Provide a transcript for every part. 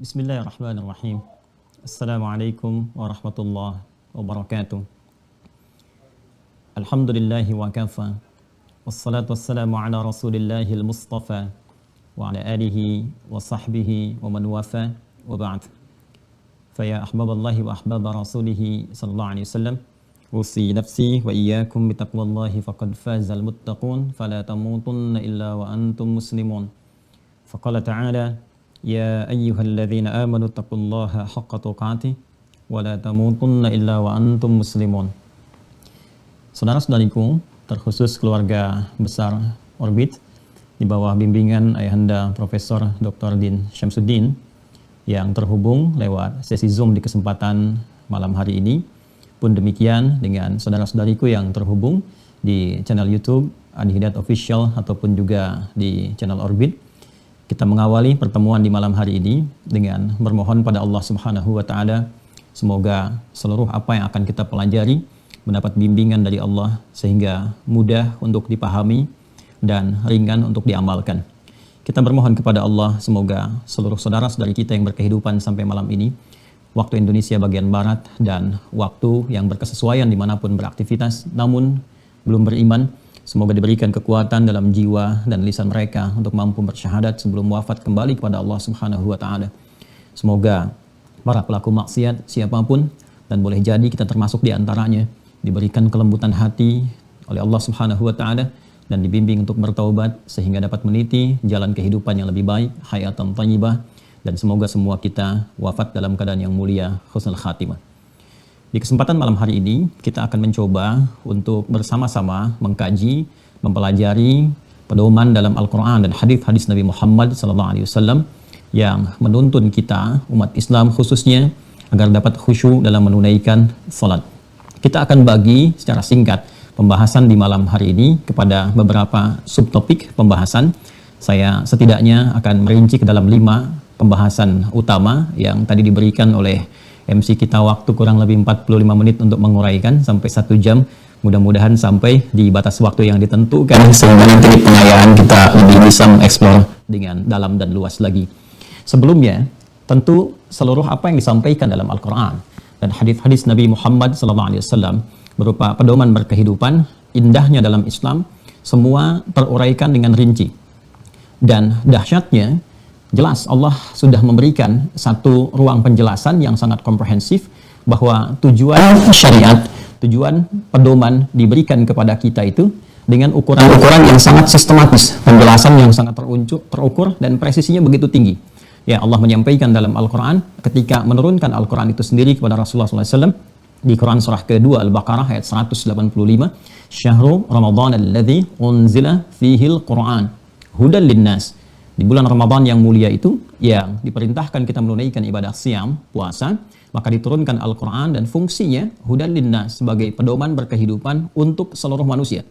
Bismillahirrahmanirrahim. Assalamualaikum warahmatullahi wabarakatuh. Alhamdulillahi wa kafa. Wassalatu wassalamu ala rasulillahil mustafa wa ala alihi wa sahbihi wa man wafa wa ba'd. Faya ahbaballahi wa ahbaba rasulihi sallallahu alaihi wasallam. Usi nafsi wa iyyakum bitaqwallahi faqad fazal muttaqun fala tamutunna illa wa antum muslimun. Faqala ta'ala Ya ayyuhalladzina amanu taqullaha haqqa tuqatih wa la tamutunna illa wa antum muslimun. Saudara-saudariku, terkhusus keluarga besar Orbit di bawah bimbingan Ayahanda Profesor Dr. Din Syamsuddin yang terhubung lewat sesi Zoom di kesempatan malam hari ini. Pun demikian dengan saudara-saudariku yang terhubung di channel YouTube Adi Hidayat Official ataupun juga di channel Orbit. Kita mengawali pertemuan di malam hari ini dengan bermohon pada Allah Subhanahu wa taala semoga seluruh apa yang akan kita pelajari mendapat bimbingan dari Allah sehingga mudah untuk dipahami dan ringan untuk diamalkan. Kita bermohon kepada Allah semoga seluruh saudara-saudari kita yang berkehidupan sampai malam ini, waktu Indonesia bagian barat dan waktu yang berkesesuaian dimanapun beraktivitas namun belum beriman, semoga diberikan kekuatan dalam jiwa dan lisan mereka untuk mampu bersyahadat sebelum wafat kembali kepada Allah Subhanahu wa taala. Semoga para pelaku maksiat siapapun, dan boleh jadi kita termasuk di antaranya, diberikan kelembutan hati oleh Allah Subhanahu wa taala dan dibimbing untuk bertaubat sehingga dapat meniti jalan kehidupan yang lebih baik, hayatan thayyibah, dan semoga semua kita wafat dalam keadaan yang mulia, husnul khatimah. Di kesempatan malam hari ini, kita akan mencoba untuk bersama-sama mengkaji, mempelajari pedoman dalam Al-Quran dan hadis-hadis Nabi Muhammad SAW yang menuntun kita, umat Islam khususnya, agar dapat khusyuk dalam menunaikan salat. Kita akan bagi secara singkat pembahasan di malam hari ini kepada beberapa subtopik pembahasan. Saya setidaknya akan merinci ke dalam 5 pembahasan utama yang tadi diberikan oleh MC kita waktu kurang lebih 45 menit untuk menguraikan sampai 1 jam. Mudah-mudahan sampai di batas waktu yang ditentukan sehingga nanti di pengayaan kita lebih bisa mengeksplor dengan dalam dan luas lagi. Sebelumnya, tentu seluruh apa yang disampaikan dalam Al-Quran dan hadis-hadis Nabi Muhammad SAW berupa pedoman berkehidupan, indahnya dalam Islam, semua teruraikan dengan rinci. Dan dahsyatnya, jelas Allah sudah memberikan satu ruang penjelasan yang sangat komprehensif bahwa tujuan syariat, tujuan pedoman diberikan kepada kita itu dengan ukuran-ukuran yang sangat sistematis, penjelasan yang sangat terukur dan presisinya begitu tinggi. Ya, Allah menyampaikan dalam Al-Quran ketika menurunkan Al-Quran itu sendiri kepada Rasulullah SAW di Quran surah kedua Al-Baqarah ayat 185, Syahrul Ramadan alladzi unzila fihil Quran hudan linnas. Di bulan Ramadan yang mulia itu, yang diperintahkan kita menunaikan ibadah siam, puasa, maka diturunkan Al-Quran dan fungsinya hudan linnas sebagai pedoman berkehidupan untuk seluruh manusia.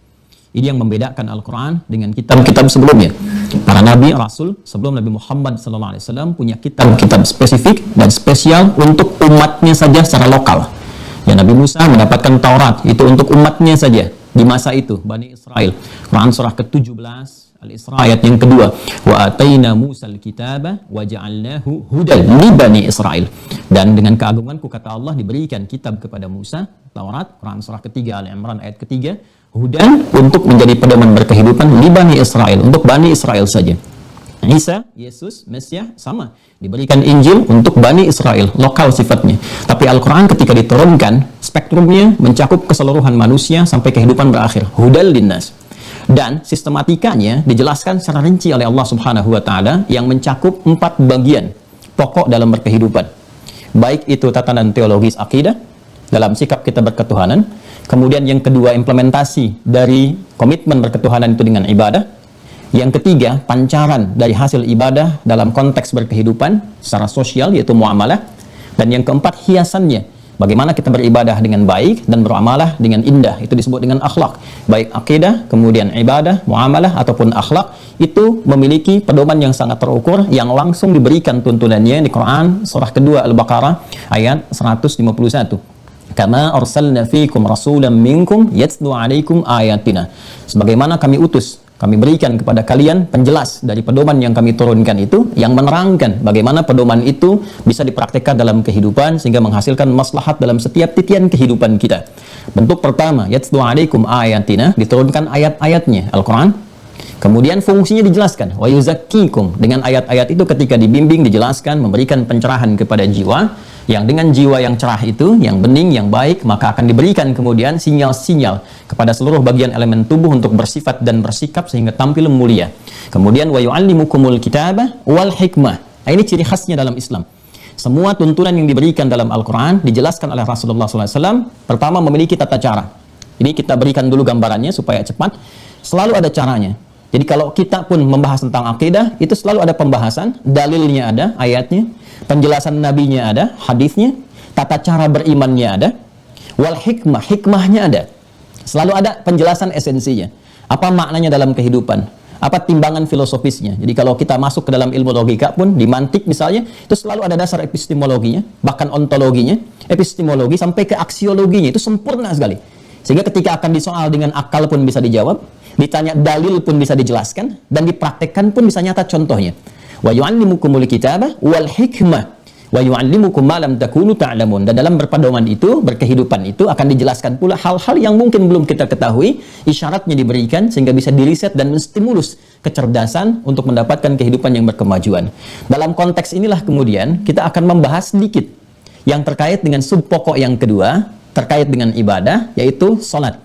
Ini yang membedakan Al-Quran dengan kitab-kitab sebelumnya. Para nabi, rasul sebelum Nabi Muhammad SAW punya kitab-kitab spesifik dan spesial untuk umatnya saja secara lokal. Ya, Nabi Musa mendapatkan Taurat, itu untuk umatnya saja di masa itu, Bani Israel. Quran surah ke-17 Al-Isra ayat yang kedua, wa ataina Musal kitaba wa ja'alnahu hudan li Bani Israel. Dan dengan keagunganku, kata Allah, diberikan kitab kepada Musa, Taurat, Quran surah ketiga Al-Imran ayat ketiga, hudan untuk menjadi pedoman berkehidupan li Bani Israel, untuk Bani Israel saja. Isa, Yesus, Mesias sama, diberikan Injil untuk Bani Israel, lokal sifatnya. Tapi Al-Quran ketika diturunkan, spektrumnya mencakup keseluruhan manusia sampai kehidupan berakhir, hudal linnas. Dan sistematikanya dijelaskan secara rinci oleh Allah Subhanahu wa taala yang mencakup 4 bagian pokok dalam berkehidupan. Baik itu tatanan teologis akidah dalam sikap kita berketuhanan, kemudian yang kedua implementasi dari komitmen berketuhanan itu dengan ibadah. Yang ketiga, pancaran dari hasil ibadah dalam konteks berkehidupan secara sosial yaitu muamalah. Dan yang keempat, hiasannya. Bagaimana kita beribadah dengan baik dan beramalah dengan indah, itu disebut dengan akhlak. Baik akidah, kemudian ibadah, muamalah ataupun akhlak, itu memiliki pedoman yang sangat terukur yang langsung diberikan tuntunannya di Quran surah kedua Al-Baqarah ayat 151. Kama arsalna fikum rasulan minkum yatlu alaikum ayatina. Sebagaimana kami utus Kami berikan kepada kalian penjelas dari pedoman yang kami turunkan itu, yang menerangkan bagaimana pedoman itu bisa dipraktikkan dalam kehidupan sehingga menghasilkan maslahat dalam setiap titian kehidupan kita. Bentuk pertama, yatlu alaikum ayatina, diturunkan ayat-ayatnya Al-Quran. Kemudian fungsinya dijelaskan, wa yuzakkikum, dengan ayat-ayat itu ketika dibimbing, dijelaskan, memberikan pencerahan kepada jiwa. Yang dengan jiwa yang cerah itu, yang bening, yang baik, maka akan diberikan kemudian sinyal-sinyal kepada seluruh bagian elemen tubuh untuk bersifat dan bersikap sehingga tampil mulia. Kemudian wa yu'allimukumul kitabah wal hikmah. Nah, ini ciri khasnya dalam Islam. Semua tuntunan yang diberikan dalam Al-Quran dijelaskan oleh Rasulullah SAW. Pertama, memiliki tata cara. Ini kita berikan dulu gambarannya supaya cepat. Selalu ada caranya. Jadi kalau kita pun membahas tentang akidah, itu selalu ada pembahasan, dalilnya ada, ayatnya, penjelasan nabinya ada, hadisnya, tata cara berimannya ada, wal hikmah, hikmahnya ada. Selalu ada penjelasan esensinya. Apa maknanya dalam kehidupan? Apa timbangan filosofisnya? Jadi kalau kita masuk ke dalam ilmu logika pun, di mantik misalnya, itu selalu ada dasar epistemologinya, bahkan ontologinya, epistemologi sampai ke aksiologinya, itu sempurna sekali. Sehingga ketika akan disoal dengan akal pun bisa dijawab, ditanya dalil pun bisa dijelaskan, dan dipraktekkan pun bisa nyata contohnya. Wa yu'allimukumul kitabah wal hikmah wa yu'allimukum ma lam takunu ta'lamun. Dan dalam berpedoman itu, berkehidupan itu akan dijelaskan pula hal-hal yang mungkin belum kita ketahui, isyaratnya diberikan sehingga bisa diriset dan menstimulus kecerdasan untuk mendapatkan kehidupan yang berkemajuan. Dalam konteks inilah kemudian kita akan membahas sedikit yang terkait dengan sub pokok yang kedua, terkait dengan ibadah, yaitu salat.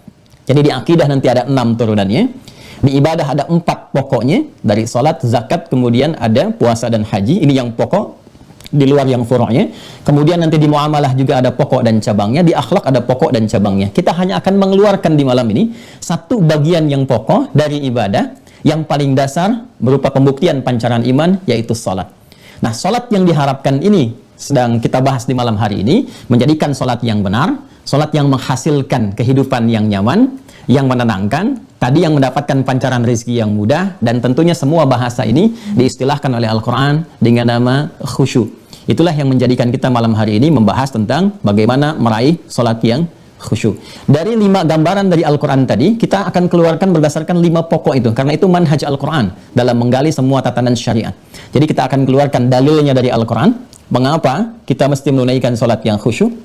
Jadi di akidah nanti ada 6 turunannya. Di ibadah ada 4 pokoknya, dari salat, zakat, kemudian ada puasa dan haji. Ini yang pokok, di luar yang furu'nya. Kemudian nanti di muamalah juga ada pokok dan cabangnya, di akhlak ada pokok dan cabangnya. Kita hanya akan mengeluarkan di malam ini satu bagian yang pokok dari ibadah, yang paling dasar berupa pembuktian pancaran iman, yaitu salat. Nah, salat yang diharapkan ini sedang kita bahas di malam hari ini, menjadikan salat yang benar, salat yang menghasilkan kehidupan yang nyaman, yang menenangkan, tadi yang mendapatkan pancaran rezeki yang mudah, dan tentunya semua bahasa ini diistilahkan oleh Al-Quran dengan nama khusyuk. Itulah yang menjadikan kita malam hari ini membahas tentang bagaimana meraih salat yang khusyuk. Dari 5 gambaran dari Al-Quran tadi, kita akan keluarkan berdasarkan 5 pokok itu, karena itu manhaj Al-Quran dalam menggali semua tatanan syariat. Jadi kita akan keluarkan dalilnya dari Al-Quran, mengapa kita mesti menunaikan salat yang khusyuk,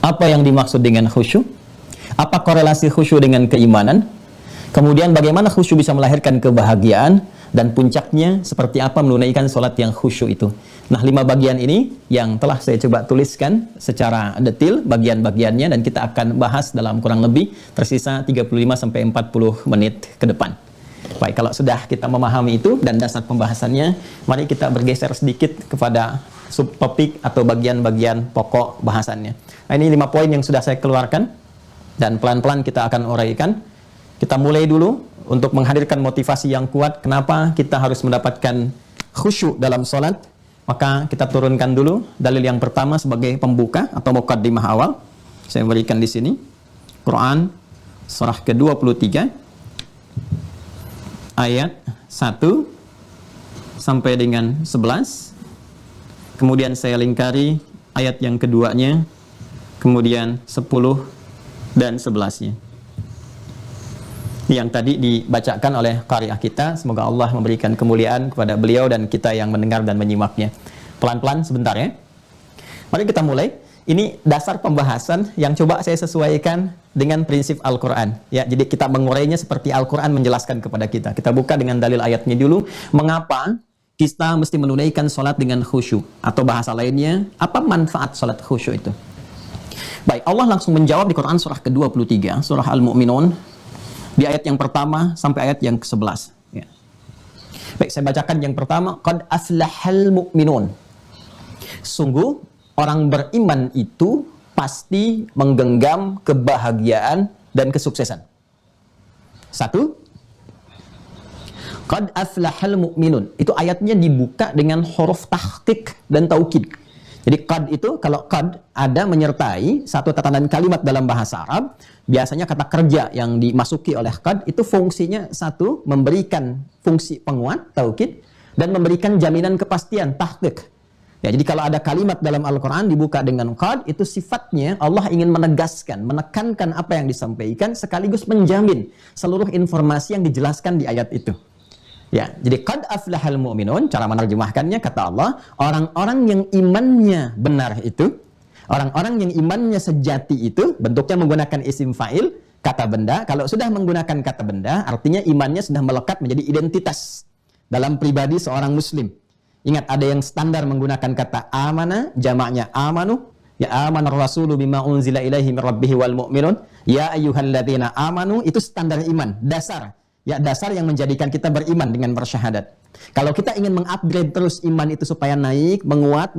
apa yang dimaksud dengan khusyuk, apa korelasi khusyuk dengan keimanan, kemudian bagaimana khusyuk bisa melahirkan kebahagiaan, dan puncaknya seperti apa menunaikan salat yang khusyuk itu. Nah, 5 bagian ini yang telah saya coba tuliskan secara detail bagian-bagiannya, dan kita akan bahas dalam kurang lebih tersisa 35-40 menit ke depan. Baik, kalau sudah kita memahami itu dan dasar pembahasannya, mari kita bergeser sedikit kepada subtopik atau bagian-bagian pokok bahasannya. Nah, ini 5 poin yang sudah saya keluarkan, dan pelan-pelan kita akan uraikan. Kita mulai dulu untuk menghadirkan motivasi yang kuat kenapa kita harus mendapatkan khusyuk dalam salat. Maka kita turunkan dulu dalil yang pertama sebagai pembuka atau muqaddimah awal. Saya berikan di sini. Quran surah ke-23 ayat 1 sampai dengan 11. Kemudian saya lingkari ayat yang keduanya, kemudian 10 dan 11-nya. Yang tadi dibacakan oleh qari'ah kita, semoga Allah memberikan kemuliaan kepada beliau dan kita yang mendengar dan menyimaknya. Pelan-pelan sebentar ya. Mari kita mulai. Ini dasar pembahasan yang coba saya sesuaikan dengan prinsip Al-Quran. Ya, jadi kita mengurainya seperti Al-Quran menjelaskan kepada kita. Kita buka dengan dalil ayatnya dulu. Mengapa kita mesti menunaikan salat dengan khusyuk? Atau bahasa lainnya, apa manfaat salat khusyuk itu? Baik, Allah langsung menjawab di Quran surah ke-23, surah Al-Mu'minun, di ayat yang pertama sampai ayat yang ke-11. Ya. Baik, saya bacakan yang pertama. Qad aflahal mu'minun. Sungguh, orang beriman itu pasti menggenggam kebahagiaan dan kesuksesan. 1. Qad aflahal mu'minun. Itu ayatnya dibuka dengan huruf tahqiq dan taukid. Jadi qad itu, kalau qad ada menyertai satu tatanan kalimat dalam bahasa Arab, biasanya kata kerja yang dimasuki oleh qad itu fungsinya 1, memberikan fungsi penguat, taukid, dan memberikan jaminan kepastian, tahqiq. Ya, jadi kalau ada kalimat dalam Al-Quran dibuka dengan qad, itu sifatnya Allah ingin menegaskan, menekankan apa yang disampaikan, sekaligus menjamin seluruh informasi yang dijelaskan di ayat itu. Ya, jadi qad aflahal mu'minun, cara menerjemahkannya kata Allah, orang-orang yang imannya benar itu, orang-orang yang imannya sejati itu, bentuknya menggunakan isim fa'il, kata benda. Kalau sudah menggunakan kata benda, artinya imannya sudah melekat menjadi identitas dalam pribadi seorang muslim. Ingat, ada yang standar menggunakan kata amana, jamaknya amanu. Ya amanar rasulu bima unzila ilaihi min rabbihi wal mu'minun. Ya ayyuhalladzina amanu, itu standar iman, dasar. Ya, dasar yang menjadikan kita beriman dengan bersyahadat. Kalau kita ingin mengupgrade terus iman itu supaya naik, menguat,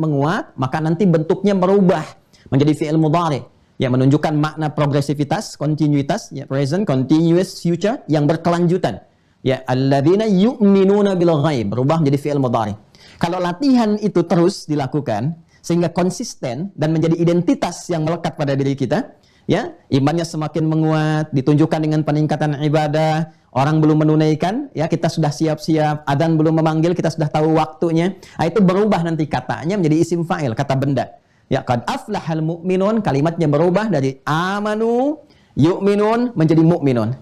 maka nanti bentuknya berubah menjadi fi'il mudhari. Ya, menunjukkan makna progresivitas, kontinuitas, ya, present, continuous, future, yang berkelanjutan. Ya, alladzina yu'minuna bil ghaib, berubah menjadi fi'il mudhari. Kalau latihan itu terus dilakukan sehingga konsisten dan menjadi identitas yang melekat pada diri kita, ya, imannya semakin menguat, ditunjukkan dengan peningkatan ibadah. Orang belum menunaikan, ya, kita sudah siap-siap, adzan belum memanggil, kita sudah tahu waktunya. Nah, itu berubah nanti katanya menjadi isim fa'il, kata benda. Ya, qad aflahal mu'minun, kalimatnya berubah dari amanu, yu'minun menjadi mu'minun.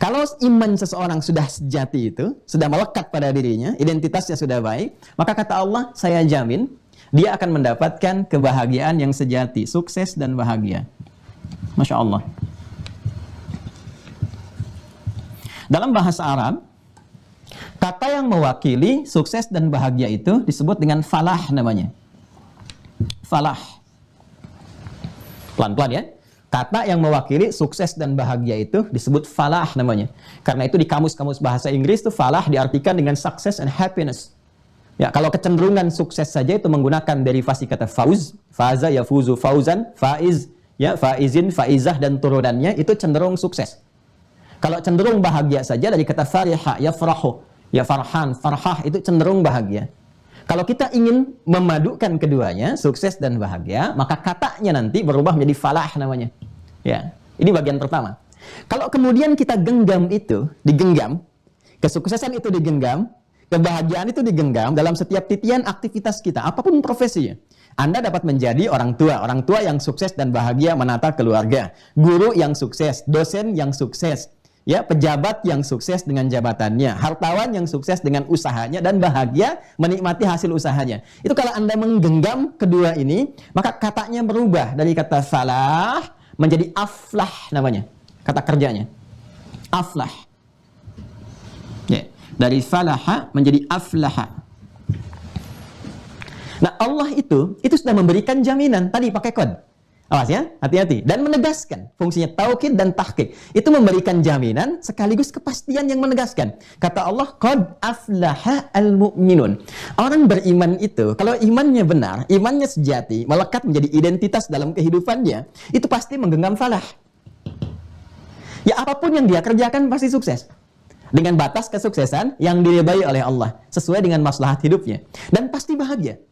Kalau iman seseorang sudah sejati itu, sudah melekat pada dirinya, identitasnya sudah baik, maka kata Allah, saya jamin, dia akan mendapatkan kebahagiaan yang sejati, sukses dan bahagia. Masya Allah. Dalam bahasa Arab, kata yang mewakili sukses dan bahagia itu disebut dengan falah namanya. Falah. Pelan-pelan ya. Kata yang mewakili sukses dan bahagia itu disebut falah namanya. Karena itu di kamus-kamus bahasa Inggris itu falah diartikan dengan success and happiness. Ya, kalau kecenderungan sukses saja itu menggunakan derivasi kata fauz, faza yafuzu fauzan, faiz, ya, faizin, faizah dan turunannya itu cenderung sukses. Kalau cenderung bahagia saja dari kata fariha, yafrahu, ya farhan, farhah itu cenderung bahagia. Kalau kita ingin memadukan keduanya, sukses dan bahagia, maka katanya nanti berubah menjadi falah namanya. Ya, ini bagian pertama. Kalau kemudian kita genggam itu, digenggam, kesuksesan itu digenggam, kebahagiaan itu digenggam dalam setiap titian aktivitas kita, apapun profesinya. Anda dapat menjadi orang tua yang sukses dan bahagia menata keluarga, guru yang sukses, dosen yang sukses, ya, pejabat yang sukses dengan jabatannya, hartawan yang sukses dengan usahanya dan bahagia menikmati hasil usahanya. Itu kalau Anda menggenggam kedua ini, maka katanya berubah dari kata falah menjadi aflah namanya. Kata kerjanya. Aflah. Ya, dari falaha menjadi aflaha. Nah, Allah itu sudah memberikan jaminan tadi pakai kod. Awas ya, hati-hati. Dan menegaskan, fungsinya taukid dan tahqiq. Itu memberikan jaminan sekaligus kepastian yang menegaskan. Kata Allah, qad aflaha al-mu'minun. Orang beriman itu, kalau imannya benar, imannya sejati, melekat menjadi identitas dalam kehidupannya, itu pasti menggenggam falah. Ya, apapun yang dia kerjakan pasti sukses. Dengan batas kesuksesan yang diridai oleh Allah, sesuai dengan maslahat hidupnya. Dan pasti bahagia.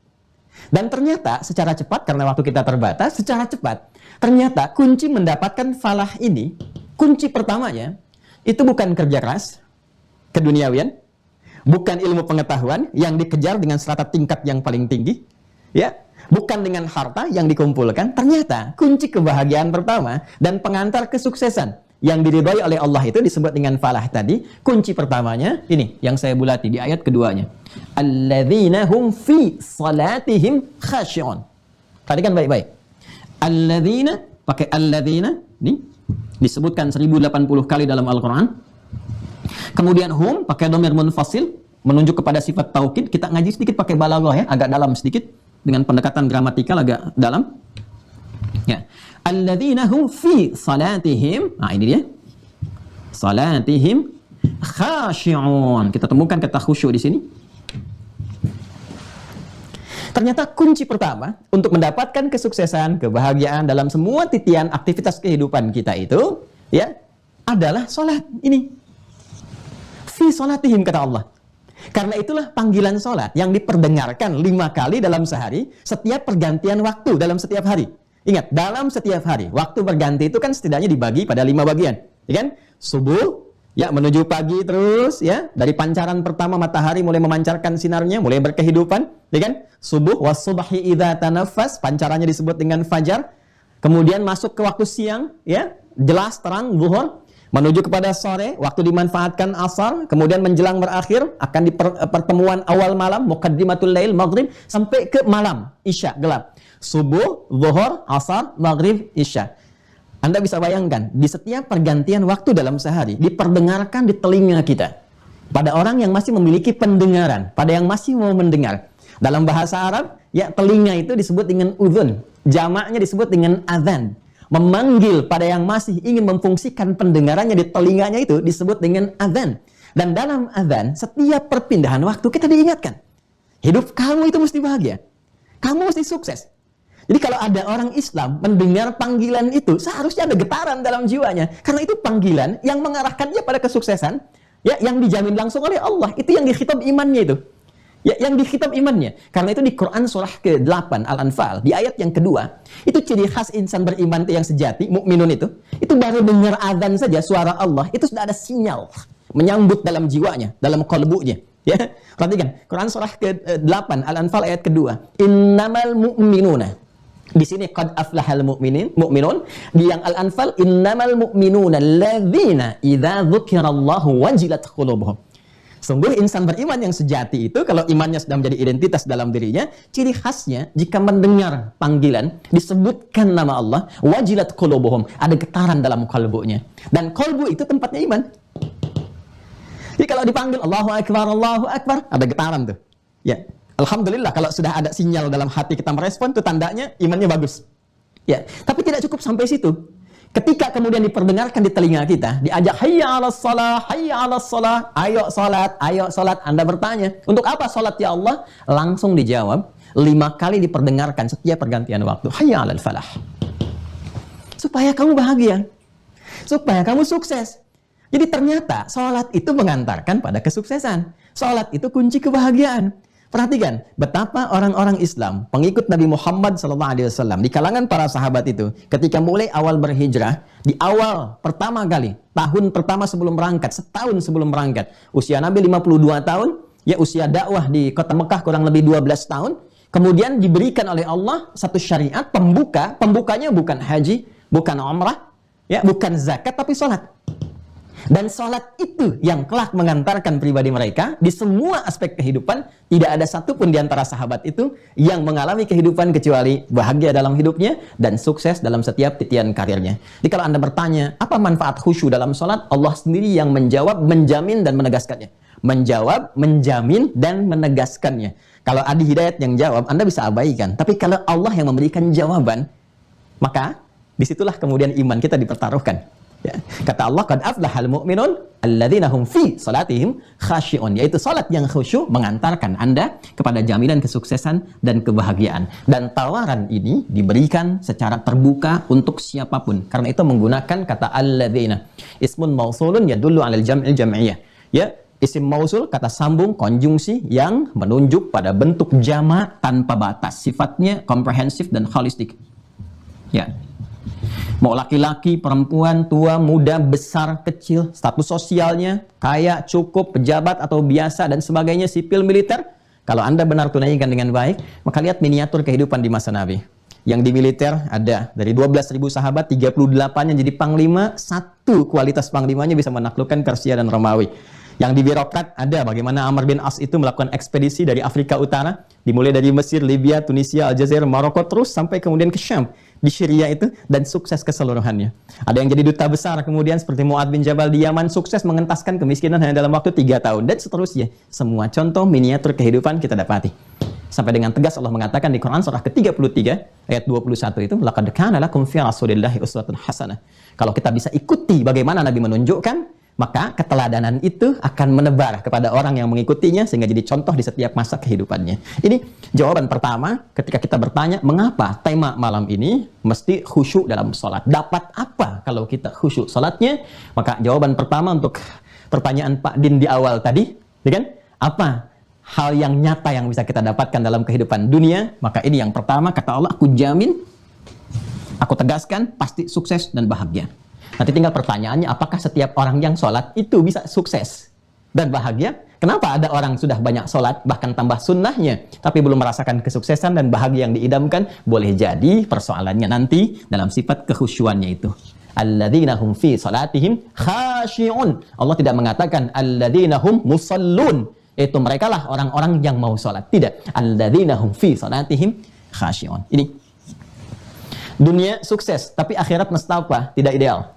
Dan ternyata secara cepat, karena waktu kita terbatas, secara cepat, ternyata kunci mendapatkan falah ini, kunci pertamanya, itu bukan kerja keras, keduniawian, bukan ilmu pengetahuan yang dikejar dengan serata tingkat yang paling tinggi, ya, bukan dengan harta yang dikumpulkan. Ternyata kunci kebahagiaan pertama dan pengantar kesuksesan yang diridhoi oleh Allah itu disebut dengan falah tadi. Kunci pertamanya ini yang saya bulati di ayat keduanya. Alladzina hum fi salatihim khashi'un. Perhatikan baik-baik. Alladzina, pakai alladzina, ini disebutkan 1080 kali dalam Al-Quran. Kemudian hum, pakai dhamir munfasil, menunjuk kepada sifat taukid. Kita ngaji sedikit pakai balaghah ya, agak dalam sedikit. Dengan pendekatan gramatikal agak dalam. Ya. Alladzina hum fi salatihim, nah ini dia, salatihim khashi'un. Kita temukan kata khusyuk di sini. Ternyata kunci pertama untuk mendapatkan kesuksesan, kebahagiaan dalam semua titian aktivitas kehidupan kita itu, ya, adalah salat ini. Fi salatihim, kata Allah. Karena itulah panggilan salat yang diperdengarkan 5 kali dalam sehari, setiap pergantian waktu dalam setiap hari. Ingat, dalam setiap hari, waktu berganti itu kan setidaknya dibagi pada 5 bagian. Ya kan? Subuh, Ya, menuju pagi terus ya. Dari pancaran pertama matahari mulai memancarkan sinarnya, mulai berkehidupan, ya kan? Subuh, was-subhi idza tanaffas, pancarannya disebut dengan fajar. Kemudian masuk ke waktu siang, ya. Jelas terang zuhur. Menuju kepada sore, waktu dimanfaatkan asar, kemudian menjelang berakhir akan di pertemuan awal malam, muqaddimatul lail, maghrib, sampai ke malam, isya, gelap. Subuh, zuhur, asar, maghrib, isya. Anda bisa bayangkan, di setiap pergantian waktu dalam sehari, diperdengarkan di telinga kita. Pada orang yang masih memiliki pendengaran, pada yang masih mau mendengar. Dalam bahasa Arab, ya telinga itu disebut dengan udhun. Jamaknya disebut dengan adhan. Memanggil pada yang masih ingin memfungsikan pendengarannya di telinganya itu disebut dengan adhan. Dan dalam adhan, setiap perpindahan waktu kita diingatkan. Hidup kamu itu mesti bahagia. Kamu mesti sukses. Jadi kalau ada orang Islam mendengar panggilan itu, seharusnya ada getaran dalam jiwanya. Karena itu panggilan yang mengarahkannya pada kesuksesan, ya, yang dijamin langsung oleh Allah. Itu yang dikhitab imannya itu. Ya, yang dikhitab imannya. Karena itu di Quran surah ke-8 Al-Anfal, di ayat yang kedua, itu ciri khas insan beriman itu yang sejati, mukminun itu baru dengar azan saja suara Allah, itu sudah ada sinyal menyambut dalam jiwanya, dalam qalbunya. Ya, perhatikan Quran surah ke-8 Al-Anfal ayat kedua. Innamal mu'minuna. Di sini qad aflahal mu'minun. Di yang Al-Anfal innamal mu'minuna alladzina idza dzukirallahu wajilat qulubuhum. Sungguh insan beriman yang sejati itu, kalau imannya sudah menjadi identitas dalam dirinya, ciri khasnya jika mendengar panggilan, disebutkan nama Allah, wajilat qulubuhum, ada getaran dalam kalbunya. Dan kalbu itu tempatnya iman. Jadi kalau dipanggil Allahu Akbar, ada getaran tuh. Ya, alhamdulillah kalau sudah ada sinyal dalam hati kita merespon, itu tandanya imannya bagus. Ya, tapi tidak cukup sampai situ. Ketika kemudian diperdengarkan di telinga kita, diajak hayya 'alas shalah, ayo salat, Anda bertanya, untuk apa salat ya Allah? Langsung dijawab, 5 kali diperdengarkan setiap pergantian waktu, hayya 'alal falah. Supaya kamu bahagia, supaya kamu sukses. Jadi ternyata salat itu mengantarkan pada kesuksesan. Salat itu kunci kebahagiaan. Perhatikan betapa orang-orang Islam, pengikut Nabi Muhammad SAW, di kalangan para sahabat itu, ketika mulai awal berhijrah, di awal pertama kali, tahun pertama sebelum berangkat, setahun sebelum berangkat, usia Nabi 52 tahun, ya usia dakwah di kota Mekah kurang lebih 12 tahun, kemudian diberikan oleh Allah satu syariat pembukanya bukan haji, bukan umrah, ya bukan zakat, tapi sholat. Dan sholat itu yang kelak mengantarkan pribadi mereka di semua aspek kehidupan. Tidak ada satupun di antara sahabat itu yang mengalami kehidupan kecuali bahagia dalam hidupnya dan sukses dalam setiap titian karirnya. Jadi kalau Anda bertanya, apa manfaat khusyuk dalam sholat? Allah sendiri yang menjawab, menjamin, dan menegaskannya. Menjawab, menjamin, dan menegaskannya. Kalau Adi Hidayat yang jawab, Anda bisa abaikan. Tapi kalau Allah yang memberikan jawaban, maka disitulah kemudian iman kita dipertaruhkan. Ya. Kata Allah, qad aflahal mu'minun alladzina hum fi salatihim khashi'un, yaitu salat yang khusyuk mengantarkan Anda kepada jaminan kesuksesan dan kebahagiaan. Dan tawaran ini diberikan secara terbuka untuk siapapun. Karena itu menggunakan kata alladzina. Ismun mausulun yadullu 'alal jam'il jam'iyah. Ya, isim mausul kata sambung konjungsi yang menunjuk pada bentuk jamak tanpa batas. Sifatnya komprehensif dan holistik. Ya. Mau laki-laki, perempuan, tua, muda, besar, kecil, status sosialnya, kaya, cukup, pejabat atau biasa dan sebagainya, sipil, militer. Kalau Anda benar tunaikan dengan baik, maka lihat miniatur kehidupan di masa Nabi. Yang di militer ada dari 12.000 sahabat, 38 yang jadi panglima, satu kualitas panglimanya bisa menaklukkan Persia dan Romawi. Yang di birokrat ada bagaimana Amr bin As itu melakukan ekspedisi dari Afrika Utara, dimulai dari Mesir, Libya, Tunisia, Aljazair, Maroko, terus sampai kemudian ke Syam, di Syria itu, dan sukses keseluruhannya. Ada yang jadi duta besar kemudian seperti Mu'adz bin Jabal di Yaman, sukses mengentaskan kemiskinan hanya dalam waktu 3 tahun, dan seterusnya. Semua contoh miniatur kehidupan kita dapati. Sampai dengan tegas Allah mengatakan di Quran surah ke-33 ayat 21 itu, laqad kana lakum fi rasulillahi uswatun hasanah. Kalau kita bisa ikuti bagaimana Nabi menunjukkan, maka keteladanan itu akan menebar kepada orang yang mengikutinya sehingga jadi contoh di setiap masa kehidupannya. Ini jawaban pertama ketika kita bertanya mengapa tema malam ini mesti khusyuk dalam sholat. Dapat apa kalau kita khusyuk sholatnya? Maka jawaban pertama untuk pertanyaan Pak Din di awal tadi, ya kan? Apa hal yang nyata yang bisa kita dapatkan dalam kehidupan dunia? Maka ini yang pertama, kata Allah, aku jamin, aku tegaskan, pasti sukses dan bahagia. Nanti tinggal pertanyaannya, apakah setiap orang yang sholat itu bisa sukses dan bahagia? Kenapa ada orang sudah banyak sholat, bahkan tambah sunnahnya, tapi belum merasakan kesuksesan dan bahagia yang diidamkan? Boleh jadi persoalannya nanti dalam sifat kekhusyuannya itu. Alladzina hum fi salatihim khashi'un. Allah tidak mengatakan alladzina hum musallun. Itu mereka lah orang-orang yang mau sholat. Tidak. Alladzina hum fi salatihim khashi'un. Ini. Dunia sukses, tapi akhirat nestapa, tidak ideal.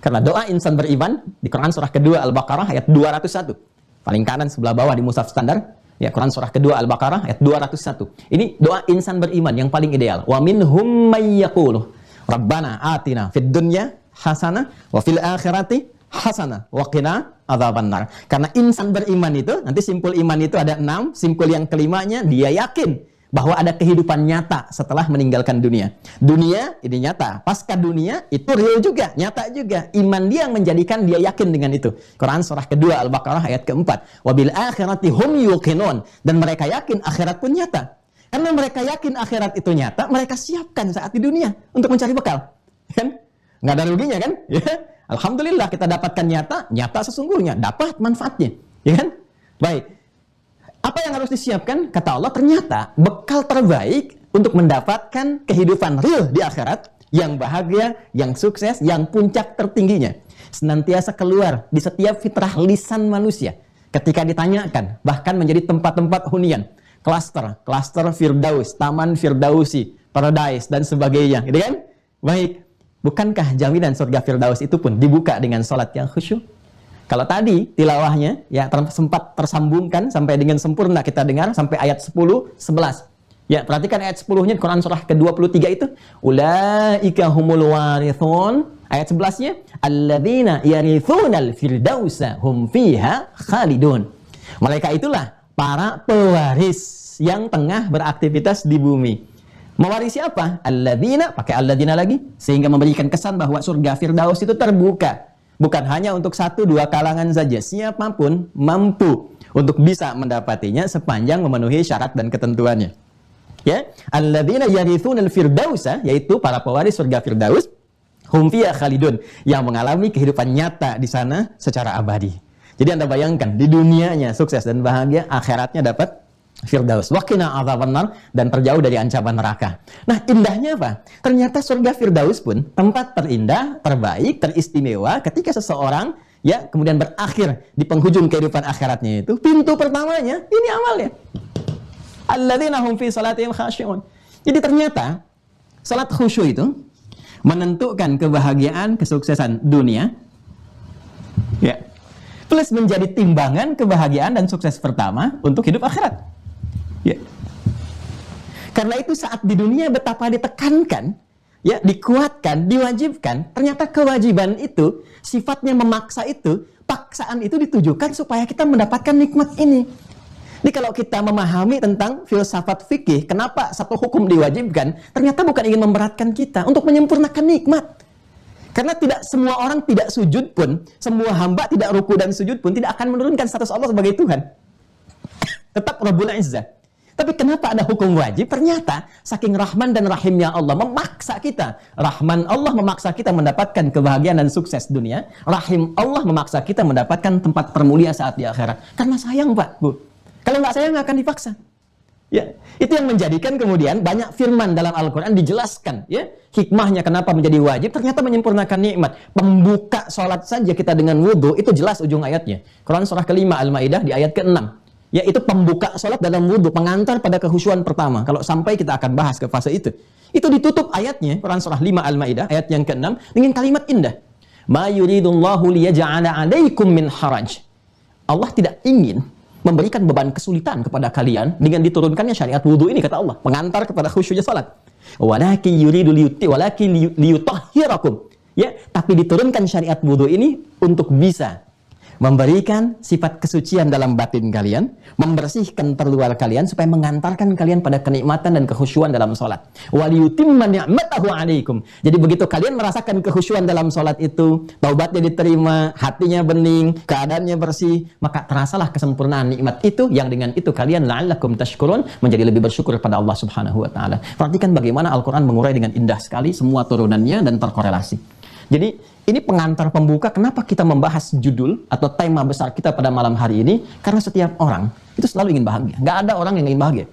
Karena doa insan beriman di Quran surah kedua Al-Baqarah ayat 201. Paling kanan sebelah bawah di mushaf standar. Ya, Quran surah kedua Al-Baqarah ayat 201. Ini doa insan beriman yang paling ideal. Wa minhum may yaqulu Rabbana atina fid dunya hasanah wa fil akhirati hasanah wa qina adzabannar. Karena insan beriman itu, nanti simpul iman itu ada 6, simpul yang kelimanya dia yakin bahwa ada kehidupan nyata setelah meninggalkan dunia. Dunia ini nyata, pasca dunia itu real juga, nyata juga. Iman dia yang menjadikan dia yakin dengan itu. Quran surah kedua Al-Baqarah ayat keempat. Wabil akhirati hum yuqinun. Dan mereka yakin akhirat pun nyata. Karena mereka yakin akhirat itu nyata, mereka siapkan saat di dunia untuk mencari bekal. Kan? Nggak ada ruginya kan? Ya. Alhamdulillah kita dapatkan nyata sesungguhnya, dapat manfaatnya. Ya kan? Baik. Apa yang harus disiapkan? Kata Allah, ternyata bekal terbaik untuk mendapatkan kehidupan real di akhirat, yang bahagia, yang sukses, yang puncak tertingginya, senantiasa keluar di setiap fitrah lisan manusia. Ketika ditanyakan, bahkan menjadi tempat-tempat hunian, klaster Firdaus, Taman Firdausi, Paradise, dan sebagainya. Gitu kan? Baik. Bukankah jaminan surga Firdaus itu pun dibuka dengan sholat yang khusyuk? Kalau tadi tilawahnya ya sempat tersambungkan sampai dengan sempurna kita dengar sampai ayat 10, 11. Ya, perhatikan ayat 10-nya Quran surah ke-23 itu. Ulaika humul warithun. Ayat 11-nya, alladzina yarithunal firdausa hum fiha khalidun. Mereka itulah para pewaris yang tengah beraktivitas di bumi. Mewarisi apa? Alladzina, pakai alladzina lagi, sehingga memberikan kesan bahwa surga Firdaus itu terbuka. Bukan hanya untuk 1-2 kalangan saja, siapapun mampu untuk bisa mendapatinya sepanjang memenuhi syarat dan ketentuannya. Ya, alladzina yarithunal firdausa, yaitu para pewaris surga Firdaus, hum fiha khalidun, yang mengalami kehidupan nyata di sana secara abadi. Jadi Anda bayangkan, di dunianya sukses dan bahagia, akhiratnya dapat Firdaus, wa qina adzabannar, dan terjauh dari ancaman neraka. Nah, indahnya apa? Ternyata surga Firdaus pun tempat terindah, terbaik, teristimewa ketika seseorang ya kemudian berakhir di penghujung kehidupan akhiratnya itu. Pintu pertamanya ini amalnya. Alladzina hum fi salatihim khashi'un. Jadi ternyata salat khusyuk itu menentukan kebahagiaan, kesuksesan dunia. Ya. Plus menjadi timbangan kebahagiaan dan sukses pertama untuk hidup akhirat. Ya. Karena itu saat di dunia betapa ditekankan, ya, dikuatkan, diwajibkan, ternyata kewajiban itu, sifatnya memaksa itu, paksaan itu ditujukan supaya kita mendapatkan nikmat ini. Jadi kalau kita memahami tentang filsafat fikih, kenapa satu hukum diwajibkan, ternyata bukan ingin memberatkan kita untuk menyempurnakan nikmat. Karena tidak semua orang tidak sujud pun, semua hamba tidak ruku dan sujud pun tidak akan menurunkan status Allah sebagai Tuhan. Tetap Rabbul Izzah. Tapi kenapa ada hukum wajib? Ternyata saking rahman dan rahimnya Allah memaksa kita. Rahman Allah memaksa kita mendapatkan kebahagiaan dan sukses dunia. Rahim Allah memaksa kita mendapatkan tempat termulia saat di akhirat. Karena sayang, Pak, Bu. Kalau nggak sayang nggak akan dipaksa. Ya, itu yang menjadikan kemudian banyak firman dalam Al-Quran dijelaskan. Ya, hikmahnya kenapa menjadi wajib? Ternyata menyempurnakan nikmat. Pembuka sholat saja kita dengan wudhu itu jelas ujung ayatnya. Quran surah ke-5 Al-Maidah di ayat ke-6. Ya, itu pembuka sholat dalam wudhu, pengantar pada kekhusyuan pertama. Kalau sampai kita akan bahas ke fase itu. Itu ditutup ayatnya, Quran surah 5 Al-Maidah, ayat yang ke-6, dengan kalimat indah. Ma yuridullahu liyaja'ala 'alaikum min haraj. Allah tidak ingin memberikan beban kesulitan kepada kalian dengan diturunkannya syariat wudhu ini, kata Allah. Pengantar kepada khusyuknya sholat. Walakin yuridu liyutahhirakum. Ya, tapi diturunkan syariat wudhu ini untuk bisa memberikan sifat kesucian dalam batin kalian, membersihkan terluar kalian supaya mengantarkan kalian pada kenikmatan dan kekhusyuan dalam sholat. Waliyutimma ni'matahu 'alaikum. Jadi begitu kalian merasakan kekhusyuan dalam sholat itu, taubatnya diterima, hatinya bening, keadaannya bersih, maka terasalah kesempurnaan nikmat itu, yang dengan itu kalian la'allakum tashkurun, menjadi lebih bersyukur pada Allah Subhanahu wa taala. Perhatikan bagaimana Al-Qur'an mengurai dengan indah sekali semua turunannya dan terkorelasi. Jadi ini pengantar pembuka kenapa kita membahas judul atau tema besar kita pada malam hari ini, karena setiap orang itu selalu ingin bahagia. Nggak ada orang yang ingin bahagia.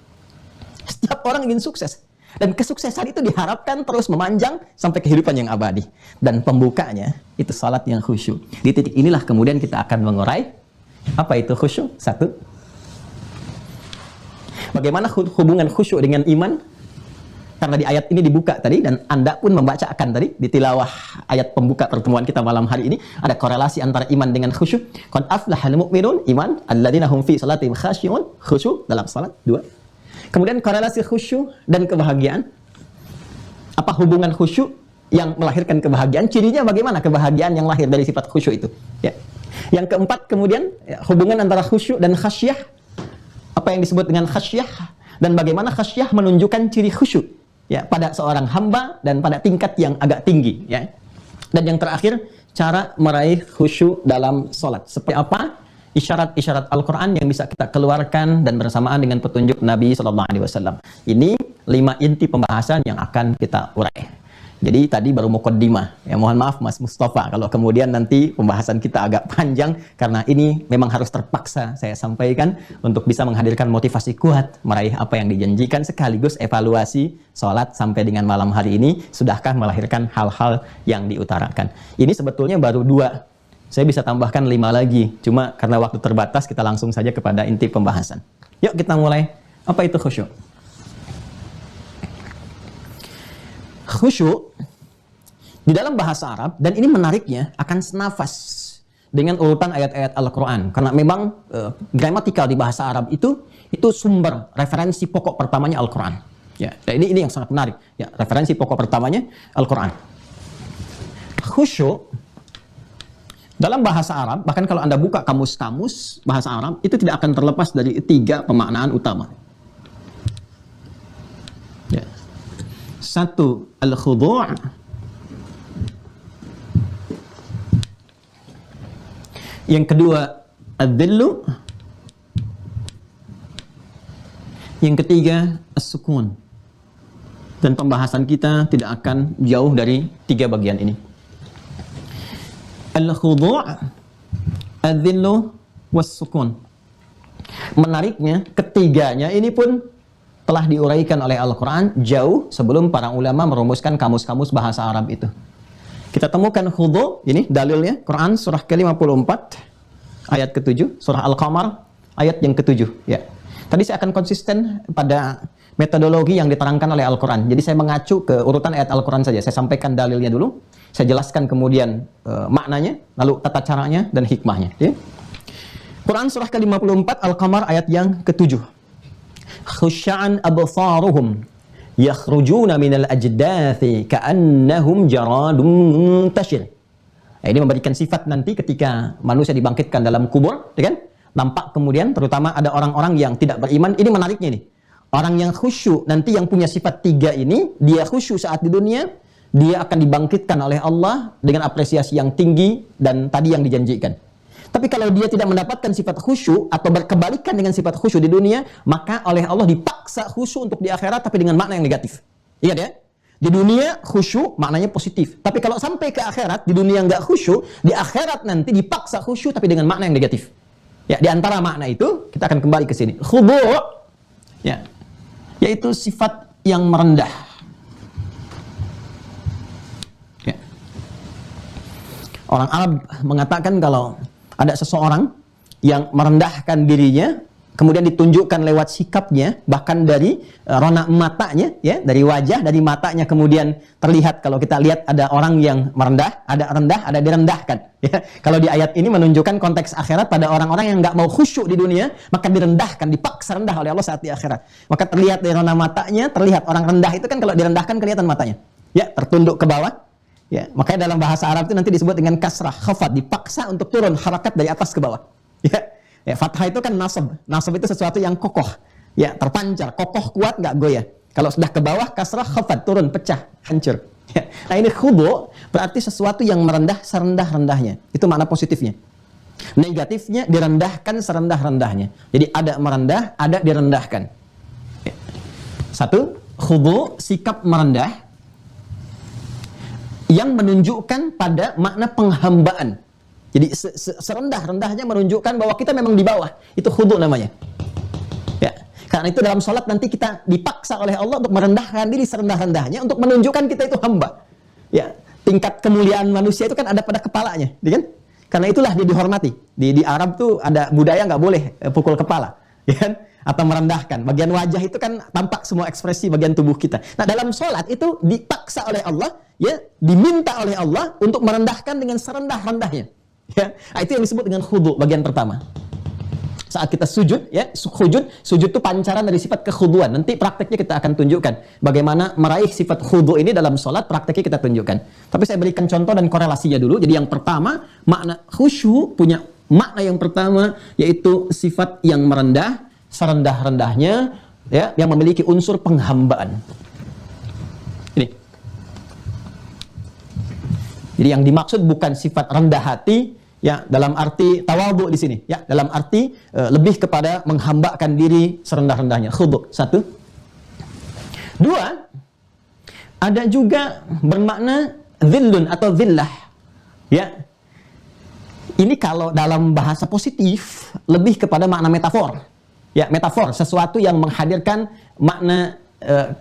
Setiap orang ingin sukses. Dan kesuksesan itu diharapkan terus memanjang sampai kehidupan yang abadi. Dan pembukanya itu salat yang khusyuk. Di titik inilah kemudian kita akan mengurai apa itu khusyuk. Satu, bagaimana hubungan khusyuk dengan iman? Karena di ayat ini dibuka tadi, dan Anda pun membacakan tadi di tilawah ayat pembuka pertemuan kita malam hari ini, ada korelasi antara iman dengan khusyuk. Qad aflahal mu'minun, iman, alladzina hum fi salatihim khasyi'un, khusyuk dalam salat. Dua. Kemudian korelasi khusyuk dan kebahagiaan. Apa hubungan khusyuk yang melahirkan kebahagiaan? Cirinya bagaimana kebahagiaan yang lahir dari sifat khusyuk itu? Ya. Yang keempat kemudian hubungan antara khusyuk dan khasyah. Apa yang disebut dengan khasyah, dan bagaimana khasyah menunjukkan ciri khusyuk ya pada seorang hamba dan pada tingkat yang agak tinggi ya. Dan yang terakhir, cara meraih khusyuk dalam salat. Seperti apa isyarat-isyarat Al-Qur'an yang bisa kita keluarkan dan bersamaan dengan petunjuk Nabi sallallahu alaihi wasallam. Ini 5 inti pembahasan yang akan kita urai. Jadi tadi baru muqaddimah. Ya mohon maaf Mas Mustafa kalau kemudian nanti pembahasan kita agak panjang, karena ini memang harus terpaksa saya sampaikan untuk bisa menghadirkan motivasi kuat meraih apa yang dijanjikan, sekaligus evaluasi sholat sampai dengan malam hari ini sudahkah melahirkan hal-hal yang diutarakan. Ini sebetulnya baru 2. Saya bisa tambahkan 5 lagi. Cuma karena waktu terbatas kita langsung saja kepada inti pembahasan. Yuk kita mulai. Apa itu khusyuk? Khusyuk di dalam bahasa Arab, dan ini menariknya akan senafas dengan urutan ayat-ayat Al-Quran, karena memang gramatikal di bahasa Arab itu sumber referensi pokok pertamanya Al-Quran ya. Dan ini yang sangat menarik ya, referensi pokok pertamanya Al-Quran. Khusyuk dalam bahasa Arab, bahkan kalau Anda buka kamus-kamus bahasa Arab, itu tidak akan terlepas dari 3 pemaknaan utama. Satu, al-khudu'. Yang kedua, ad-dhillu. Yang ketiga, as-sukun. Dan pembahasan kita tidak akan jauh dari 3 bagian ini. Al-khudu', ad-dhillu, was-sukun. Menariknya, ketiganya ini pun telah diuraikan oleh Al-Quran jauh sebelum para ulama merumuskan kamus-kamus bahasa Arab itu. Kita temukan khudu', ini dalilnya, Quran surah ke-54, ayat ke-7, surah Al-Qamar, ayat yang ke-7. Ya. Tadi saya akan konsisten pada metodologi yang diterangkan oleh Al-Quran. Jadi saya mengacu ke urutan ayat Al-Quran saja. Saya sampaikan dalilnya dulu, saya jelaskan kemudian maknanya, lalu tata caranya, dan hikmahnya. Ya. Quran surah ke-54, Al-Qamar, ayat yang ke-7. Khusya'an absaruhum yakhrujuna minal ajdathi ka'annahum jaradun muntashir. Ini memberikan sifat nanti ketika manusia dibangkitkan dalam kubur, ya kan? Nampak kemudian terutama ada orang-orang yang tidak beriman. Ini menariknya nih. Orang yang khusyuk nanti yang punya sifat 3 ini, dia khusyuk saat di dunia, dia akan dibangkitkan oleh Allah dengan apresiasi yang tinggi dan tadi yang dijanjikan. Tapi kalau dia tidak mendapatkan sifat khusyuk atau berkebalikan dengan sifat khusyuk di dunia, maka oleh Allah dipaksa khusyuk untuk di akhirat tapi dengan makna yang negatif. Ingat ya? Di dunia khusyuk maknanya positif. Tapi kalau sampai ke akhirat, di dunia nggak khusyuk, di akhirat nanti dipaksa khusyuk tapi dengan makna yang negatif. Ya, di antara makna itu kita akan kembali ke sini. Khudu' ya, yaitu sifat yang merendah. Ya. Orang Arab mengatakan kalau ada seseorang yang merendahkan dirinya, kemudian ditunjukkan lewat sikapnya, bahkan dari rona matanya, ya, dari wajah, dari matanya kemudian terlihat. Kalau kita lihat ada orang yang merendah, ada direndahkan. Ya. Kalau di ayat ini menunjukkan konteks akhirat pada orang-orang yang nggak mau khusyuk di dunia, maka direndahkan, dipaksa rendah oleh Allah saat di akhirat. Maka terlihat dari rona matanya, terlihat orang rendah itu kan kalau direndahkan kelihatan matanya, ya, tertunduk ke bawah. Ya, makanya dalam bahasa Arab itu nanti disebut dengan kasrah, khafad, dipaksa untuk turun harakat dari atas ke bawah. Ya, ya, fathah itu kan nasab. Nasab itu sesuatu yang kokoh, ya, terpancar, kokoh, kuat, nggak goyah. Kalau sudah ke bawah, kasrah, khafad, turun, pecah, hancur. Ya. Nah ini khudu berarti sesuatu yang merendah serendah-rendahnya. Itu makna positifnya. Negatifnya direndahkan serendah-rendahnya. Jadi ada merendah, ada direndahkan. Ya. Satu, khudu, sikap merendah. yang menunjukkan pada makna penghambaan. Jadi serendah-rendahnya menunjukkan bahwa kita memang di bawah. Itu khudu namanya. Ya. Karena itu dalam sholat nanti kita dipaksa oleh Allah untuk merendahkan diri serendah-rendahnya untuk menunjukkan kita itu hamba. Ya. Tingkat kemuliaan manusia itu kan ada pada kepalanya, kan? Karena itulah dia dihormati. Di Arab tuh ada budaya nggak boleh pukul kepala, ya kan? Atau merendahkan. Bagian wajah itu kan tampak semua ekspresi bagian tubuh kita. Nah, dalam sholat itu dipaksa oleh Allah, ya, diminta oleh Allah untuk merendahkan dengan serendah-rendahnya. Ya, nah, itu yang disebut dengan khudu bagian pertama. Saat kita sujud, ya, sujud itu pancaran dari sifat kekhuduan. Nanti prakteknya kita akan tunjukkan bagaimana meraih sifat khudu ini dalam sholat. Prakteknya kita tunjukkan. Tapi saya berikan contoh dan korelasinya dulu. Jadi yang pertama, makna khusyuk punya makna yang pertama yaitu sifat yang merendah, serendah-rendahnya, ya, yang memiliki unsur penghambaan. Ini. Jadi yang dimaksud bukan sifat rendah hati, ya, dalam arti tawadhu di sini, ya, dalam arti lebih kepada menghambakan diri serendah-rendahnya, khudu. Satu. Dua, ada juga bermakna dhillun atau dhillah, ya. Ini kalau dalam bahasa positif lebih kepada makna metafor, ya, metafor, sesuatu yang menghadirkan makna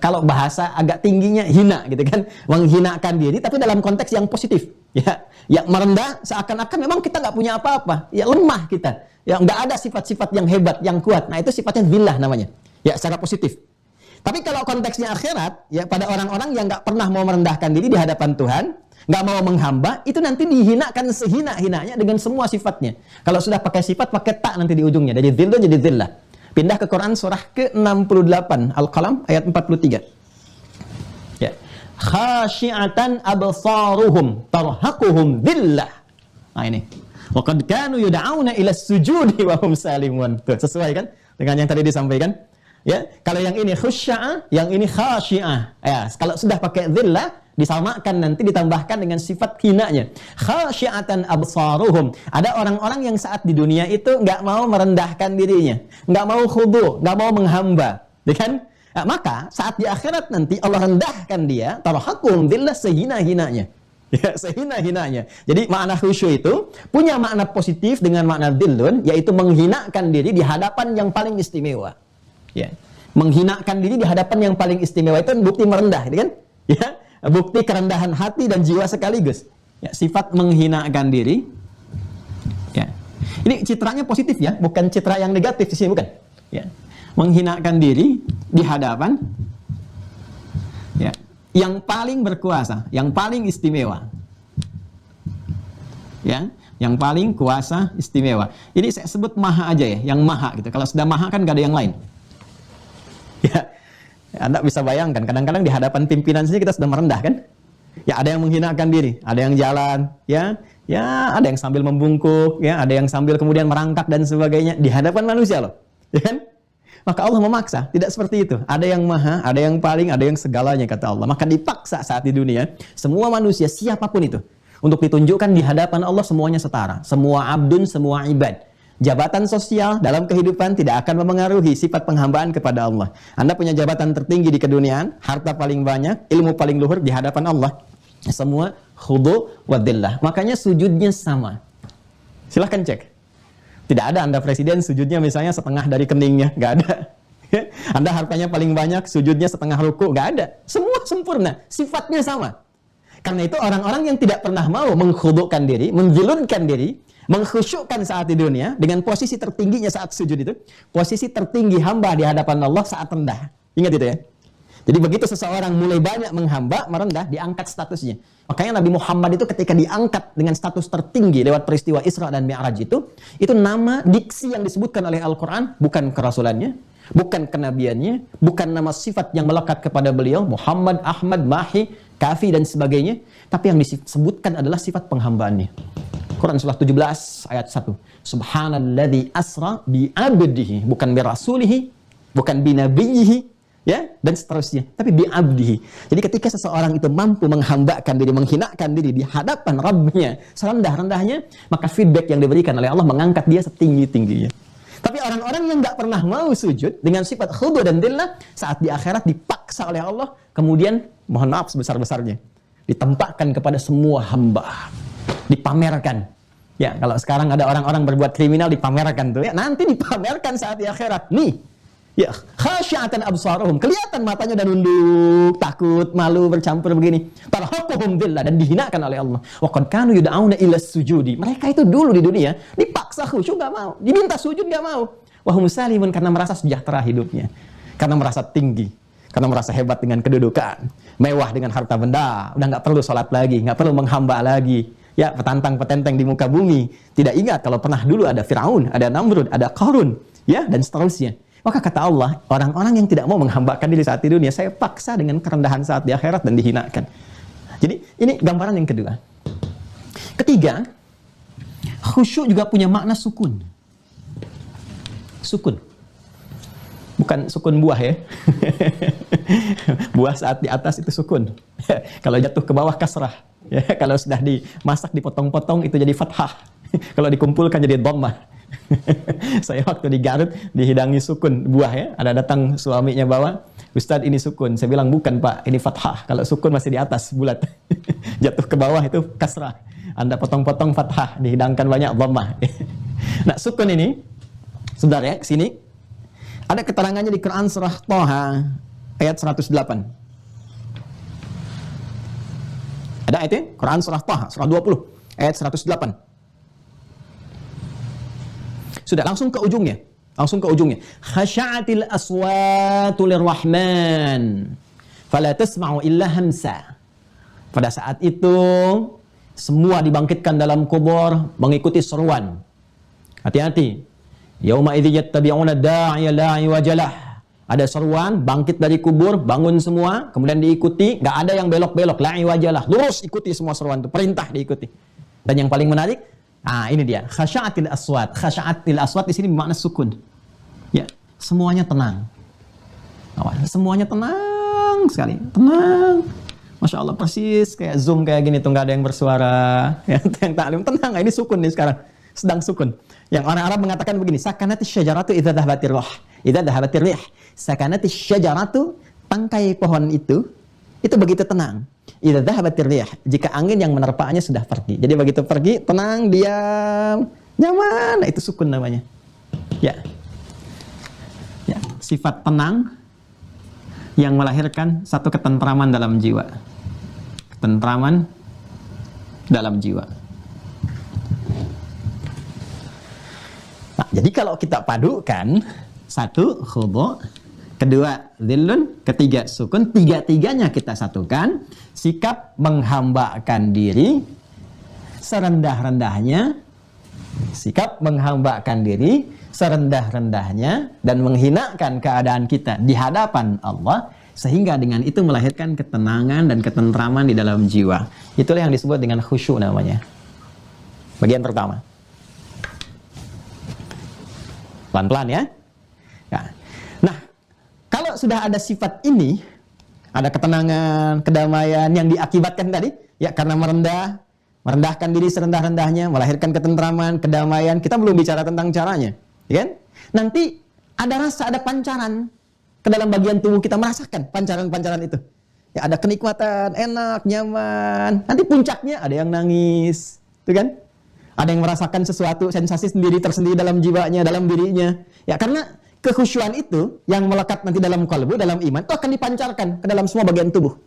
kalau bahasa agak tingginya hina, gitu kan, menghinakan diri, tapi dalam konteks yang positif, ya, yang merendah seakan-akan memang kita nggak punya apa-apa, ya, lemah kita, ya, nggak ada sifat-sifat yang hebat, yang kuat. Nah, itu sifatnya dhillah namanya, ya, secara positif. Tapi kalau konteksnya akhirat, ya, pada orang-orang yang nggak pernah mau merendahkan diri di hadapan Tuhan, nggak mau menghamba, itu nanti dihinakan sehina-hinanya dengan semua sifatnya. Kalau sudah pakai sifat, pakai tak nanti di ujungnya, dari dhillah jadi dhillah. Pindah ke Quran surah ke-68 Al-Qalam ayat 43. Ya. Khasyi'atan absaruhum tarhaquhum dhillah. Nah, ini. Wa qad kanu yud'auna ila sujudi wa hum salimun. Tuh, sesuai kan dengan yang tadi disampaikan? Ya, kalau yang ini khusya'ah, yang ini khasyi'ah. Ya, kalau sudah pakai dhillah disamakan nanti ditambahkan dengan sifat hinanya. Khasyi'atan absaruhum. Ada orang-orang yang saat di dunia itu nggak mau merendahkan dirinya, nggak mau khudu, nggak mau menghamba, ya kan? Nah, maka saat di akhirat nanti Allah rendahkan dia, tarhaquhum dhillah, sehina-hinanya. Ya, sehina-hinanya. Jadi makna khusyuk itu punya makna positif dengan makna dhillun, yaitu menghinakan diri di hadapan yang paling istimewa. Ya, menghinakan diri di hadapan yang paling istimewa itu bukti merendah, kan? Ya, bukti kerendahan hati dan jiwa sekaligus. Ya, sifat menghinakan diri. Ya, ini citranya positif, ya, bukan citra yang negatif di sini, bukan? Ya, menghinakan diri di hadapan, ya, yang paling berkuasa, yang paling istimewa. Ya, yang paling kuasa istimewa. Ini saya sebut maha aja, ya, yang maha gitu. Kalau sudah maha kan gak ada yang lain. Ya, Anda bisa bayangkan, kadang-kadang di hadapan pimpinan saja kita sudah merendah, kan? Ya, ada yang menghinakan diri, ada yang jalan, ya, ada yang sambil membungkuk, ya, ada yang sambil kemudian merangkak dan sebagainya di hadapan manusia loh, ya kan? Maka Allah memaksa, tidak seperti itu. Ada yang maha, ada yang paling, ada yang segalanya, kata Allah. Maka dipaksa saat di dunia, semua manusia siapapun itu, untuk ditunjukkan di hadapan Allah semuanya setara, semua abdun, semua ibad. Jabatan sosial dalam kehidupan tidak akan memengaruhi sifat penghambaan kepada Allah. Anda punya jabatan tertinggi di keduniaan, harta paling banyak, ilmu paling luhur di hadapan Allah. Semua khudu wa dhillah. Makanya sujudnya sama. Silahkan cek. Tidak ada Anda presiden sujudnya misalnya setengah dari keningnya. Nggak ada. Anda hartanya paling banyak, sujudnya setengah ruku. Nggak ada. Semua sempurna. Sifatnya sama. Karena itu orang-orang yang tidak pernah mau mengkhudukan diri, menjulunkan diri, mengkhusyukkan saat di dunia dengan posisi tertingginya saat sujud itu, posisi tertinggi hamba di hadapan Allah saat rendah. Ingat itu, ya. Jadi begitu seseorang mulai banyak menghamba, merendah, diangkat statusnya. Makanya Nabi Muhammad itu ketika diangkat dengan status tertinggi lewat peristiwa Isra dan Mi'raj itu nama diksi yang disebutkan oleh Al-Quran bukan kerasulannya, bukan kenabiannya, bukan nama sifat yang melekat kepada beliau, Muhammad, Ahmad, Mahi, Kafi dan sebagainya, tapi yang disebutkan adalah sifat penghambaannya. Quran surah 17 ayat 1. Subhanalladzi asra bi 'abdihi, bukan bi rasulihi, bukan bi nabiyhi, ya, dan seterusnya, tapi bi 'abdihi. Jadi ketika seseorang itu mampu menghambakan diri, menghinakan diri di hadapan Rabbnya serendah-rendahnya, maka feedback yang diberikan oleh Allah mengangkat dia setinggi-tingginya. Tapi orang-orang yang nggak pernah mau sujud dengan sifat khudu dan dhillah, saat di akhirat dipaksa oleh Allah, kemudian mohon maaf sebesar-besarnya. ditempatkan kepada semua hamba, dipamerkan. Ya, kalau sekarang ada orang-orang berbuat kriminal dipamerkan tuh ya, nanti dipamerkan saat di akhirat. Nih, ya, khasyatan absaruhum, kelihatan matanya dan nunduk, takut, malu, bercampur begini. Tarhaquhum dhillah, dan dihinakan oleh Allah. Wa qad kanu yud'auna ila sujudi. Mereka itu dulu di dunia dipaksa khusyuk enggak mau, diminta sujud enggak mau. Wa hum salimun, karena merasa sejahtera hidupnya. Karena merasa tinggi, karena merasa hebat dengan kedudukan, mewah dengan harta benda, udah nggak perlu sholat lagi, nggak perlu menghamba lagi. Ya, petantang-petenteng di muka bumi. Tidak ingat kalau pernah dulu ada Firaun, ada Namrud, ada Qarun, ya, dan seterusnya. Maka kata Allah, orang-orang yang tidak mau menghambakan diri saat di dunia, saya paksa dengan kerendahan saat di akhirat dan dihinakan. Jadi, ini gambaran yang kedua. Ketiga, khusyuk juga punya makna sukun. Sukun. Bukan sukun buah ya. Buah saat di atas itu sukun. Kalau jatuh ke bawah kasrah. Ya, kalau sudah dimasak, dipotong-potong itu jadi fathah. Kalau dikumpulkan jadi dhammah. Saya waktu di Garut dihidangi sukun buah ya. Ada datang suaminya bawa, Ustadz ini sukun. Saya bilang bukan Pak, ini fathah. Kalau sukun masih di atas bulat. Jatuh ke bawah itu kasrah. Anda potong-potong fathah, dihidangkan banyak dhammah. Nah, sukun ini sebentar ya, kesini ada keterangannya di Quran surah Thaha ayat 108. Ada ayatnya, Quran surah Thaha, surah 20, ayat 108. Sudah, langsung ke ujungnya. Langsung ke ujungnya. Khasya'atil aswatu lirrahman, fala tasma'u illa hamsa. Pada saat itu, semua dibangkitkan dalam kubur mengikuti seruan. Hati-hati. Yauma idzi yattabi'una da'iya la iwajalah. Ada seruan, bangkit dari kubur, bangun semua, kemudian diikuti, nggak ada yang belok-belok, la iwajalah, lurus ikuti semua seruan itu, perintah diikuti. Dan yang paling menarik, ini dia, khasya'atil aswat. Khasya'atil aswat di sini bermakna sukun. Ya, semuanya tenang. Semuanya tenang sekali, tenang. Masya Allah, persis kayak Zoom kayak gini tuh, nggak ada yang bersuara. Ya, yang taklim tenang, ini sukun nih sekarang, sedang sukun. Yang orang Arab mengatakan begini, sakanatis syajaratu idza dhahabatir ruh, idza dhahabatir rih. Sakanatis syajaratu, tangkai pohon itu begitu tenang. Idza dhahabatir rih, jika angin yang menerpanya sudah pergi. Jadi begitu pergi, tenang, diam, nyaman. Nah, itu sukun namanya. Ya. Ya, sifat tenang yang melahirkan satu ketentraman dalam jiwa. Ketentraman dalam jiwa. Nah, jadi kalau kita padukan, satu khudu', kedua dhillun, ketiga sukun, tiga-tiganya kita satukan, sikap menghambakan diri serendah-rendahnya, sikap menghambakan diri serendah-rendahnya dan menghinakan keadaan kita di hadapan Allah, sehingga dengan itu melahirkan ketenangan dan ketentraman di dalam jiwa. Itulah yang disebut dengan khusyuk namanya. Bagian pertama. Pelan-pelan ya. Nah, kalau sudah ada sifat ini, ada ketenangan, kedamaian yang diakibatkan tadi, ya karena merendahkan diri serendah-rendahnya, melahirkan ketentraman, kedamaian. Kita belum bicara tentang caranya, ya kan? Nanti ada rasa, ada pancaran ke dalam bagian tubuh kita, merasakan pancaran-pancaran itu. Ya, ada kenikmatan, enak, nyaman. Nanti puncaknya ada yang nangis, itu kan? Ada yang merasakan sesuatu, sensasi sendiri tersendiri dalam jiwanya, dalam dirinya. Ya, karena kekhusyuan itu yang melekat nanti dalam kalbu, dalam iman, itu akan dipancarkan ke dalam semua bagian tubuh.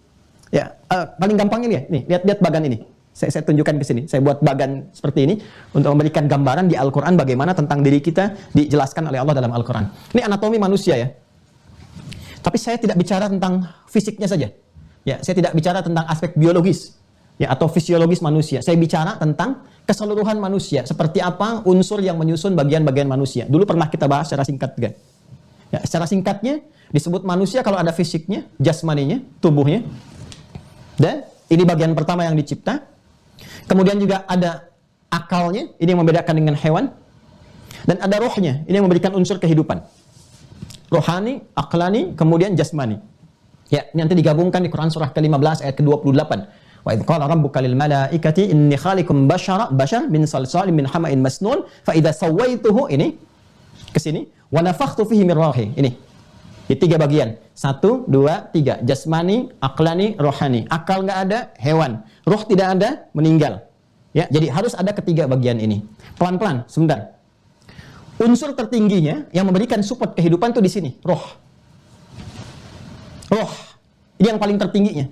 Ya, paling gampang ini ya. Nih, lihat bagan ini. Saya tunjukkan ke sini. Saya buat bagan seperti ini untuk memberikan gambaran di Al-Quran bagaimana tentang diri kita dijelaskan oleh Allah dalam Al-Quran. Ini anatomi manusia ya. Tapi saya tidak bicara tentang fisiknya saja. Ya, saya tidak bicara tentang aspek biologis ya atau fisiologis manusia. Saya bicara tentang keseluruhan manusia, seperti apa unsur yang menyusun bagian-bagian manusia. Dulu pernah kita bahas secara singkat juga. Ya, secara singkatnya disebut manusia kalau ada fisiknya, jasmaninya, tubuhnya. Dan ini bagian pertama yang dicipta. Kemudian juga ada akalnya, ini yang membedakan dengan hewan. Dan ada rohnya, ini yang memberikan unsur kehidupan. Rohani, aklani, kemudian jasmani. Ya, ini nanti digabungkan di Quran surah ke-15 ayat ke-28. Wa idz qala rabbuka lil malaikati inni khaliqum bashar min salsalin min hama'in masnun fa idza sawaituhu, ini ke sini, wa nafakhtu fihi min ruhi, ini. Di 3 bagian. 1, 2, 3. Jasmani, aqlani, rohani. Akal nggak ada, hewan. Roh tidak ada, meninggal. Ya, jadi harus ada ketiga bagian ini. Pelan-pelan, sebentar. Unsur tertingginya yang memberikan support kehidupan tuh di sini, roh. Roh. Ini yang paling tertingginya.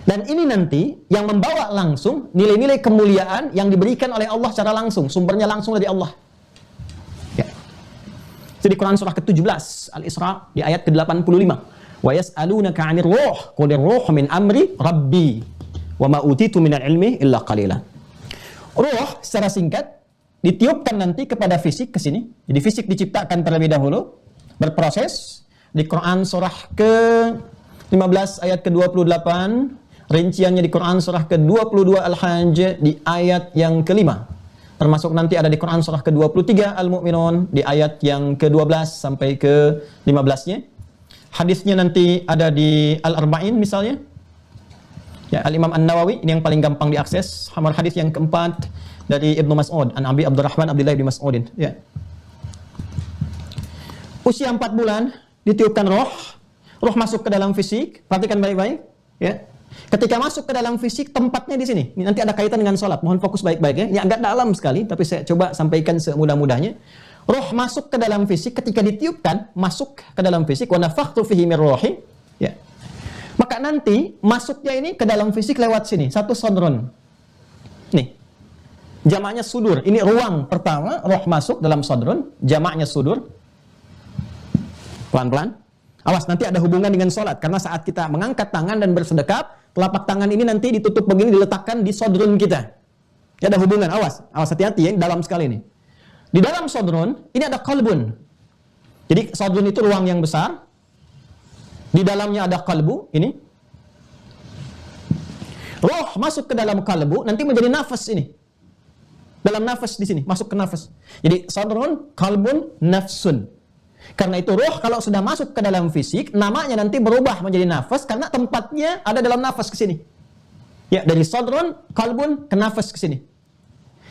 Dan ini nanti yang membawa langsung nilai-nilai kemuliaan yang diberikan oleh Allah secara langsung, sumbernya langsung dari Allah. Ya. Itu di Quran surah ke-17 Al-Isra di ayat ke-85. Wa yas'alunaka 'anir ruh, qulir ruh min amri rabbi wa ma utitu minal ilmi illa qalila. Ruh secara singkat ditiupkan nanti kepada fisik ke sini. Jadi fisik diciptakan terlebih dahulu, berproses. Di Quran surah ke-15 ayat ke-28, rinciannya di Quran surah ke-22 Al-Hajj di ayat yang ke-5. Termasuk nanti ada di Quran surah ke-23 Al-Mu'minun di ayat yang ke-12 sampai ke-15-nya. Hadisnya nanti ada di Al-Arba'in misalnya. Ya, Al-Imam An-Nawawi, ini yang paling gampang diakses. Hadis yang keempat dari Ibnu Mas'ud, an Abi Abdurrahman Abdullah bin Mas'udin. Ya. Usia 4 bulan ditiupkan roh. Roh masuk ke dalam fisik. Perhatikan baik-baik. Ya. Ketika masuk ke dalam fisik, tempatnya di sini. Ini nanti ada kaitan dengan sholat. Mohon fokus baik-baik ya. Ini agak dalam sekali, tapi saya coba sampaikan semudah-mudahnya. Roh masuk ke dalam fisik. Ketika ditiupkan, masuk ke dalam fisik. Wa nafakhtu fihi min ruhi. Ya. Maka nanti masuknya ini ke dalam fisik lewat sini. Satu sodron. Nih. Jamaknya sudur. Ini ruang pertama, roh masuk dalam sodron. Jamaknya sudur. Pelan-pelan. Awas, nanti ada hubungan dengan sholat. Karena saat kita mengangkat tangan dan bersedekap, telapak tangan ini nanti ditutup begini, diletakkan di sodron kita. Ya, ada hubungan. Awas, hati-hati ya, dalam sekali ini. Di dalam sodron, ini ada qalbun. Jadi sodron itu ruang yang besar. Di dalamnya ada qalbu, ini. Roh masuk ke dalam qalbu, nanti menjadi nafas ini. Dalam nafas di sini, masuk ke nafas. Jadi sodron, qalbun, nafsun. Karena itu roh kalau sudah masuk ke dalam fisik, namanya nanti berubah menjadi nafas karena tempatnya ada dalam nafas ke sini. Ya, dari sodron, qalbun, ke nafas ke sini.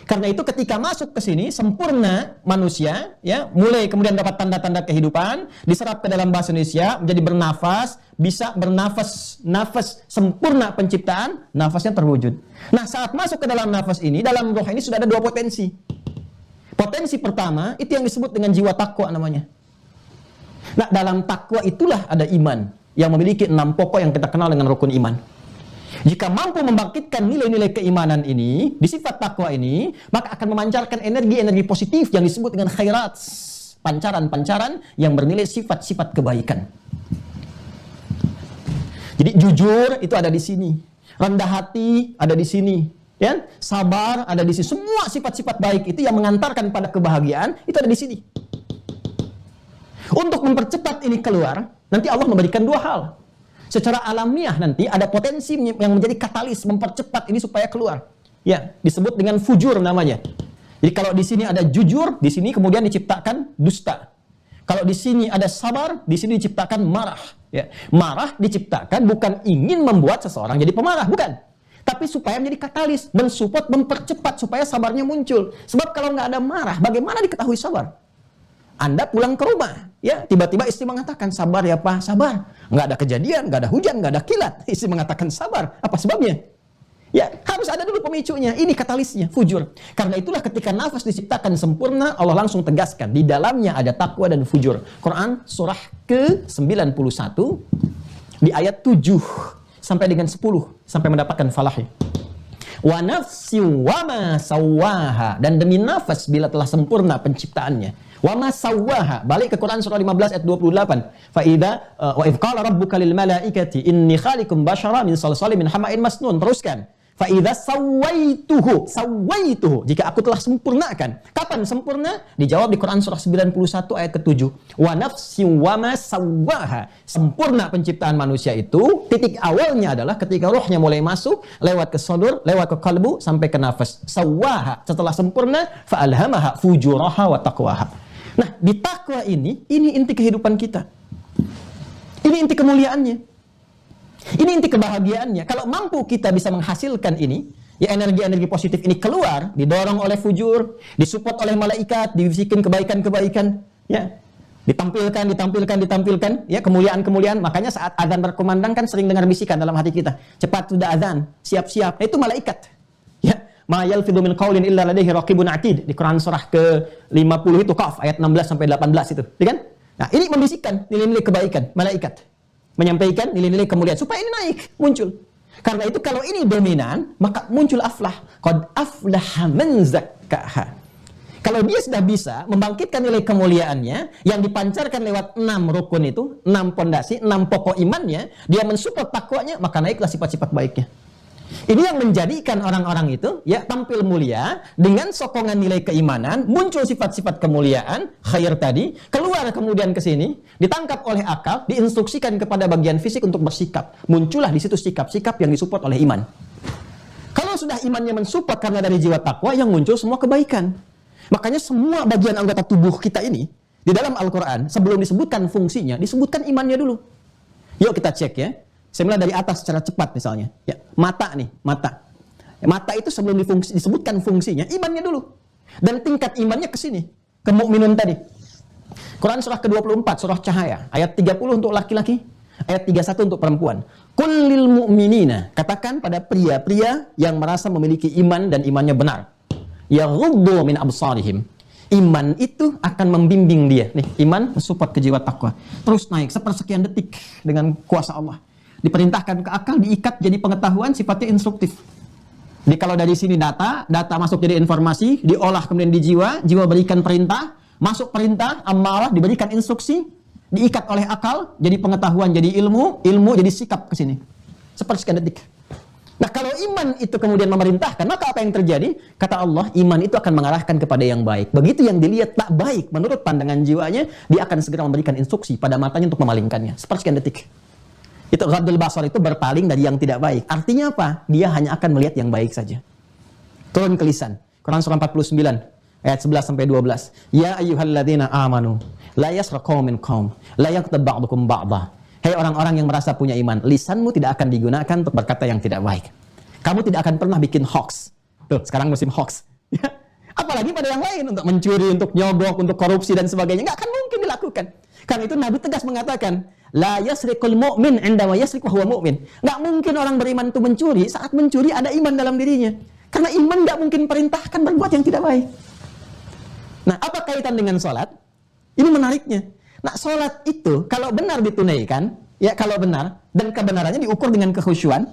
Karena itu ketika masuk ke sini, sempurna manusia, ya, mulai kemudian dapat tanda-tanda kehidupan, diserap ke dalam bahasa Indonesia, menjadi bernafas, bisa bernafas, nafas sempurna penciptaan, nafasnya terwujud. Nah, saat masuk ke dalam nafas ini, dalam roh ini sudah ada 2 potensi. Potensi pertama, itu yang disebut dengan jiwa takwa namanya. Nah, dalam takwa itulah ada iman yang memiliki 6 pokok yang kita kenal dengan rukun iman. Jika mampu membangkitkan nilai-nilai keimanan ini, di sifat takwa ini, maka akan memancarkan energi-energi positif yang disebut dengan khairat, pancaran-pancaran yang bernilai sifat-sifat kebaikan. Jadi jujur itu ada di sini, rendah hati ada di sini, ya, sabar ada di sini. Semua sifat-sifat baik itu yang mengantarkan pada kebahagiaan itu ada di sini. Untuk mempercepat ini keluar, nanti Allah memberikan 2 hal. Secara alamiah nanti ada potensi yang menjadi katalis mempercepat ini supaya keluar. Ya, disebut dengan fujur namanya. Jadi kalau di sini ada jujur, di sini kemudian diciptakan dusta. Kalau di sini ada sabar, di sini diciptakan marah. Ya, marah diciptakan bukan ingin membuat seseorang jadi pemarah, bukan. Tapi supaya menjadi katalis, mensupport, mempercepat supaya sabarnya muncul. Sebab kalau nggak ada marah, bagaimana diketahui sabar? Anda pulang ke rumah, ya, tiba-tiba istri mengatakan, sabar ya Pak, sabar. Nggak ada kejadian, nggak ada hujan, nggak ada kilat. Istri mengatakan sabar. Apa sebabnya? Ya, harus ada dulu pemicunya. Ini katalisnya, fujur. Karena itulah ketika nafas diciptakan sempurna, Allah langsung tegaskan. Di dalamnya ada takwa dan fujur. Quran surah ke-91, di ayat 7 sampai dengan 10, sampai mendapatkan falahnya. Wa nafsi wa ma sawaha, dan demi nafas bila telah sempurna penciptaannya. Wa ma sawaha, balik ke Quran surah 15 ayat 28. Fa idza wa idz qala rabbuka lil malaikati inni khaliqum basyara min salsalin min hama'in masnun. Teruskan. Fa idza sawaituhu, jika aku telah sempurnakan. Kapan sempurna? Dijawab di Quran surah 91 ayat ke-7. Wa nafsi wa ma sawaha. Sempurna penciptaan manusia itu titik awalnya adalah ketika rohnya mulai masuk lewat ke sadur, lewat ke kalbu sampai ke nafas. Sawaha, setelah sempurna fa alhamaha fujuraha wa taqwaha. Nah, di takwa ini inti kehidupan kita. Ini inti kemuliaannya. Ini inti kebahagiaannya. Kalau mampu kita bisa menghasilkan ini, ya, energi-energi positif ini keluar, didorong oleh fujur, disupport oleh malaikat, dibisikin kebaikan-kebaikan, ya. Ditampilkan, ya, kemuliaan-kemuliaan. Makanya saat azan berkumandang kan sering dengar bisikan dalam hati kita, cepat sudah azan, siap-siap. Nah, itu malaikat. Ya, ma yalfidhu min qaulin illa ladaihi raqibun atid. Di Quran surah ke-50 itu Qaf ayat 16 sampai 18 itu, ya kan? Nah, ini membisikkan nilai-nilai kebaikan, malaikat menyampaikan nilai-nilai kemuliaan supaya ini naik, muncul. Karena itu kalau ini dominan, maka muncul aflah. Qad aflaha man zakkaha. Kalau dia sudah bisa membangkitkan nilai kemuliaannya yang dipancarkan lewat 6 rukun itu, 6 pondasi, 6 pokok imannya, dia mensupport takwanya, maka naiklah sifat-sifat baiknya. Ini yang menjadikan orang-orang itu ya tampil mulia dengan sokongan nilai keimanan, muncul sifat-sifat kemuliaan, khair tadi, keluar kemudian ke sini, ditangkap oleh akal, diinstruksikan kepada bagian fisik untuk bersikap. Muncullah di situ sikap-sikap yang disupport oleh iman. Kalau sudah imannya mensupport karena dari jiwa takwa, yang muncul semua kebaikan. Makanya semua bagian anggota tubuh kita ini di dalam Al-Quran sebelum disebutkan fungsinya, disebutkan imannya dulu. Yuk kita cek ya. Saya mulai dari atas secara cepat misalnya. Ya, mata nih, mata. Mata itu sebelum disebutkan fungsinya, imannya dulu. Dan tingkat imannya ke sini, ke mukminun tadi. Quran surah ke-24, surah Cahaya, ayat 30 untuk laki-laki, ayat 31 untuk perempuan. Qul lil mu'minina, katakan pada pria-pria yang merasa memiliki iman dan imannya benar. Yaghuddu min absarihim. Iman itu akan membimbing dia. Nih, iman mensupport ke jiwa takwa. Terus naik sepersekian detik dengan kuasa Allah. Diperintahkan ke akal, diikat jadi pengetahuan, sifatnya instruktif. Jadi kalau dari sini data masuk jadi informasi, diolah kemudian di jiwa, jiwa berikan perintah, masuk perintah, amarah, diberikan instruksi, diikat oleh akal, jadi pengetahuan, jadi ilmu jadi sikap ke sini. Sepersekian detik. Nah, kalau iman itu kemudian memerintahkan, maka apa yang terjadi? Kata Allah, iman itu akan mengarahkan kepada yang baik. Begitu yang dilihat tak baik, menurut pandangan jiwanya, dia akan segera memberikan instruksi pada matanya untuk memalingkannya. Sepersekian detik. Itu ghadul basar, itu berpaling dari yang tidak baik. Artinya apa? Dia hanya akan melihat yang baik saja. Turun ke lisan. Quran surah 49 ayat 11 sampai 12. Ya ayyuhalladzina amanu la yasra qaumin qaum la yaghtab ba'dukum ba'dha. Hei orang-orang yang merasa punya iman, lisanmu tidak akan digunakan untuk berkata yang tidak baik. Kamu tidak akan pernah bikin hoax. Tuh, sekarang musim hoax. Ya. Apalagi pada yang lain, untuk mencuri, untuk nyogok, untuk korupsi dan sebagainya, nggak akan mungkin dilakukan. Karena itu Nabi tegas mengatakan, la yasriqul mu'min indama yasriq wa huwa mu'min. Nggak mungkin orang beriman itu mencuri, saat mencuri ada iman dalam dirinya. Karena iman nggak mungkin perintahkan berbuat yang tidak baik. Nah, apa kaitan dengan sholat? Ini menariknya. Nah, sholat itu kalau benar ditunaikan, ya kalau benar, dan kebenarannya diukur dengan kekhusyuan,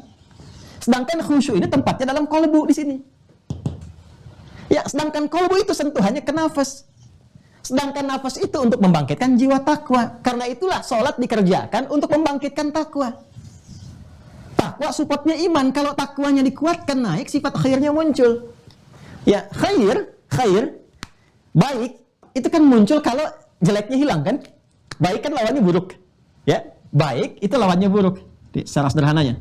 sedangkan khusyuk ini tempatnya dalam kolbu di sini. Ya, sedangkan kolbu itu sentuhannya ke nafas. Sedangkan nafas itu untuk membangkitkan jiwa takwa. Karena itulah sholat dikerjakan untuk membangkitkan takwa. Takwa supportnya iman. Kalau takwanya dikuatkan naik, sifat khairnya muncul. Ya, khair, baik, itu kan muncul kalau jeleknya hilang kan? Baik kan lawannya buruk. Ya, baik itu lawannya buruk. Secara sederhananya.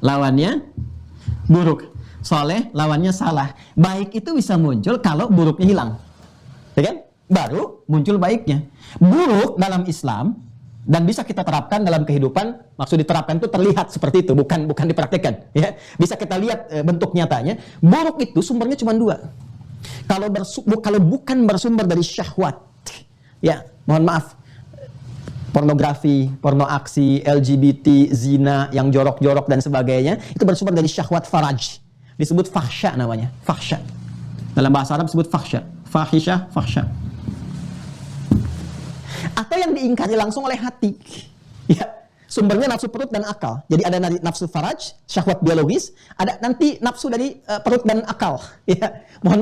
Lawannya buruk. Soleh lawannya salah. Baik itu bisa muncul kalau buruknya hilang. Ya kan? Baru muncul baiknya. Buruk dalam Islam dan bisa kita terapkan dalam kehidupan, maksud diterapkan itu terlihat seperti itu, bukan dipraktikkan, ya. Bisa kita lihat bentuk nyatanya. Buruk itu sumbernya cuma dua. Kalau bukan bersumber dari syahwat. Ya, mohon maaf. Pornografi, porno aksi, LGBT, zina yang jorok-jorok dan sebagainya, itu bersumber dari syahwat faraj. Disebut fahsya namanya, fahsya. Dalam bahasa Arab disebut fahsya, fahisyah, fahsya. Atau yang diingkari langsung oleh hati. Ya, sumbernya nafsu perut dan akal. Jadi ada nafsu faraj, syahwat biologis, ada nanti nafsu dari perut dan akal. Ya, mohon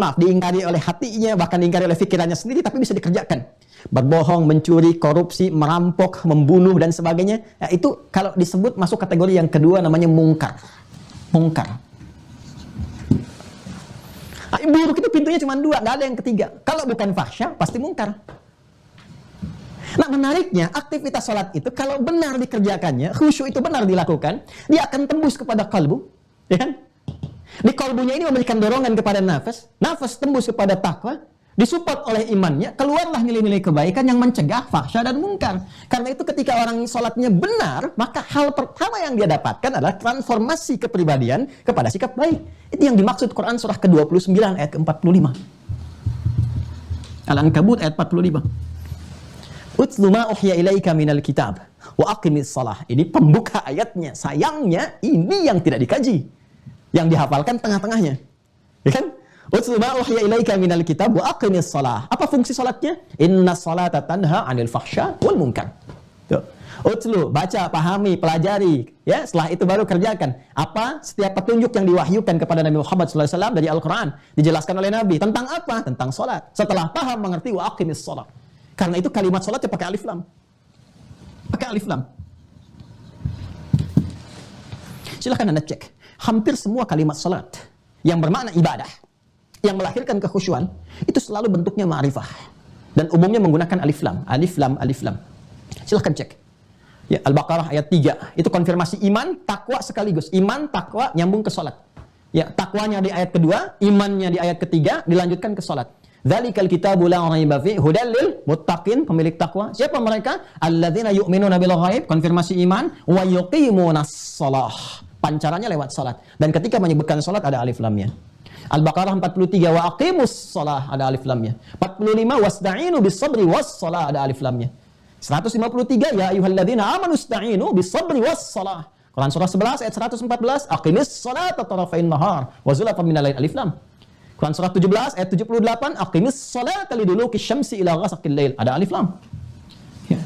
maaf, diingkari oleh hatinya, bahkan diingkari oleh pikirannya sendiri, tapi bisa dikerjakan. Berbohong, mencuri, korupsi, merampok, membunuh dan sebagainya. Ya, itu kalau disebut masuk kategori yang kedua namanya mungkar. Mungkar. Buruk itu pintunya cuma dua, nggak ada yang ketiga. Kalau bukan fahsya, pasti mungkar. Nah, menariknya, aktivitas sholat itu kalau benar dikerjakannya, khusyuk itu benar dilakukan, dia akan tembus kepada kalbu, ya kan? Di kalbunya ini memberikan dorongan kepada nafas tembus kepada takwa, disupport oleh imannya, keluarlah nilai-nilai kebaikan yang mencegah fahsya dan mungkar. Karena itu ketika orang sholatnya benar, maka hal pertama yang dia dapatkan adalah transformasi kepribadian kepada sikap baik. Itu yang dimaksud Quran surah ke-29 ayat ke-45. Al-Ankabut ayat 45. Utlu ma uhya ilaika minal kitab wa aqimis shalah. Ini pembuka ayatnya. Sayangnya ini yang tidak dikaji. Yang dihafalkan tengah-tengahnya. Ya kan? Utlu ma uhya ilaika minal kitab wa aqimis shalah. Apa fungsi salatnya? Innas salata tanha 'anil fahsya wal munkar. Tuh. Utlu, baca, pahami, pelajari, ya. Setelah itu baru kerjakan. Apa? Setiap petunjuk yang diwahyukan kepada Nabi Muhammad SAW dari Al-Quran dijelaskan oleh Nabi tentang apa? Tentang salat. Setelah paham, mengerti, wa aqimis shalah. Karena itu kalimat salatnya pakai alif lam. Pakai alif lam. Silahkan Anda cek. Hampir semua kalimat salat yang bermakna ibadah, yang melahirkan kekhusyuan, itu selalu bentuknya ma'rifah. Dan umumnya menggunakan alif lam. Alif lam, alif lam. Silahkan cek. Ya, Al-Baqarah ayat 3. Itu konfirmasi iman, takwa sekaligus. Iman, takwa, nyambung ke salat. Ya, takwanya di ayat kedua, imannya di ayat ketiga, dilanjutkan ke salat. Dzalikal kitabu la raiba fihi hudal lil muttaqin, pemilik takwa. Siapa mereka? Alladzina yu'minuna bil ghaib, konfirmasi iman, wa yuqimunas shalah. Pancarannya lewat salat. Dan ketika menyebutkan salat ada alif lamnya. Al-Baqarah 43, wa aqimus shalah, ada alif lamnya. 45, wasta'inu bis sabri was shalah, ada alif lamnya. 153, ya ayyuhalladzina amanu ista'inu bis sabri was shalah. Quran surah 11 ayat 114, aqimis salata tarafain nahar wa zulafan minal lail, alif lam. Quran surah 17 ayat 78, aqimis salata liduluki syamsi ila ghasaqil lail, ada alif lam. Ya.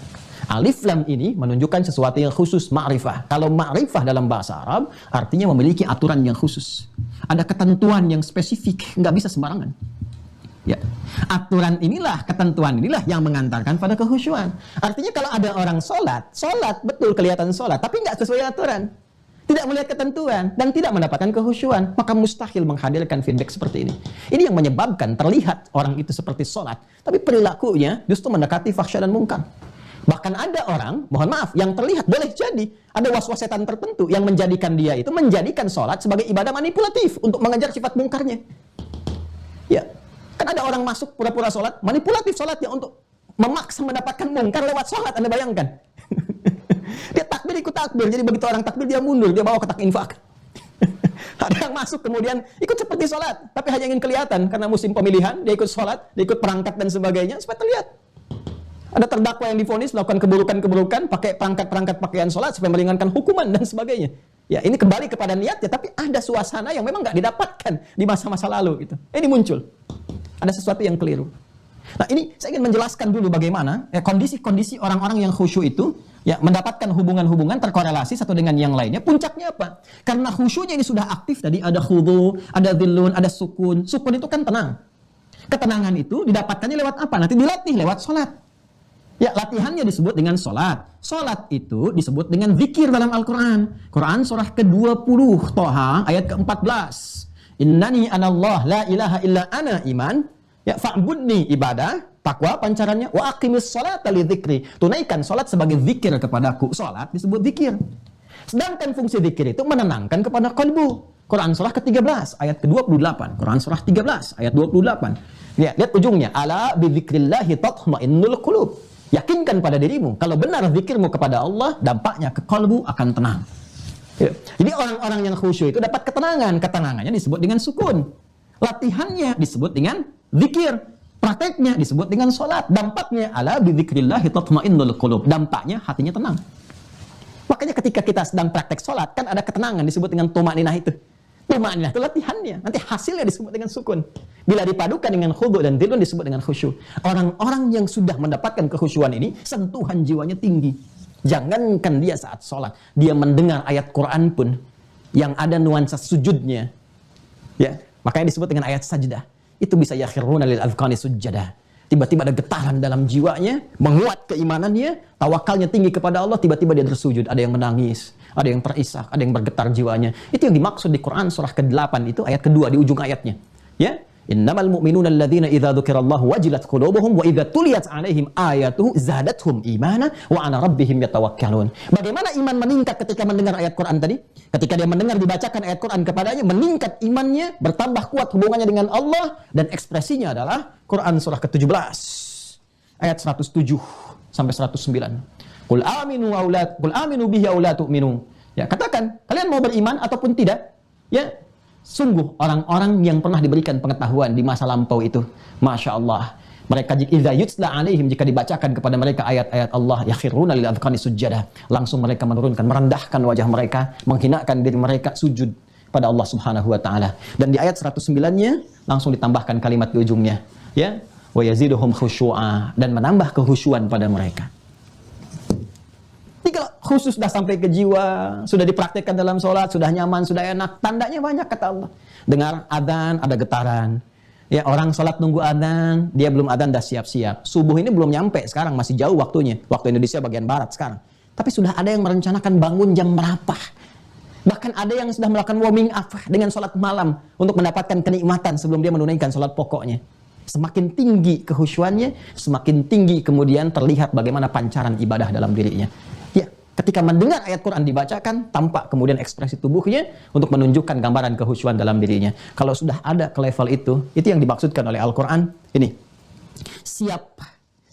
Alif lam ini menunjukkan sesuatu yang khusus, ma'rifah. Kalau ma'rifah dalam bahasa Arab artinya memiliki aturan yang khusus. Ada ketentuan yang spesifik, nggak bisa sembarangan. Ya. Aturan inilah, ketentuan inilah yang mengantarkan pada kekhusyuan. Artinya kalau ada orang sholat betul kelihatan sholat, tapi nggak sesuai aturan, tidak melihat ketentuan, dan tidak mendapatkan kekhusyuan, maka mustahil menghadirkan feedback seperti ini. Ini yang menyebabkan terlihat orang itu seperti sholat, tapi perilakunya justru mendekati fahsya dan mungkar. Bahkan ada orang, mohon maaf, yang terlihat boleh jadi ada was-was setan tertentu yang menjadikan dia itu menjadikan sholat sebagai ibadah manipulatif untuk mengejar sifat mungkarnya. Ya. Kan ada orang masuk pura-pura sholat, manipulatif sholatnya untuk memaksa mendapatkan mungkar lewat sholat, Anda bayangkan. Dia takbir ikut takbir, jadi begitu orang takbir dia mundur, dia bawa kotak infak. Ada yang masuk kemudian ikut seperti sholat, tapi hanya ingin kelihatan karena musim pemilihan, dia ikut sholat, dia ikut perangkat dan sebagainya, supaya terlihat. Ada terdakwa yang divonis melakukan keburukan-keburukan, pakai perangkat-perangkat pakaian sholat supaya meringankan hukuman dan sebagainya. Ya, ini kembali kepada niatnya, tapi ada suasana yang memang nggak didapatkan di masa-masa lalu gitu. Ini muncul. Ada sesuatu yang keliru. Nah, ini saya ingin menjelaskan dulu bagaimana ya, kondisi-kondisi orang-orang yang khusyuk itu ya mendapatkan hubungan-hubungan terkorelasi satu dengan yang lainnya. Puncaknya apa? Karena khusyuknya ini sudah aktif tadi, ada khudu, ada dhillun, ada sukun. Sukun itu kan tenang. Ketenangan itu didapatkannya lewat apa? Nanti dilatih lewat sholat. Ya, latihannya disebut dengan sholat. Sholat itu disebut dengan zikir dalam Al-Quran. Quran surah ke-20, Toha, ayat ke-14. Innani anallah la ilaha illa ana, iman. Ya, fa'budni, ibadah. Takwa pancarannya. Wa aqimis sholata li dzikri. Tunaikan sholat sebagai zikir kepadaku. Sholat disebut zikir. Sedangkan fungsi zikir itu menenangkan kepada qalbu. Quran surah ke-13, ayat ke-28. Quran surah 13, ayat 28. Lihat ujungnya. Ala bidzikrillahi tatma'innul qulub. Yakinkan pada dirimu, kalau benar zikirmu kepada Allah, dampaknya ke kalbu akan tenang. Ya. Jadi orang-orang yang khusyuk itu dapat ketenangan. Ketenangannya disebut dengan sukun. Latihannya disebut dengan zikir. Prakteknya disebut dengan sholat. Dampaknya ala bidzikrillahi tatma'innul qulub. Dampaknya hatinya tenang. Makanya ketika kita sedang praktek sholat, kan ada ketenangan disebut dengan tumaninah itu. Tumaninah itu latihannya. Nanti hasilnya disebut dengan sukun. Bila dipadukan dengan khudu dan dhillun disebut dengan khusyuk. Orang-orang yang sudah mendapatkan kekhusyuan ini, sentuhan jiwanya tinggi. Jangankan dia saat sholat, dia mendengar ayat Quran pun yang ada nuansa sujudnya. Ya, makanya disebut dengan ayat sajdah. Itu bisa yakhiruna lil azqani sujada. Tiba-tiba ada getaran dalam jiwanya, menguat keimanannya, tawakalnya tinggi kepada Allah, tiba-tiba dia bersujud. Ada yang menangis, ada yang terisak, ada yang bergetar jiwanya. Itu yang dimaksud di Quran surah ke-8 itu ayat kedua di ujung ayatnya. Ya, innamal mu'minuna alladzina idza dzukirallahu wajilat qulubuhum wa idza tuliyat 'alaihim ayatuhu zadatuhum imana wa 'ala rabbihim yatawakkalun. Bagaimana iman meningkat ketika mendengar ayat Quran tadi? Ketika dia mendengar dibacakan ayat Quran kepadanya, meningkat imannya, bertambah kuat hubungannya dengan Allah, dan ekspresinya adalah Quran surah ke-17 ayat 107 sampai 109. Qul aminu bihi aw la tu'minu. Ya, katakan, kalian mau beriman ataupun tidak? Ya, sungguh orang-orang yang pernah diberikan pengetahuan di masa lampau itu, Masya Allah, Mereka idza yutla alaihim, jika dibacakan kepada mereka ayat-ayat Allah, yakhiruna lil adqani sujada, langsung mereka menurunkan, merendahkan wajah mereka, menghinakan diri mereka sujud pada Allah Subhanahu wa taala. Dan di ayat 109-nya langsung ditambahkan kalimat di ujungnya, ya, wa yaziduhum khusyu'a, dan menambah kehusyuan pada mereka. Jadi kalau khusyuk sudah sampai ke jiwa, sudah dipraktikkan dalam sholat, sudah nyaman, sudah enak, tandanya banyak kata Allah. Dengar adzan, ada getaran. Ya, orang sholat nunggu adzan, dia belum adzan dah siap-siap. Subuh ini belum nyampe, sekarang masih jauh waktunya. Waktu Indonesia bagian barat sekarang. Tapi sudah ada yang merencanakan bangun jam berapa. Bahkan ada yang sudah melakukan warming up dengan sholat malam untuk mendapatkan kenikmatan sebelum dia menunaikan sholat pokoknya. Semakin tinggi kehusyuannya, semakin tinggi kemudian terlihat bagaimana pancaran ibadah dalam dirinya. Ya, ketika mendengar ayat Quran dibacakan, tampak kemudian ekspresi tubuhnya untuk menunjukkan gambaran kehusyuan dalam dirinya. Kalau sudah ada ke level itu yang dimaksudkan oleh Al-Quran. Ini, siap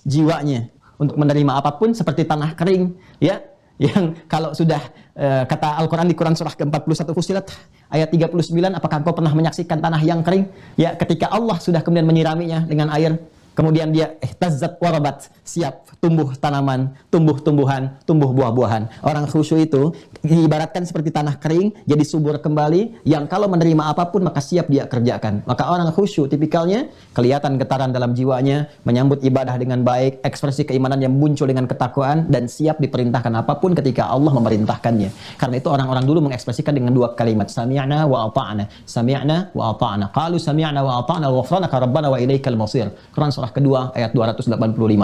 jiwanya untuk menerima apapun seperti tanah kering, ya, yang kalau sudah kata Al-Quran di Quran surah ke-41 Fussilat ayat 39, apakah engkau pernah menyaksikan tanah yang kering? Ya, ketika Allah sudah kemudian menyiraminya dengan air, kemudian dia ihtazzat warabat, siap tumbuh tanaman, tumbuh tumbuhan, tumbuh buah-buahan. Orang khusyuk itu diibaratkan seperti tanah kering, jadi subur kembali, yang kalau menerima apapun maka siap dia kerjakan. Maka orang khusyuk tipikalnya kelihatan getaran dalam jiwanya, menyambut ibadah dengan baik, ekspresi keimanan yang muncul dengan ketakwaan, dan siap diperintahkan apapun ketika Allah memerintahkannya. Karena itu orang-orang dulu mengekspresikan dengan dua kalimat, sami'na wa ata'na. Sami'na wa ata'na. Qalu sami'na wa ata'na ghufranaka rabbana wa ilaikal masir. Quran surah kedua ayat 285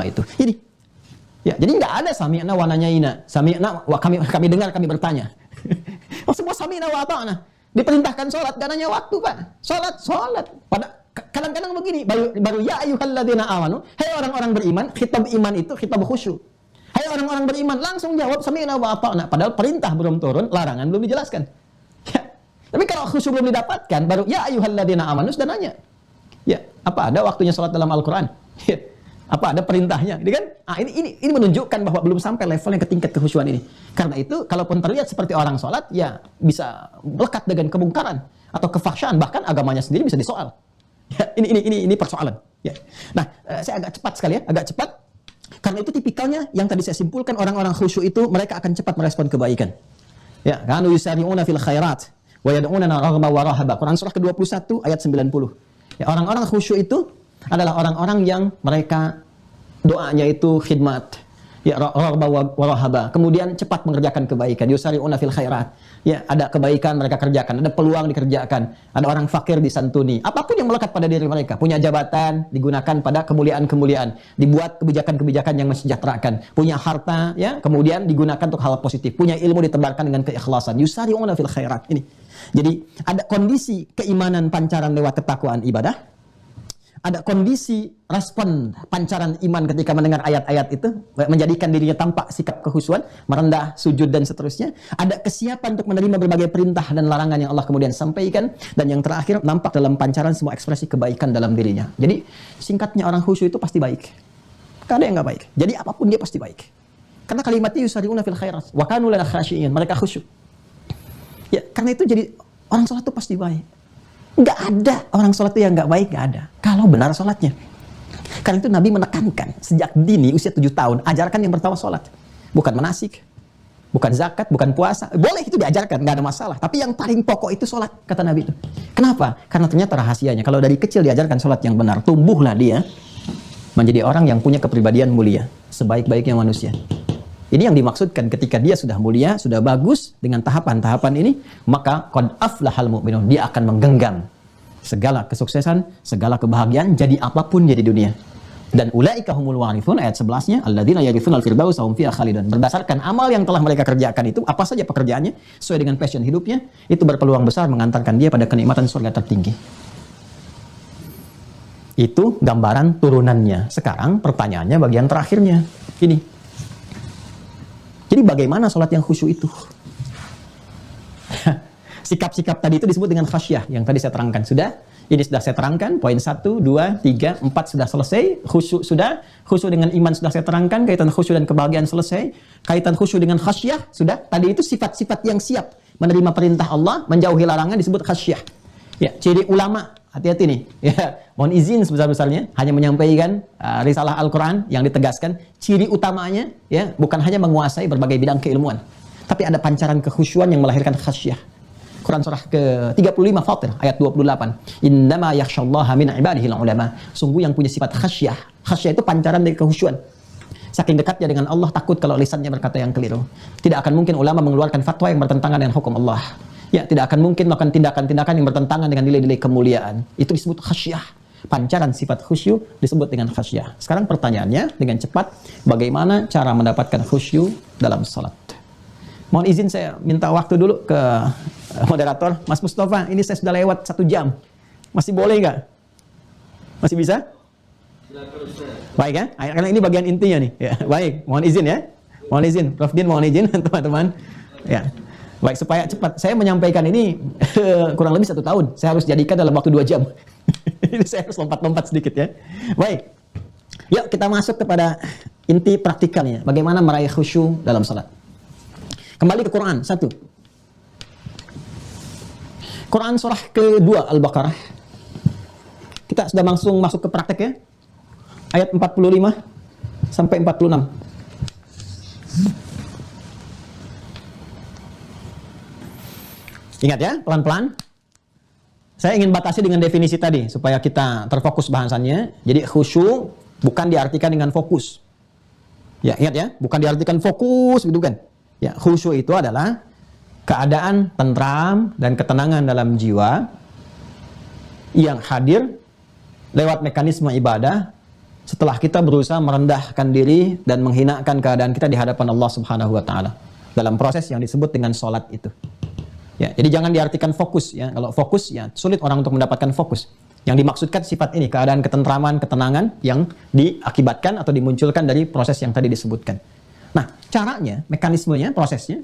itu. Ini. Ya, jadi nggak ada sami'na wa nanyaina. Sami'na wa kami dengar, kami bertanya. Oh, semua sami'na wa ata'na. Diperintahkan sholat, gak nanya waktu, Pak. Sholat. Pada kadang-kadang begini, baru ya ayyuhalladzina amanu, hai orang-orang beriman, khitab iman itu khitab khusyuk. Hai orang-orang beriman, langsung jawab sami'na wa ata'na. Padahal perintah belum turun, larangan belum dijelaskan. Ya. Tapi kalau khusyuk belum didapatkan, baru ya ayyuhalladzina amanu sudah nanya. Ya, apa ada waktunya sholat dalam Al-Quran? Ya, apa ada perintahnya? Ini kan? Ini menunjukkan bahwa belum sampai level yang ke tingkat kehusyuan ini. Karena itu, kalaupun terlihat seperti orang sholat, ya bisa melekat dengan kemungkaran atau kefahsyaan, bahkan agamanya sendiri bisa disoal. Ya, ini persoalan. Ya. Nah, saya agak cepat sekali ya, agak cepat. Karena itu tipikalnya yang tadi saya simpulkan, orang-orang khusyuk itu mereka akan cepat merespon kebaikan. Ya, kanu yusari'una fil khairat wa yad'unana raghaba wa rahaba. Quran surah ke-21 ayat 90. Ya, orang-orang khusyuk itu adalah orang-orang yang mereka doanya itu khidmat, ya, raghaba wa rahaba, kemudian cepat mengerjakan kebaikan, yusari'una fil khairat. Ya, ada kebaikan mereka kerjakan, ada peluang dikerjakan, ada orang fakir disantuni. Apapun yang melekat pada diri mereka, punya jabatan digunakan pada kemuliaan-kemuliaan, dibuat kebijakan-kebijakan yang mensejahterakan, punya harta, ya, kemudian digunakan untuk hal positif, punya ilmu ditebarkan dengan keikhlasan, yusari'una fil khairat. Ini. Jadi ada kondisi keimanan pancaran lewat ketakwaan ibadah, ada kondisi respon pancaran iman ketika mendengar ayat-ayat itu, menjadikan dirinya tampak sikap kehusuan, merendah, sujud, dan seterusnya. Ada kesiapan untuk menerima berbagai perintah dan larangan yang Allah kemudian sampaikan. Dan yang terakhir, nampak dalam pancaran semua ekspresi kebaikan dalam dirinya. Jadi, singkatnya orang khusyuk itu pasti baik. Gak ada yang gak baik. Jadi, apapun dia pasti baik. Karena kalimatnya yusari'una fil khairat. Wa kanu lana khasyi'in. Mereka khusyuk. Ya, karena itu jadi orang sholat itu pasti baik. Nggak ada orang sholat itu yang nggak baik, nggak ada. Kalau benar sholatnya. Karena itu Nabi menekankan sejak dini usia 7 tahun, ajarkan yang pertama sholat. Bukan manasik, bukan zakat, bukan puasa. Boleh itu diajarkan, nggak ada masalah. Tapi yang paling pokok itu sholat, kata Nabi itu. Kenapa? Karena ternyata rahasianya. Kalau dari kecil diajarkan sholat yang benar, tumbuhlah dia menjadi orang yang punya kepribadian mulia, sebaik-baiknya manusia. Ini yang dimaksudkan ketika dia sudah mulia, sudah bagus dengan tahapan-tahapan ini, maka qad aflahal mu'minun, dia akan menggenggam segala kesuksesan, segala kebahagiaan, jadi apapun dia di dunia. Dan ulaika humul warithun, ayat 11-nya, alladzina yarithunal firdausa hum fiha khalidun. Berdasarkan amal yang telah mereka kerjakan itu, apa saja pekerjaannya, sesuai dengan passion hidupnya, itu berpeluang besar mengantarkan dia pada kenikmatan surga tertinggi. Itu gambaran turunannya. Sekarang pertanyaannya bagian terakhirnya. Ini. Jadi bagaimana sholat yang khusyuk itu? Sikap-sikap tadi itu disebut dengan khasyah, yang tadi saya terangkan. Sudah? Ini sudah saya terangkan, poin 1, 2, 3, 4 sudah selesai. Khusyuk sudah, khusyuk dengan iman sudah saya terangkan, kaitan khusyuk dan kebahagiaan selesai. Kaitan khusyuk dengan khasyah, sudah. Tadi itu sifat-sifat yang siap menerima perintah Allah, menjauhi larangan disebut khasyah. Ya, ciri ulama hati-hati nih. Ya, mohon izin sebesar-besarnya hanya menyampaikan risalah Al-Qur'an yang ditegaskan ciri utamanya ya bukan hanya menguasai berbagai bidang keilmuan, tapi ada pancaran kekhusyuan yang melahirkan khasyah. Quran surah ke-35 Fatir ayat 28. Innama yakhsyallaha min ibadihil ulama. Sungguh yang punya sifat khasyah. Khasyah itu pancaran dari kekhusyuan. Saking dekatnya dengan Allah, takut kalau lisannya berkata yang keliru. Tidak akan mungkin ulama mengeluarkan fatwa yang bertentangan dengan hukum Allah. Ya, tidak akan mungkin melakukan tindakan-tindakan yang bertentangan dengan nilai-nilai kemuliaan. Itu disebut khasyah. Pancaran sifat khusyuk disebut dengan khasyah. Sekarang pertanyaannya dengan cepat, bagaimana cara mendapatkan khusyuk dalam salat? Mohon izin saya minta waktu dulu ke moderator. Mas Mustafa, ini saya sudah lewat 1 jam. Masih boleh nggak? Masih bisa? Baik ya, karena ini bagian intinya nih. Ya, baik, mohon izin ya. Mohon izin, Prof. Din mohon izin teman-teman. Ya, baik supaya cepat. Saya menyampaikan ini kurang lebih 1 tahun. Saya harus jadikan dalam waktu 2 jam. Ini saya harus lompat-lompat sedikit ya. Baik, yuk kita masuk kepada inti praktikalnya. Bagaimana meraih khusyuk dalam salat. Kembali ke Quran, 1. Quran surah ke-2 Al-Baqarah. Kita sudah langsung masuk ke praktek ya. Ayat 45 sampai 46. Ingat ya, pelan-pelan. Saya ingin batasi dengan definisi tadi supaya kita terfokus bahasannya. Jadi khusyuk bukan diartikan dengan fokus. Ya, ingat ya, bukan diartikan fokus gitu kan. Ya, khusyuk itu adalah keadaan tentram dan ketenangan dalam jiwa yang hadir lewat mekanisme ibadah setelah kita berusaha merendahkan diri dan menghinakan keadaan kita di hadapan Allah Subhanahu wa taala dalam proses yang disebut dengan salat itu. Ya, jadi jangan diartikan fokus ya. Kalau fokus ya sulit orang untuk mendapatkan fokus. Yang dimaksudkan sifat ini, keadaan ketentraman, ketenangan yang diakibatkan atau dimunculkan dari proses yang tadi disebutkan. Nah, caranya, mekanismenya, prosesnya.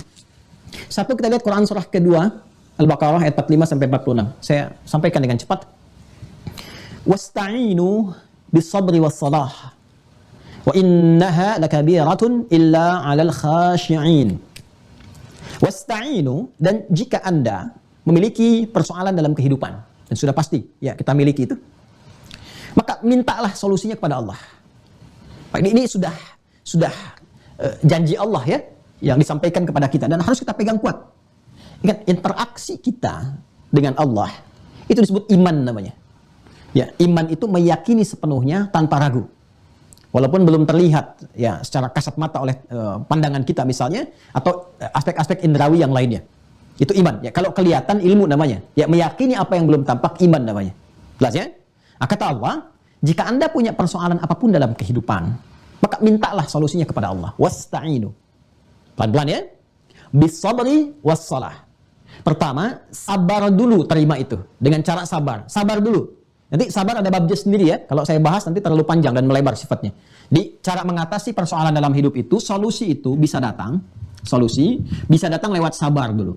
1 kita lihat Quran surah kedua Al-Baqarah ayat 45 sampai 46. Saya sampaikan dengan cepat. Wasta'inu bis-sabri was-salah. Wa innaha lakabiratun illa 'alal khashi'in. Wasta'inu, dan jika Anda memiliki persoalan dalam kehidupan, dan sudah pasti ya kita miliki itu, maka mintalah solusinya kepada Allah. Ini sudah janji Allah ya yang disampaikan kepada kita dan harus kita pegang kuat. Ingat, interaksi kita dengan Allah itu disebut iman namanya. Ya, iman itu meyakini sepenuhnya tanpa ragu. Walaupun belum terlihat ya secara kasat mata oleh pandangan kita misalnya atau aspek-aspek indrawi yang lainnya. Itu iman. Ya, kalau kelihatan ilmu namanya. Ya, meyakini apa yang belum tampak iman namanya. Jelas ya? Nah, kata Allah, jika Anda punya persoalan apapun dalam kehidupan, maka mintalah solusinya kepada Allah. Wasta'inu. Pelan-pelan ya. Bis-sabri was-salah. Pertama, sabar dulu terima itu. Dengan cara sabar. Sabar dulu. Nanti sabar ada babnya sendiri ya. Kalau saya bahas nanti terlalu panjang dan melebar sifatnya. Di cara mengatasi persoalan dalam hidup itu, solusi itu bisa datang. Solusi bisa datang lewat sabar dulu.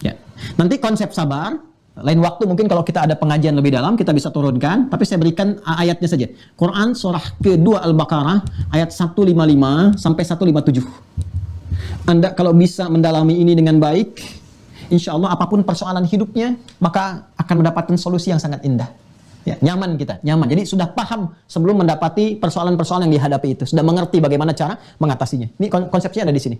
Ya. Nanti konsep sabar, lain waktu mungkin kalau kita ada pengajian lebih dalam, kita bisa turunkan. Tapi saya berikan ayatnya saja. Quran surah kedua Al-Baqarah ayat 155 sampai 157. Anda kalau bisa mendalami ini dengan baik, insya Allah apapun persoalan hidupnya, maka akan mendapatkan solusi yang sangat indah. Ya, nyaman kita, nyaman. Jadi sudah paham sebelum mendapati persoalan-persoalan yang dihadapi itu. Sudah mengerti bagaimana cara mengatasinya. Ini konsepnya ada di sini.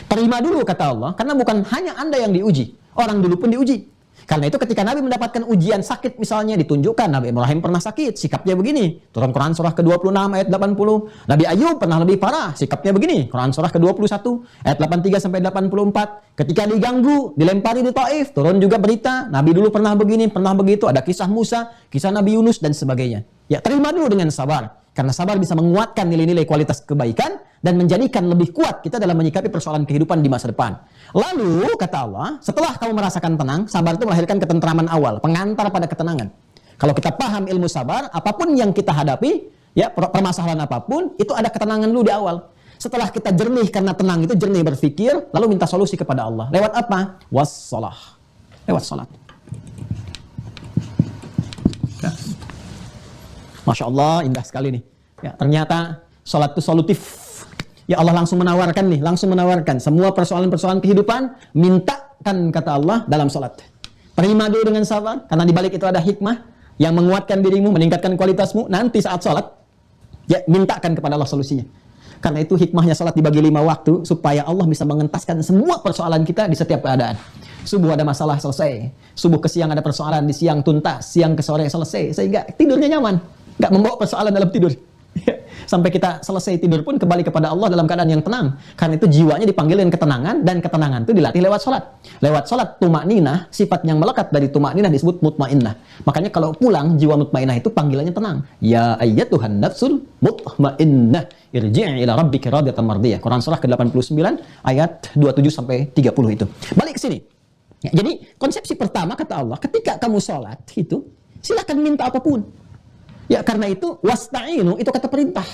Terima dulu kata Allah, karena bukan hanya Anda yang diuji. Orang dulu pun diuji. Karena itu ketika Nabi mendapatkan ujian sakit misalnya, ditunjukkan Nabi Ibrahim pernah sakit, sikapnya begini. Turun Quran surah ke-26 ayat 80. Nabi Ayub pernah lebih parah, sikapnya begini. Quran surah ke-21 ayat 83 sampai 84. Ketika diganggu, dilempari di Taif, turun juga berita. Nabi dulu pernah begini, pernah begitu. Ada kisah Musa, kisah Nabi Yunus dan sebagainya. Ya, terima dulu dengan sabar. Karena sabar bisa menguatkan nilai-nilai kualitas kebaikan dan menjadikan lebih kuat kita dalam menyikapi persoalan kehidupan di masa depan. Lalu, kata Allah, setelah kamu merasakan tenang, sabar itu melahirkan ketentraman awal, pengantar pada ketenangan. Kalau kita paham ilmu sabar, apapun yang kita hadapi, ya permasalahan apapun, itu ada ketenangan dulu di awal. Setelah kita jernih karena tenang itu, jernih berpikir, lalu minta solusi kepada Allah. Lewat apa? Wassalah. Lewat salat. Ya. Masya Allah, indah sekali nih. Ya, ternyata salat itu solutif. Ya Allah langsung menawarkan semua persoalan-persoalan kehidupan, mintakan kata Allah dalam salat. Terima dulu dengan sabar, karena di balik itu ada hikmah yang menguatkan dirimu, meningkatkan kualitasmu. Nanti saat sholat, ya mintakan kepada Allah solusinya. Karena itu hikmahnya sholat dibagi 5 waktu, supaya Allah bisa mengentaskan semua persoalan kita di setiap keadaan. Subuh ada masalah, selesai. Subuh ke siang ada persoalan, di siang tuntas. Siang ke sore selesai. Sehingga tidurnya nyaman. Nggak membawa persoalan dalam tidur. Sampai kita selesai tidur pun kembali kepada Allah dalam keadaan yang tenang. Karena itu jiwanya dipanggilin ketenangan, dan ketenangan itu dilatih lewat sholat. Lewat sholat tumakninah, sifat yang melekat dari tumakninah disebut mutmainnah. Makanya kalau pulang, jiwa mutmainnah itu panggilannya tenang. Ya ayyatuhan nafsul mutmainnah, irji'i ila rabbika radiyatan mardiyah. Quran surah ke-89 ayat 27 sampai 30 itu. Balik ke sini. Ya, jadi konsepsi pertama kata Allah, ketika kamu sholat itu silakan minta apapun. Ya karena itu wasta'inu itu kata perintah.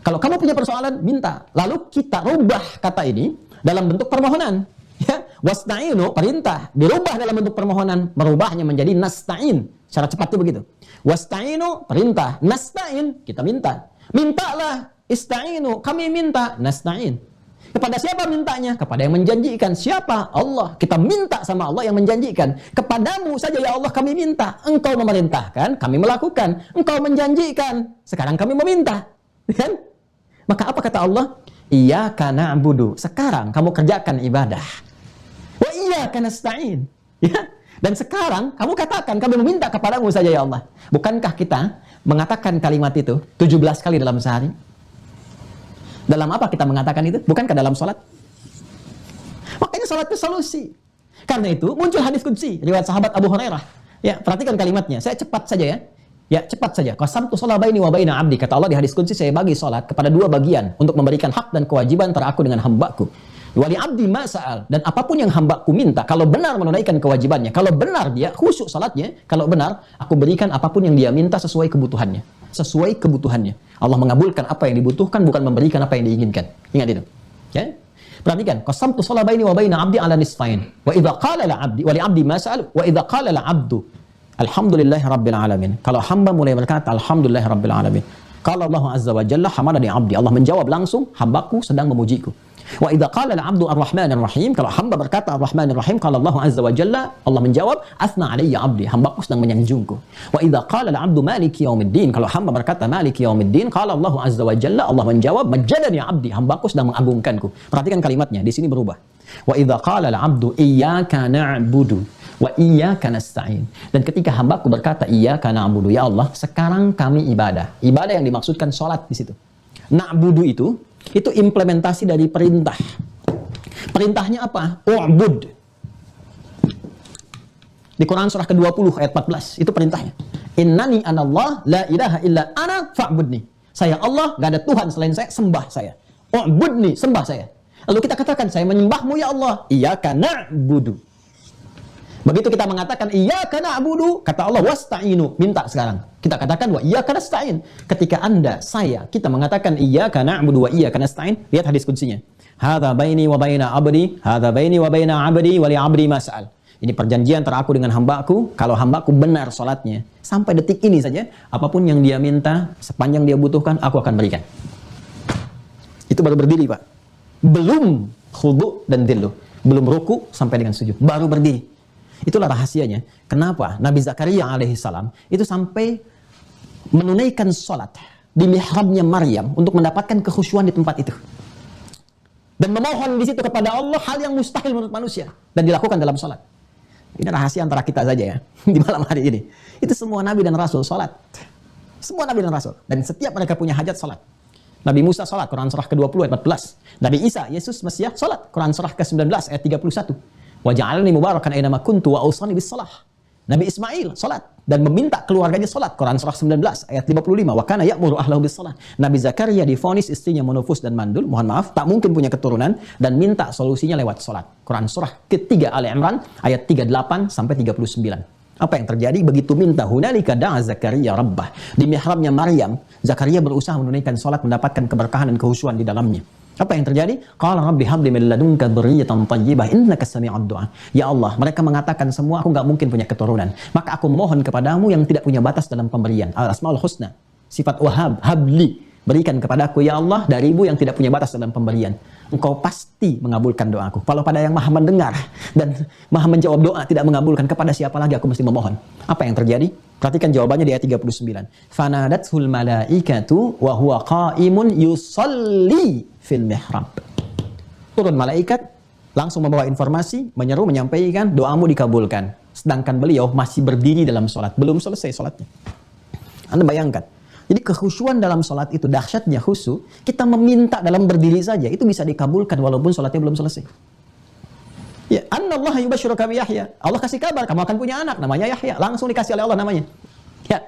Kalau kamu punya persoalan minta. Lalu kita rubah kata ini dalam bentuk permohonan. Ya, wasta'inu perintah dirubah dalam bentuk permohonan, merubahnya menjadi nasta'in. Secara cepat itu begitu. Wasta'inu perintah, nasta'in kita minta. Mintalah, ista'inu kami minta, nasta'in. Kepada siapa mintanya? Kepada yang menjanjikan. Siapa? Allah. Kita minta sama Allah yang menjanjikan. Kepadamu saja ya Allah kami minta. Engkau memerintahkan, kami melakukan. Engkau menjanjikan, sekarang kami meminta. Kan? Maka apa kata Allah? Iyyaka na'budu. Sekarang kamu kerjakan ibadah. Wa iyyaka nasta'in. Ya? Dan sekarang kamu katakan kami meminta kepadamu saja ya Allah. Bukankah kita mengatakan kalimat itu 17 kali dalam sehari? Dalam apa kita mengatakan itu? Bukankah dalam sholat? Makanya sholat itu solusi. Karena itu muncul hadis qudsi riwayat sahabat Abu Hurairah. Ya, perhatikan kalimatnya. Saya cepat saja ya. Ya, cepat saja. Qasamtu shalah baini wa baina 'abdi. Kata Allah di hadis qudsi, saya bagi sholat kepada 2 bagian untuk memberikan hak dan kewajiban antara aku dengan hambaku. Wali abdi ma sa'al, dan apapun yang hambaku minta, kalau benar menunaikan kewajibannya, kalau benar dia khusyuk salatnya, kalau benar aku berikan apapun yang dia minta sesuai kebutuhannya. Sesuai kebutuhannya. Allah mengabulkan apa yang dibutuhkan, bukan memberikan apa yang diinginkan. Ingat itu. Ya? Perhatikan, qasamtu shalah baini wa baina 'abdi 'ala nisfain. Wa idza qala la 'abdi wa li 'abdi ma sa'al wa idza qala la 'abdu alhamdulillahi rabbil alamin. Kalau hamba mulai berkata alhamdulillahi rabbil alamin. Qala Allah azza wa jalla hamadani 'abdi. Allah menjawab langsung, hambaku sedang memujiku. Wa idza qala al-'abdu ar-rahmanir rahim, kalau hamba berkata ar-rahmanir rahim, qala Allah azza wa jalla, Allah menjawab asna 'alayya 'abdi, hambaku sedang menyanjungku. Wa idza qala al-'abdu maliki yaumiddin, kalau hamba berkata maliki yaumiddin, qala Allah azza wa jalla, Allah menjawab majjadani 'abdi, hambaku sedang mengagungkanku. Perhatikan kalimatnya, di sini berubah. Wa idza qala al-'abdu iyyaka na'budu wa iyyaka nasta'in, dan ketika hambaku berkata iyyaka na'budu, ya Allah sekarang kami ibadah. Ibadah yang dimaksudkan salat di situ. Na'budu itu implementasi dari perintah. Perintahnya apa? U'bud. Di Quran surah ke-20 ayat 14 itu perintahnya. Innani anallah la ilaha illa ana fa'budni. Saya Allah, gak ada Tuhan selain saya, sembah saya. U'budni, sembah saya. Lalu kita katakan saya menyembahmu ya Allah. Iyyaka na'budu. Begitu kita mengatakan iyyaka na'budu, kata Allah wasta'inu, minta sekarang. Kita katakan wa iyyaka nasta'in. Ketika Anda, saya, kita mengatakan iyyaka na'budu wa iyyaka nasta'in, lihat hadis kutsinya. Hadza baini wa baina 'abdi, hadza baini wa baina 'abdi wa li 'abdi ma sa'al. Ini perjanjian antara aku dengan hambaku. Kalau hambaku benar salatnya, sampai detik ini saja, apapun yang dia minta, sepanjang dia butuhkan, aku akan berikan. Itu baru berdiri, Pak. Belum khudu dan dhillu. Belum ruku sampai dengan sujud. Baru berdiri. Itulah rahasianya. Kenapa Nabi Zakaria alaihissalam itu sampai menunaikan sholat di mihrabnya Maryam untuk mendapatkan kekhusyuan di tempat itu. Dan memohon di situ kepada Allah hal yang mustahil menurut manusia. Dan dilakukan dalam sholat. Ini rahasia antara kita saja ya. Di malam hari ini. Itu semua Nabi dan Rasul sholat. Semua Nabi dan Rasul. Dan setiap mereka punya hajat sholat. Nabi Musa sholat, Quran surah ke-20 ayat 14. Nabi Isa, Yesus Mesias sholat, Quran surah ke-19 ayat 31. Wa ja'alni mubarakan aina ma kuntu wa awsani bis shalah. Nabi Ismail salat dan meminta keluarganya salat, Quran surah 19 ayat 55. Wa kana ya'muru ahlahu bis shalah. Nabi Zakaria divonis istrinya menufus dan mandul, mohon maaf, tak mungkin punya keturunan, dan minta solusinya lewat salat. Quran surah ketiga Ali Imran ayat 38 sampai 39. Apa yang terjadi? Begitu minta, hunalika da'a Zakaria rabbah. Di mihrabnya Maryam, Zakaria berusaha menunaikan salat, mendapatkan keberkahan dan kehusuan di dalamnya. Apa yang terjadi? Qala rabbi habli min ladunka dzurriyyatan thayyibah innaka sami'ud du'a. Ya Allah, mereka mengatakan semua aku enggak mungkin punya keturunan. Maka aku mohon kepadamu yang tidak punya batas dalam pemberian. Al-Asmaul Husna. Sifat Wahhab, habli. berikan kepadaku ya Allah darimu yang tidak punya batas dalam pemberian. Engkau pasti mengabulkan doaku. Kalau pada yang maha mendengar dan maha menjawab doa tidak mengabulkan, kepada siapa lagi aku mesti memohon? Apa yang terjadi? Perhatikan jawabannya di ayat 39. Fanadathul malaikatu wa huwa qa'imun yusalli fil mihrab. Turun malaikat, langsung membawa informasi, menyeru, menyampaikan, doamu dikabulkan. Sedangkan beliau masih berdiri dalam sholat, belum selesai sholatnya. Anda bayangkan, jadi kekhusyuan dalam sholat itu, dahsyatnya khusyuk, kita meminta dalam berdiri saja, itu bisa dikabulkan walaupun sholatnya belum selesai. Ya, Annallaha yubasyiruka bi Yahya. Allah kasih kabar, kamu akan punya anak, namanya Yahya. Langsung dikasih oleh Allah namanya. Ya,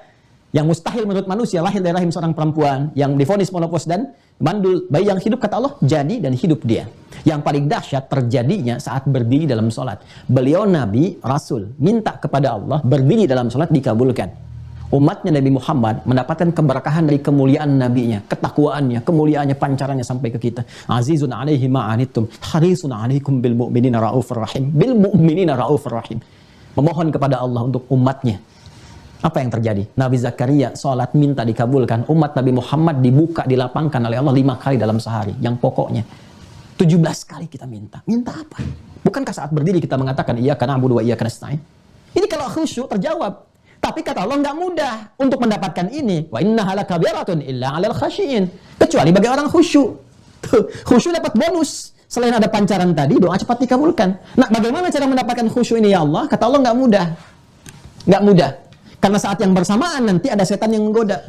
yang mustahil menurut manusia, lahir dari rahim seorang perempuan, yang divonis menopause dan mandul, bayi yang hidup, kata Allah, jadi dan hidup dia. Yang paling dahsyat terjadinya saat berdiri dalam sholat. Beliau Nabi, Rasul, minta kepada Allah, berdiri dalam sholat dikabulkan. Umatnya Nabi Muhammad mendapatkan keberkahan dari kemuliaan nabinya, ketakwaannya, kemuliaannya, pancarannya sampai ke kita. Azizun alaihi ma'anittum, harisun alaikum bil mu'minina raufur rahim. Bil mu'minina raufur rahim. Memohon kepada Allah untuk umatnya. Apa yang terjadi? Nabi Zakaria sholat minta dikabulkan. Umat Nabi Muhammad dibuka, dilapangkan oleh Allah 5 kali dalam sehari. Yang pokoknya 17 kali kita minta. Minta apa? Bukankah saat berdiri kita mengatakan iyyaka na'budu wa iyyaka nasta'in? Ini kalau khusyuk terjawab. Tapi kata Allah nggak mudah untuk mendapatkan ini. Wa innaha lakabiratun illa 'alal khashiyin. Kecuali bagi orang khusyuk. Khusyuk dapat bonus. Selain ada pancaran tadi, doa cepat dikabulkan. Nah, bagaimana cara mendapatkan khusyuk ini ya Allah? Kata Allah nggak mudah. Nggak mudah. Karena saat yang bersamaan nanti ada setan yang menggoda.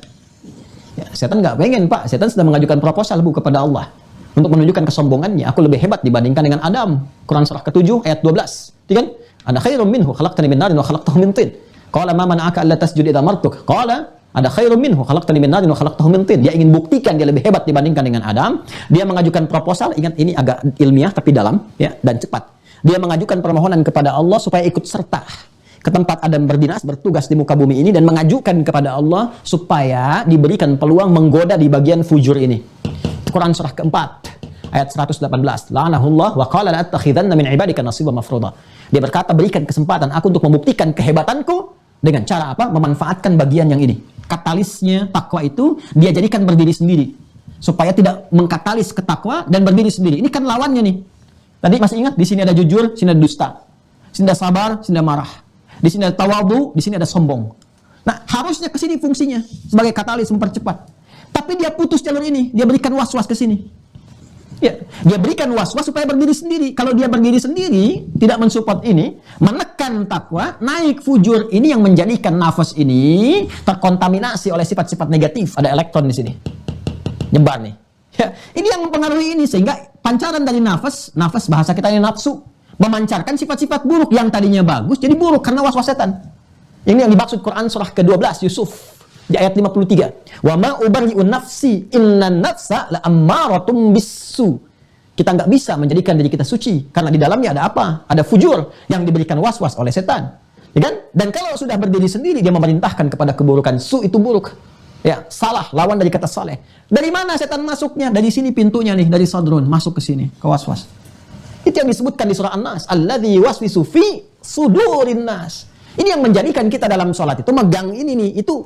Ya, setan nggak pengen, Pak. Setan sedang mengajukan proposal kepada Allah untuk menunjukkan kesombongannya. Aku lebih hebat dibandingkan dengan Adam. Quran surah ke-7 ayat 12. Kan? Ana khairum minhu khalaqtani min narin wa khalaqtahu min tin. Qala ma mana'aka alla tasjud idza amartuk? Qala ada khairum minhu khalaqtani min narin wa khalaqtahu min tin. Dia ingin buktikan dia lebih hebat dibandingkan dengan Adam. Dia mengajukan proposal, ingat ini agak ilmiah tapi dalam ya dan cepat. Dia mengajukan permohonan kepada Allah supaya ikut serta ke tempat Adam berdinas, bertugas di muka bumi ini dan mengajukan kepada Allah supaya diberikan peluang menggoda di bagian fujur ini. Quran surah keempat ayat 118. La'anahullah wa qala la'attakhidanna min ibadika nasiban mafruḍa. Dia berkata, berikan kesempatan aku untuk membuktikan kehebatanku dengan cara apa? Memanfaatkan bagian yang ini. Katalisnya takwa itu dia jadikan berdiri sendiri supaya tidak mengkatalis ke takwa dan berdiri sendiri. Ini kan lawannya nih. Tadi masih ingat di sini ada jujur, sini ada dusta. Sini ada sabar, sini ada marah. Di sini ada tawadu, di sini ada sombong. Nah, harusnya ke sini fungsinya sebagai katalis mempercepat. Tapi dia putus jalur ini, dia berikan was-was ke sini. Ya, dia berikan was-was supaya berdiri sendiri. Kalau dia berdiri sendiri, tidak mensupport ini, menekan takwa, naik fujur ini yang menjadikan nafas ini terkontaminasi oleh sifat-sifat negatif. Ada elektron di sini. Nyebar nih. Ya, ini yang mempengaruhi ini sehingga pancaran dari nafas bahasa kita ini nafsu, memancarkan sifat-sifat buruk yang tadinya bagus jadi buruk karena was-was setan. Ini yang dimaksud Quran surah ke-12 Yusuf di ayat 53. Wa ma ubarri'un nafsi innan nafsa la'ammaratum bisu. Kita nggak bisa menjadikan diri kita suci karena di dalamnya ada apa? Ada fujur yang diberikan was-was oleh setan. Ya kan? Dan kalau sudah berdiri sendiri dia memerintahkan kepada keburukan. Su itu buruk. Ya, salah lawan dari kata saleh. Dari mana setan masuknya? Dari sini pintunya nih, dari sadrun masuk ke sini, ke was-was. Itu yang disebutkan di surah An-Nas, alladzi waswisu fi sudurin nas. Ini yang menjadikan kita dalam sholat itu megang ini nih, itu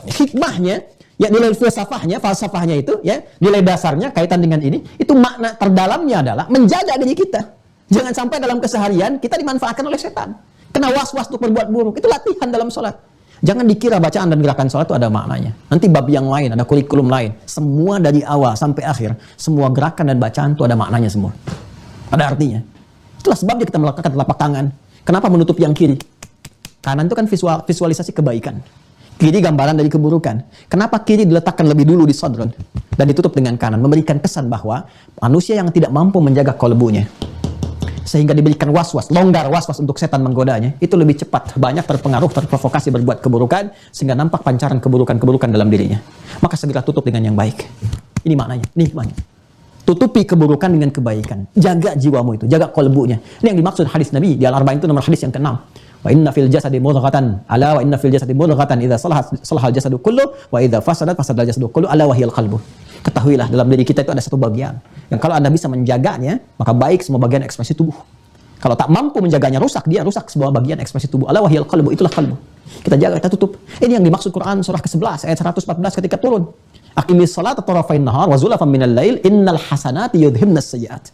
hikmahnya, ya nilai falsafahnya itu, ya nilai dasarnya kaitan dengan ini, itu makna terdalamnya adalah menjaga diri kita. Jangan sampai dalam keseharian kita dimanfaatkan oleh setan. Kena was-was untuk berbuat buruk, itu latihan dalam sholat. Jangan dikira bacaan dan gerakan sholat itu ada maknanya. Nanti bab yang lain, ada kurikulum lain. Semua dari awal sampai akhir, semua gerakan dan bacaan itu ada maknanya semua. Ada artinya. Itulah sebabnya kita melakukan telapak tangan. Kenapa menutup yang kiri? Kanan itu kan visualisasi kebaikan. Kiri gambaran dari keburukan. Kenapa kiri diletakkan lebih dulu di sadrun dan ditutup dengan kanan? Memberikan kesan bahwa manusia yang tidak mampu menjaga kolbunya sehingga diberikan was-was, longgar was-was untuk setan menggodanya, itu lebih cepat, banyak terpengaruh, terprovokasi berbuat keburukan sehingga nampak pancaran keburukan-keburukan dalam dirinya. Maka segera tutup dengan yang baik. Ini maknanya, ini hikmahnya. Tutupi keburukan dengan kebaikan. Jaga jiwamu itu, jaga kolbunya. Ini yang dimaksud hadis Nabi di Al-Arba'in itu nomor hadis yang ke-6. Wa inna fil jasadi mudghatan, ala wa inna fil jasadi mudghatan idza salaha al-jasadu kullu wa idza fasadat fasada al-jasadu kullu ala wa hiyal qalbu. Ketahuilah dalam diri kita itu ada satu bagian yang kalau Anda bisa menjaganya, maka baik semua bagian ekspresi tubuh. Kalau tak mampu menjaganya, rusak semua bagian ekspresi tubuh. Ala wa hiyal qalbu, itulah qalbu. Kita jaga, kita tutup. Ini yang dimaksud Quran surah ke-11 ayat 114 ketika turun. Aqimis salata tarafain nahar wa zulafan minal lail innal hasanati yudhibnas sayyi'at.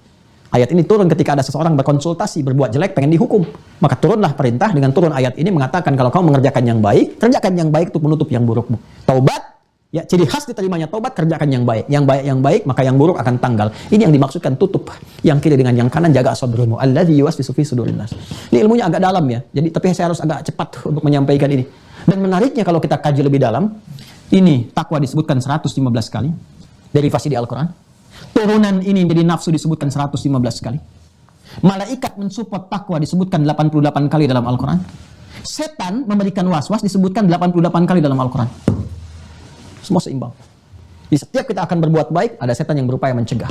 Ayat ini turun ketika ada seseorang berkonsultasi, berbuat jelek, pengen dihukum. Maka turunlah perintah dengan turun ayat ini mengatakan kalau kamu mengerjakan yang baik, kerjakan yang baik untuk menutup yang burukmu. Taubat, ya ciri khas diterimanya taubat, kerjakan yang baik. Yang baik, maka yang buruk akan tanggal. Ini yang dimaksudkan tutup yang kiri dengan yang kanan, jaga sadrunu. Alladzi yuwaswisu fi sudurin nas. Ini ilmunya agak dalam ya. Jadi tapi saya harus agak cepat untuk menyampaikan ini. Dan menariknya kalau kita kaji lebih dalam, ini takwa disebutkan 115 kali. Derivasi di Al-Quran. Turunan ini jadi nafsu disebutkan 115 kali. Malaikat mensupport takwa disebutkan 88 kali dalam Al-Quran. Setan memberikan waswas disebutkan 88 kali dalam Al-Quran. Semua seimbang. Di setiap kita akan berbuat baik, ada setan yang berupaya mencegah.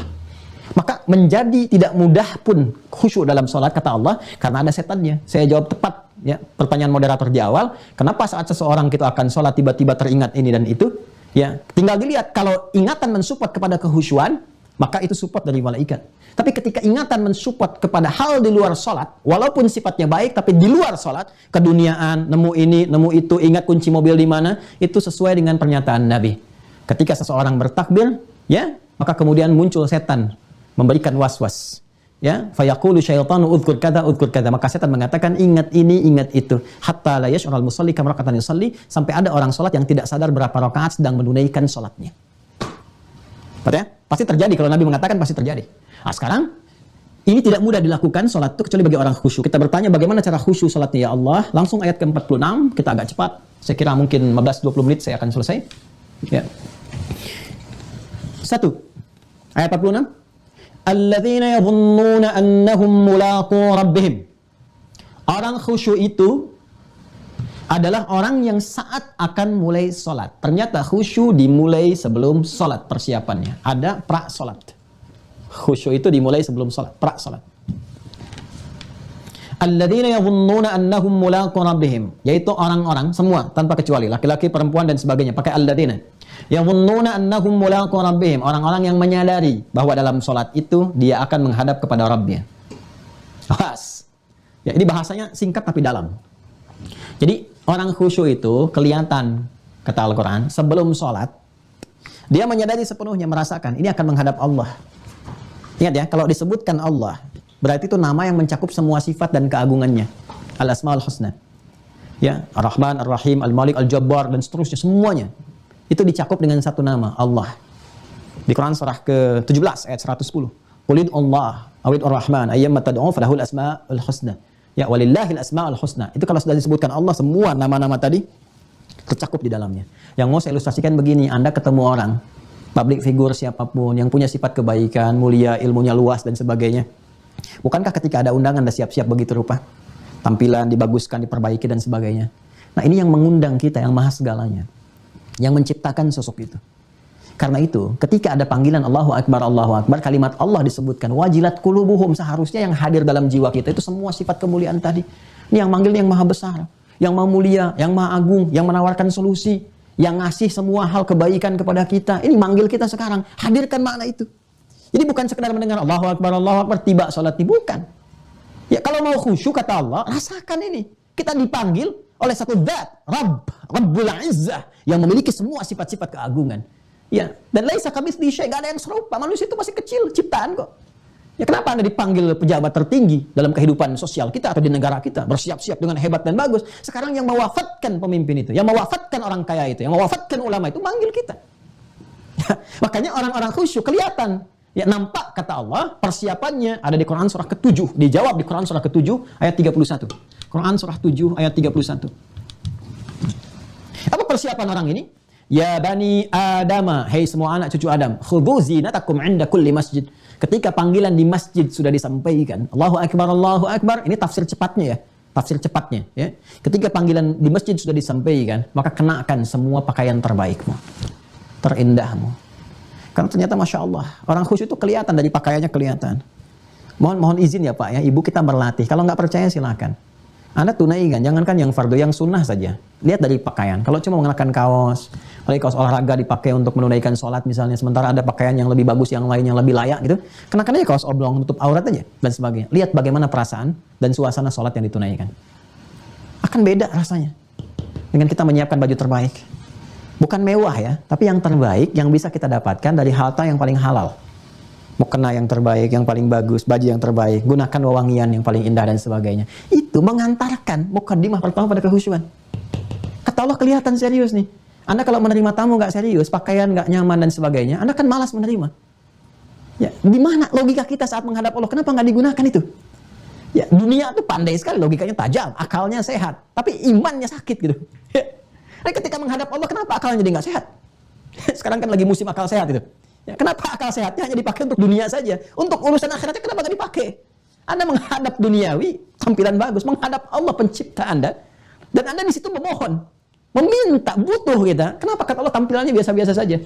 Maka menjadi tidak mudah pun khusyuk dalam sholat, kata Allah, karena ada setannya. Saya jawab tepat ya pertanyaan moderator di awal. Kenapa saat seseorang kita akan sholat tiba-tiba teringat ini dan itu? Ya, tinggal dilihat kalau ingatan mensupport kepada kehusyuan, maka itu support dari malaikat. Tapi ketika ingatan mensupport kepada hal di luar sholat, walaupun sifatnya baik, tapi di luar sholat, keduniaan, nemu ini, nemu itu, ingat kunci mobil di mana, itu sesuai dengan pernyataan Nabi. Ketika seseorang bertakbir, ya, maka kemudian muncul setan memberikan was-was. Ya, fayaqulu syaitanu udhkur kada, maka setan mengatakan ingat ini, ingat itu. Hatta la yash'ural musalli kam raka'atan yusalli, sampai ada orang sholat yang tidak sadar berapa rakaat sedang menunaikan sholatnya. Ya? Pasti terjadi, kalau Nabi mengatakan pasti terjadi. Nah, sekarang ini tidak mudah dilakukan sholat itu kecuali bagi orang khusyuk. Kita bertanya bagaimana cara khusyuk sholatnya ya Allah. Langsung ayat ke-46, kita agak cepat. Saya kira mungkin 15-20 menit saya akan selesai. Ya. 1. Ayat 46. Alladzina yadhunnuna annahum mulaqu rabbihim. Orang khusyuk itu adalah orang yang saat akan mulai sholat. Ternyata khusyuk dimulai sebelum sholat persiapannya. Ada pra-sholat. Khusyuk itu dimulai sebelum sholat, pra-sholat. Alladzina yadhunnuna annahum mulaqu rabbihim, yaitu orang-orang semua tanpa kecuali, laki-laki, perempuan dan sebagainya, pakai alladzina. Yadhunnuna annahum mulaqu rabbihim, orang-orang yang menyadari bahwa dalam sholat itu dia akan menghadap kepada Rabbnya. Awas. Ya, ini bahasanya singkat tapi dalam. Jadi orang khusyuk itu kelihatan, kata Al-Quran, sebelum sholat, dia menyadari sepenuhnya, merasakan, ini akan menghadap Allah. Ingat ya, kalau disebutkan Allah, berarti itu nama yang mencakup semua sifat dan keagungannya. Al-Asma'ul Husna. Ya, Ar-Rahman, Ar-Rahim, Al-Malik, Al-Jabbar, dan seterusnya, semuanya. Itu dicakup dengan satu nama, Allah. Di Quran surah ke-17, ayat 110. Qulid Allah, awid Ar-Rahman, ayyamma tad'u falahul asma'ul husna. Ya, walillahil asma'ul husna. Itu kalau sudah disebutkan Allah, semua nama-nama tadi tercakup di dalamnya. Yang mau saya ilustrasikan begini, Anda ketemu orang, public figure siapapun, yang punya sifat kebaikan, mulia, ilmunya luas, dan sebagainya. Bukankah ketika ada undangan, Anda siap-siap begitu rupa? Tampilan dibaguskan, diperbaiki, dan sebagainya. Nah, ini yang mengundang kita, yang maha segalanya. Yang menciptakan sosok itu. Karena itu, ketika ada panggilan Allahu Akbar, kalimat Allah disebutkan, wajilat qulubuhum, seharusnya yang hadir dalam jiwa kita itu semua sifat kemuliaan tadi. Ini yang manggil yang maha besar, yang maha mulia, yang maha agung, yang menawarkan solusi, yang ngasih semua hal kebaikan kepada kita. Ini manggil kita sekarang, hadirkan makna itu. Jadi bukan sekedar mendengar Allahu Akbar, tiba salat, bukan. Ya, kalau mau khusyuk, kata Allah, rasakan ini. Kita dipanggil oleh satu zat, Rabbul Izzah, yang memiliki semua sifat-sifat keagungan. Ya, dan laisa kamitslihi syai', enggak ada yang serupa. Manusia itu masih kecil, ciptaan kok. Ya, kenapa Anda dipanggil pejabat tertinggi dalam kehidupan sosial kita atau di negara kita, bersiap-siap dengan hebat dan bagus. Sekarang yang mewafatkan pemimpin itu, yang mewafatkan orang kaya itu, yang mewafatkan ulama itu, manggil kita. Ya, makanya orang-orang khusyuk kelihatan. Ya, nampak, kata Allah, persiapannya ada di Quran surah ke-7. Dijawab di Quran surah ke-7 ayat 31. Quran surah 7 ayat 31. Apa persiapan orang ini? Ya bani Adama, hei semua anak cucu Adam, khudhu zinatakum 'inda kulli masjid. Ketika panggilan di masjid sudah disampaikan, Allahu Akbar, ini tafsir cepatnya ya. Tafsir cepatnya ya. Ketika panggilan di masjid sudah disampaikan, maka kenakan semua pakaian terbaikmu, terindahmu. Karena ternyata Masya Allah, orang khusyuk itu kelihatan, dari pakaiannya kelihatan. Mohon izin ya Pak ya, ibu kita berlatih. Kalau nggak percaya silakan. Anda tunaikan, jangankan yang fardu, yang sunnah saja. Lihat dari pakaian. Kalau cuma mengenakan kaos, apalagi kaos olahraga dipakai untuk menunaikan sholat misalnya, sementara ada pakaian yang lebih bagus, yang lain yang lebih layak gitu, kenakan aja kaos oblong, tutup aurat aja, dan sebagainya. Lihat bagaimana perasaan dan suasana sholat yang ditunaikan. Akan beda rasanya dengan kita menyiapkan baju terbaik. Bukan mewah ya, tapi yang terbaik yang bisa kita dapatkan dari harta yang paling halal. Mukena yang terbaik, yang paling bagus, baju yang terbaik, gunakan wewangian yang paling indah dan sebagainya. Itu mengantarkan mukaddimah pertama pada kehusyuan. Kata Allah kelihatan serius nih. Anda kalau menerima tamu nggak serius, pakaian nggak nyaman dan sebagainya, Anda kan malas menerima. Ya, di mana logika kita saat menghadap Allah? Kenapa nggak digunakan itu? Ya, dunia itu pandai sekali, logikanya tajam, akalnya sehat, tapi imannya sakit gitu. Nah, ketika menghadap Allah, kenapa akalnya jadi nggak sehat? Sekarang kan lagi musim akal sehat itu. Ya, kenapa akal sehatnya hanya dipakai untuk dunia saja? Untuk urusan akhiratnya kenapa nggak dipakai? Anda menghadap duniawi, tampilan bagus, menghadap Allah pencipta Anda, dan Anda di situ memohon, meminta, butuh kita. Kenapa kata Allah tampilannya biasa-biasa saja?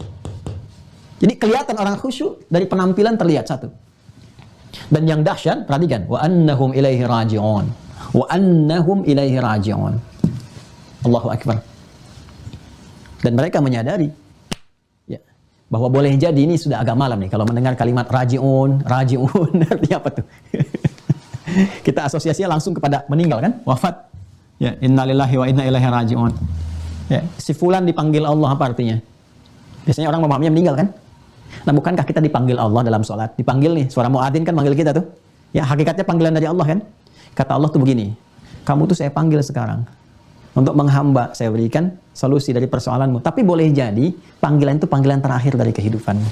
Jadi kelihatan orang khusyuk dari penampilan terlihat satu. Dan yang dahsyat, perhatikan, wa annahum ilaihi raji'un. Wa annahum ilaihi raji'un. Allahu akbar. Dan mereka menyadari ya, bahwa boleh jadi ini sudah agak malam nih kalau mendengar kalimat raji'un, raji'un artinya apa tuh? Kita asosiasinya langsung kepada meninggal kan? Wafat. Ya, innalillahi wa inna ilaihi raji'un. Ya, si fulan dipanggil Allah apa artinya? Biasanya orang memahaminya meninggal kan? Nah, bukankah kita dipanggil Allah dalam sholat? Dipanggil nih, suara muadzin kan manggil kita tuh. Ya, hakikatnya panggilan dari Allah kan? Kata Allah tuh begini, kamu tuh saya panggil sekarang untuk menghamba, saya berikan solusi dari persoalanmu. Tapi boleh jadi panggilan itu panggilan terakhir dari kehidupanmu.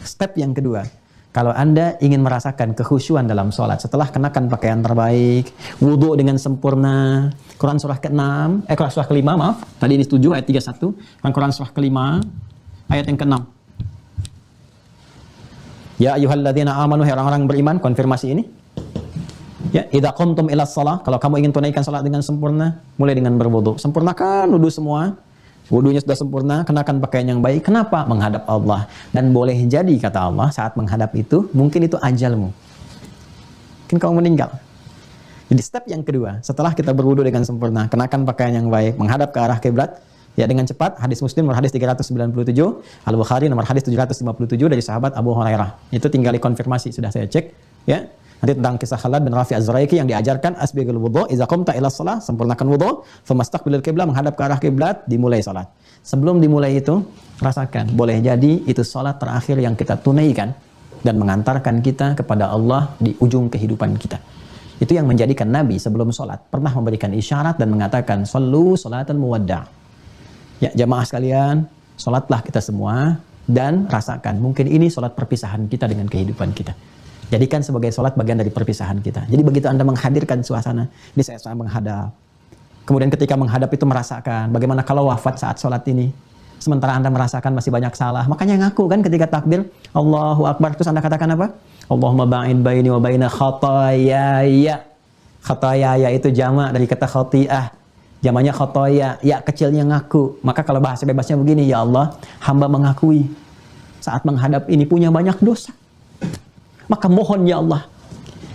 Step yang kedua, kalau Anda ingin merasakan kekhusyuan dalam sholat, setelah kenakan pakaian terbaik, wudhu dengan sempurna, Quran surah ke-6, Quran surah ke-5, maaf, tadi di 7 ayat 31, Quran surah ke-5, ayat yang ke-6. Ya ayyuhalladzina amanu, orang-orang beriman, konfirmasi ini. Ya, idza qumtum ila shalah, kalau kamu ingin tunaikan salat dengan sempurna, mulai dengan berwudu. Sempurnakan wudu semua. Wudunya sudah sempurna, kenakan pakaian yang baik. Kenapa? Menghadap Allah. Dan boleh jadi kata Allah, saat menghadap itu, mungkin itu ajalmu. Mungkin kamu meninggal. Jadi step yang kedua, setelah kita berwudu dengan sempurna, kenakan pakaian yang baik, menghadap ke arah kiblat, ya dengan cepat. Hadis Muslim nomor hadis 397, Al-Bukhari nomor hadis 757 dari sahabat Abu Hurairah. Itu tinggal dikonfirmasi, sudah saya cek, ya. Nanti tentang kisah Khalad bin Rafi Az-Zuraiki yang diajarkan asbigul wudu, idza qumta ila shalah, sempurnakan wudu, famastaqbilil qiblah, menghadap ke arah kiblat, dimulai salat. Sebelum dimulai itu, rasakan, boleh jadi itu salat terakhir yang kita tunaikan dan mengantarkan kita kepada Allah di ujung kehidupan kita. Itu yang menjadikan Nabi sebelum salat pernah memberikan isyarat dan mengatakan, "Shallu salatan muwadda'." Ya, jamaah sekalian, salatlah kita semua dan rasakan, mungkin ini salat perpisahan kita dengan kehidupan kita. Jadikan sebagai sholat bagian dari perpisahan kita. Jadi begitu Anda menghadirkan suasana, ini saya menghadap. Kemudian ketika menghadap itu merasakan, bagaimana kalau wafat saat sholat ini. Sementara Anda merasakan masih banyak salah. Makanya ngaku kan ketika takbir, Allahu Akbar. Terus Anda katakan apa? Allahumma ba'in baini wa baina khatayaya. Khatayaya itu jamak dari kata khati'ah. Jamaknya khataya, ya kecilnya ngaku. Maka kalau bahasa bebasnya begini, ya Allah, hamba mengakui saat menghadap ini punya banyak dosa. Maka mohon ya Allah,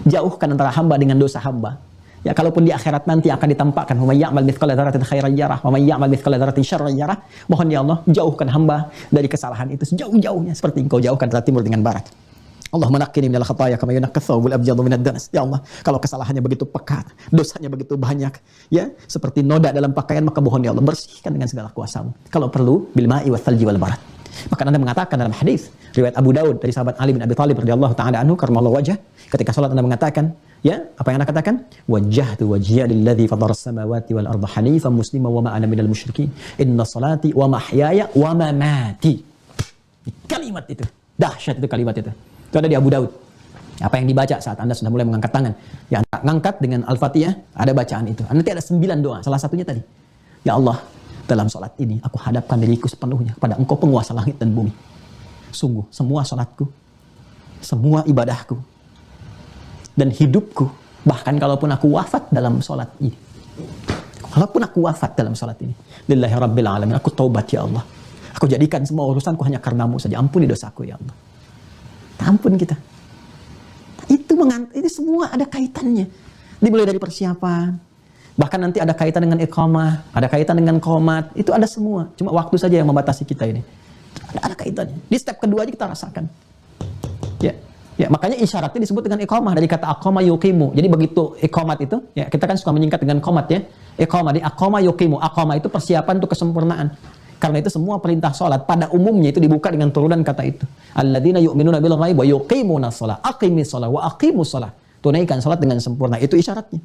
jauhkan antara hamba dengan dosa hamba. Ya, kalaupun di akhirat nanti akan ditampakkan, wa may ya'mal mithqala dzarratin khairan yarah, wa may ya'mal mithqala dzarratin syarran yarah. Mohon ya Allah, jauhkan hamba dari kesalahan itu sejauh-jauhnya seperti Engkau jauhkan antara timur dengan barat. Allahumma naqqini minal khataaya kama yunqqa thawbul abyadu minad danas. Ya Allah, kalau kesalahannya begitu pekat, dosanya begitu banyak, ya, seperti noda dalam pakaian, maka mohon ya Allah, bersihkan dengan segala kuasa-Mu. Kalau perlu, bil ma'i wath thalji wal barad. Maka Anda mengatakan dalam hadis riwayat Abu Daud dari sahabat Ali bin Abi Thalib radhiyallahu taala anhu karramallahu wajhah, ketika salat Anda mengatakan, ya, apa yang Anda katakan? Wajjahtu wajhiya lilladzi fatara as-samawati wal arda hanifan musliman wa ma ana minal musyrikin. Inna salati wa mahyaya wa mamati. Kalimat itu, dahsyat itu kalimat itu. Itu ada di Abu Daud. Apa yang dibaca saat Anda sudah mulai mengangkat tangan? Ya, Anda ngangkat dengan Al-Fatihah, ada bacaan itu. Nanti ada 9 doa, salah satunya tadi. Ya Allah, dalam sholat ini, aku hadapkan diriku sepenuhnya kepada Engkau penguasa langit dan bumi. Sungguh, semua sholatku, semua ibadahku, dan hidupku, bahkan kalaupun aku wafat dalam sholat ini. Kalaupun aku wafat dalam sholat ini. Lillahi Rabbil Alamin, aku taubat ya Allah. Aku jadikan semua urusanku hanya karenamu saja. Ampuni dosaku ya Allah. Ampun kita. Itu semua ada kaitannya. Dimulai dari persiapan. Bahkan nanti ada kaitan dengan iqamah, ada kaitan dengan qomat, itu ada semua. Cuma waktu saja yang membatasi kita ini. Ada kaitannya. Di step kedua aja kita rasakan. Ya, makanya isyaratnya disebut dengan iqamah dari kata aqama yuqimu. Jadi begitu iqamat itu, ya kita kan suka menyingkat dengan qomat ya. Iqamah, di aqama yuqimu. Aqama itu persiapan untuk kesempurnaan. Karena itu semua perintah salat pada umumnya itu dibuka dengan turunan kata itu. Alladzina yu'minuna bil ghaib wa yuqimuna shalah. Aqimis shalah wa aqimus shalah. Tunaikan salat dengan sempurna. Itu isyaratnya.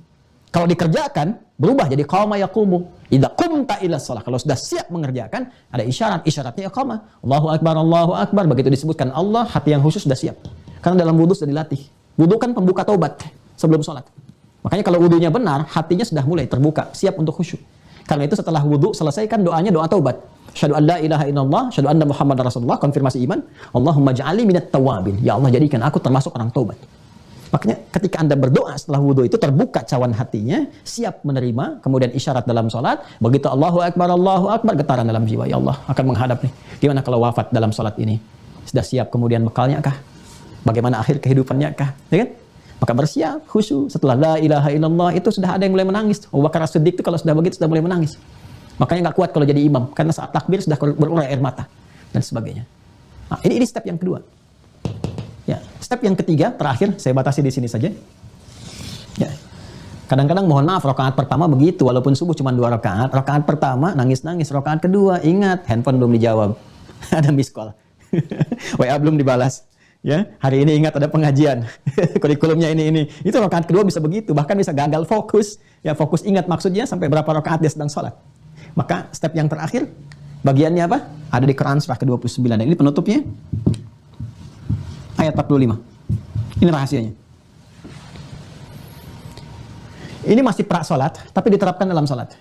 Kalau dikerjakan, berubah jadi qama yaqumu. Idza qumta ila shalah. Kalau sudah siap mengerjakan, ada isyarat. Isyaratnya iqamah. Allahu akbar, Allahu akbar. Begitu disebutkan Allah, hati yang khusus sudah siap. Karena dalam wudu sudah dilatih. Wudu kan pembuka taubat sebelum salat. Makanya kalau wudunya benar, hatinya sudah mulai terbuka, siap untuk khusyuk. Karena itu setelah wudu selesaikan doanya doa taubat. Asyhadu an la ilaha illallah, asyhadu anna Muhammadar Rasulullah, konfirmasi iman. Allahumma ja'alni minat tawabin. Ya Allah, jadikan aku termasuk orang taubat. Makanya ketika Anda berdoa setelah wudu itu terbuka cawan hatinya, siap menerima, kemudian isyarat dalam salat, begitu Allahu akbar, getaran dalam jiwa. Ya Allah, akan menghadap nih. Gimana kalau wafat dalam salat ini? Sudah siap kemudian bekalnya kah? Bagaimana akhir kehidupannya kah? Ya kan? Maka bersiap, khusyuk. Setelah la ilaha illallah itu sudah ada yang mulai menangis. Abu Bakar As-Siddiq itu kalau sudah begitu sudah mulai menangis. Makanya nggak kuat kalau jadi imam, karena saat takbir sudah berurai air mata dan sebagainya. Nah, ini step yang kedua. Ya, step yang ketiga terakhir saya batasi di sini saja. Ya. Kadang-kadang mohon maaf rakaat pertama begitu, walaupun subuh cuma 2 rakaat. Rakaat pertama nangis-nangis, rakaat kedua ingat handphone belum dijawab, ada miss call, WA belum dibalas. Ya, hari ini ingat ada pengajian, kurikulumnya ini. Itu rakaat kedua bisa begitu, bahkan bisa gagal fokus. Ya, fokus ingat maksudnya sampai berapa rakaat dia sedang sholat. Maka step yang terakhir, bagiannya apa? Ada di Quran surah ke-29. Dan ini penutupnya, ayat 45. Ini rahasianya. Ini masih pra sholat, tapi diterapkan dalam sholat.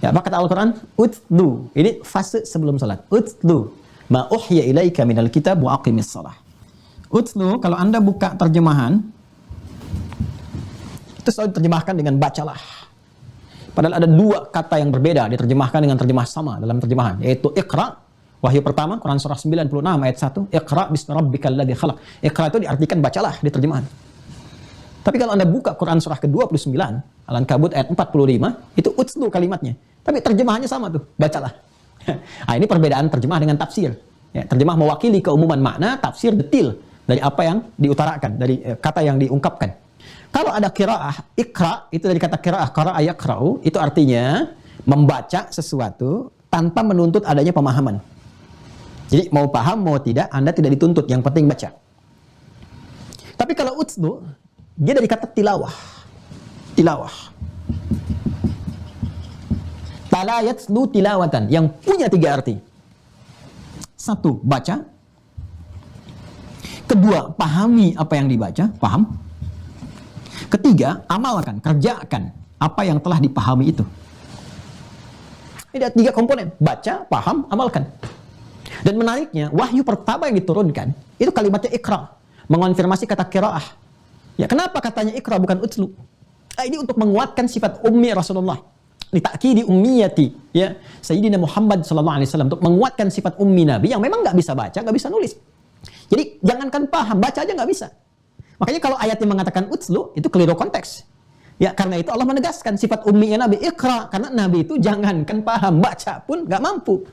Ya, maka kata Al-Quran, utlu. Ini fase sebelum sholat. Utlu ma uhya ilaika minal kitab wa aqimis shalah. Utlu, kalau Anda buka terjemahan, itu selalu diterjemahkan dengan bacalah. Padahal ada 2 kata yang berbeda diterjemahkan dengan terjemah sama dalam terjemahan, yaitu Iqra, wahyu pertama, Quran surah 96 ayat 1, Iqra bismi rabbikal ladzi khalaq. Iqra itu diartikan bacalah di terjemahan. Tapi kalau Anda buka Quran surah ke-29, Al-Ankabut ayat 45, itu utlu kalimatnya. Tapi terjemahannya sama tuh, bacalah. Nah, ini perbedaan terjemah dengan tafsir. Ya, terjemah mewakili keumuman makna, tafsir detil dari apa yang diutarakan, dari kata yang diungkapkan. Kalau ada qiraah, ikra, itu dari kata qiraah, qara'a yaqra'u, itu artinya membaca sesuatu tanpa menuntut adanya pemahaman. Jadi mau paham, mau tidak, Anda tidak dituntut, yang penting baca. Tapi kalau utlu, dia dari kata tilawah. Tilawah. Tala yatslu tilawatan, yang punya 3 arti. 1, baca. 2, pahami apa yang dibaca, paham. 3, amalkan, kerjakan apa yang telah dipahami itu. Ini ada 3 komponen, baca, paham, amalkan. Dan menariknya, wahyu pertama yang diturunkan, itu kalimatnya ikra, mengonfirmasi kata qiraah. Ya, kenapa katanya ikra bukan utlu? Ini untuk menguatkan sifat ummi Rasulullah. Litakidi ummiyati, ya, Sayyidina Muhammad sallallahu alaihi wasallam, untuk menguatkan sifat ummi Nabi yang memang nggak bisa baca, nggak bisa nulis. Jadi jangankan paham, baca aja nggak bisa. Makanya kalau ayatnya mengatakan utlu, itu keliru konteks. Ya, karena itu Allah menegaskan sifat umminya Nabi, ikra, karena Nabi itu jangankan paham, baca pun nggak mampu.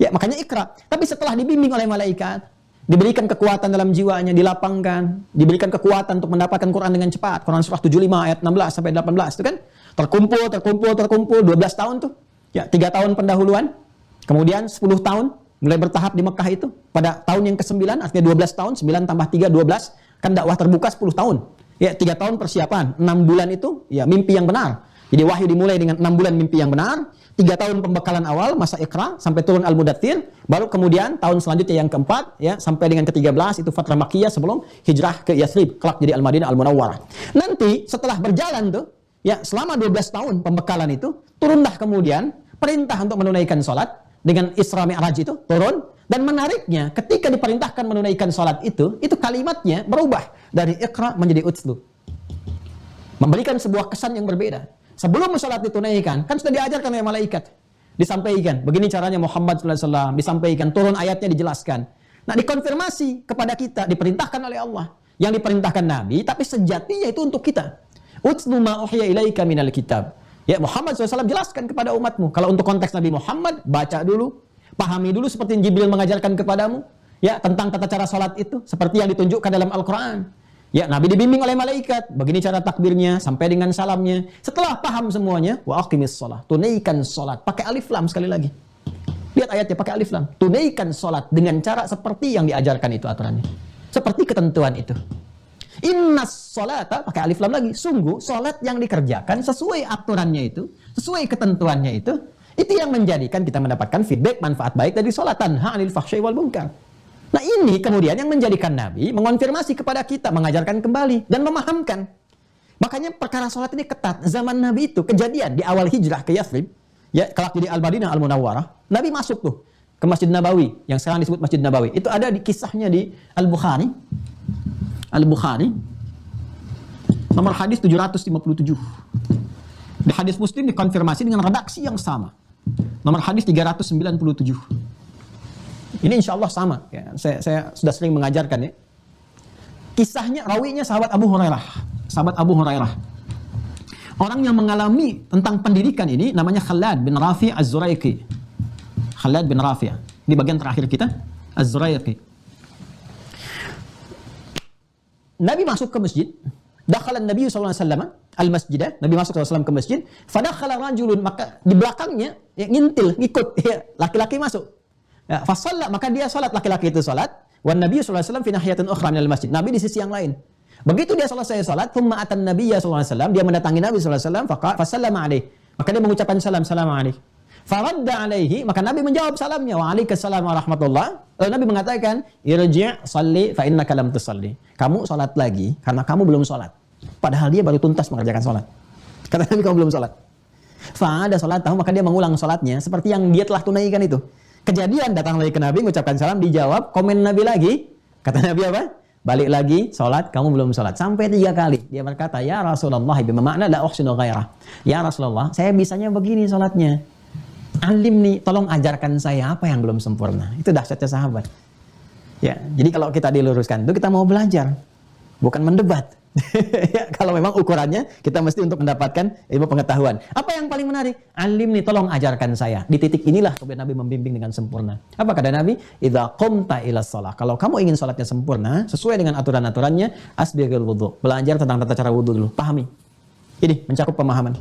Ya, makanya ikra. Tapi setelah dibimbing oleh malaikat, diberikan kekuatan dalam jiwanya, dilapangkan, diberikan kekuatan untuk mendapatkan Quran dengan cepat. Quran surah 75 ayat 16 sampai 18 itu kan terkumpul 12 tahun tuh. Ya, 3 tahun pendahuluan, kemudian 10 tahun mulai bertahap di Mekah itu. Pada tahun yang ke-9, artinya 12 tahun, 9 tambah 3, 12, kan dakwah terbuka 10 tahun. Ya, 3 tahun persiapan, 6 bulan itu ya mimpi yang benar. Jadi wahyu dimulai dengan 6 bulan mimpi yang benar, 3 tahun pembekalan awal, masa Iqra, sampai turun Al-Mudaththir, baru kemudian tahun selanjutnya yang ke-4, ya, sampai dengan ke-13, itu Fatrah Makkiyah sebelum hijrah ke Yathrib, kelak jadi Al-Madinah Al-Munawwarah. Nanti setelah berjalan tuh, ya, selama 12 tahun pembekalan itu, turunlah kemudian perintah untuk menunaikan sholat, dengan Isra Mi'raj itu turun. Dan menariknya, ketika diperintahkan menunaikan sholat itu kalimatnya berubah dari Iqra menjadi utlu. Memberikan sebuah kesan yang berbeda. Sebelum sholat ditunaikan, kan sudah diajarkan oleh malaikat. Disampaikan, begini caranya Muhammad SAW, disampaikan, turun ayatnya dijelaskan. Nah, dikonfirmasi kepada kita, diperintahkan oleh Allah. Yang diperintahkan Nabi, tapi sejatinya itu untuk kita. Utlu ma uhya ilaika minal kitab. Ya, Muhammad SAW jelaskan kepada umatmu. Kalau untuk konteks Nabi Muhammad, baca dulu, pahami dulu seperti yang Jibril mengajarkan kepadamu. Ya, tentang tata cara salat itu, seperti yang ditunjukkan dalam Al-Quran. Ya, Nabi dibimbing oleh malaikat, begini cara takbirnya, sampai dengan salamnya. Setelah paham semuanya, wa aqimis shalah, tunaikan salat. Pakai alif lam sekali lagi. Lihat ayatnya pakai alif lam. Tunaikan sholat dengan cara seperti yang diajarkan itu aturannya. Seperti ketentuan itu. Innas sholata, pakai alif lam lagi. Sungguh sholat yang dikerjakan sesuai aturannya itu, sesuai ketentuannya itu yang menjadikan kita mendapatkan feedback, manfaat baik dari sholat. Tanha 'anil fahsya'i wal munkar. Nah ini kemudian yang menjadikan Nabi mengonfirmasi kepada kita, mengajarkan kembali dan memahamkan. Makanya perkara sholat ini ketat. Zaman Nabi itu kejadian di awal hijrah ke Yathrib, ya kelak jadi Al-Madinah Al-Munawwarah, Nabi masuk tuh ke Masjid Nabawi yang sekarang disebut Masjid Nabawi. Itu ada di kisahnya di Al-Bukhari. Al-Bukhari nomor hadis 757. Di hadis Muslim dikonfirmasi dengan redaksi yang sama. Nomor hadis 397. Ini insya Allah sama. Ya, saya sudah sering mengajarkan ya. Kisahnya, rawinya sahabat Abu Hurairah. Sahabat Abu Hurairah. Orang yang mengalami tentang pendidikan ini namanya Khalad bin Rafi' Az-Zuraiqi. Khalad bin Rafi'. Di bagian terakhir kita, Az-Zuraiqi. Nabi masuk ke masjid. Dakhala Nabi sallallahu alaihi wasallam al-masjidah. Nabi masuk SAW ke masjid. Fadakhala rajulun, maka di belakangnya ya, ngintil, ngikut ya, laki-laki masuk. Ya, fasalla, maka dia salat, laki-laki itu salat. Wan Nabi sallallahu alaihi wasallam fi nahiyatin ukhra minal masjid. Nabi di sisi yang lain. Begitu dia selesai salat, thumma atan Nabi sallallahu alaihi wasallam, dia mendatangi Nabi sallallahu alaihi wasallam, fasallama alaihi. Maka dia mengucapkan salam, salam alaihi. Faradda alaihi, maka Nabi menjawab salamnya, wa alaikassalam wa rahmatullah. Lalu Nabi mengatakan, irji' salli fa innaka lam tusalli. Kamu salat lagi karena kamu belum salat. Padahal dia baru tuntas mengerjakan salat. Kata Nabi, kamu belum salat. Fa ada salat tahu, maka dia mengulang salatnya seperti yang dia telah tunaikan itu. Kejadian datang lagi ke Nabi, mengucapkan salam, dijawab, komen Nabi lagi. Kata Nabi apa? Balik lagi, salat, kamu belum salat. Sampai 3 kali. Dia berkata, ya Rasulullah, bimana la uhsinu ghairah. Ya Rasulullah, saya bisanya begini salatnya. Alim nih, tolong ajarkan saya apa yang belum sempurna. Itu dahsyatnya sahabat. Ya, jadi kalau kita diluruskan itu kita mau belajar, bukan mendebat. Ya, kalau memang ukurannya kita mesti untuk mendapatkan ilmu pengetahuan. Apa yang paling menarik? Alim nih, tolong ajarkan saya. Di titik inilah kemudian Nabi membimbing dengan sempurna. Apa kata Nabi? Idza qumta ila shalah. Kalau kamu ingin salatnya sempurna, sesuai dengan aturan-aturannya, asbighul wudu. Belajar tentang tata cara wudu dulu, pahami. Ini mencakup pemahaman.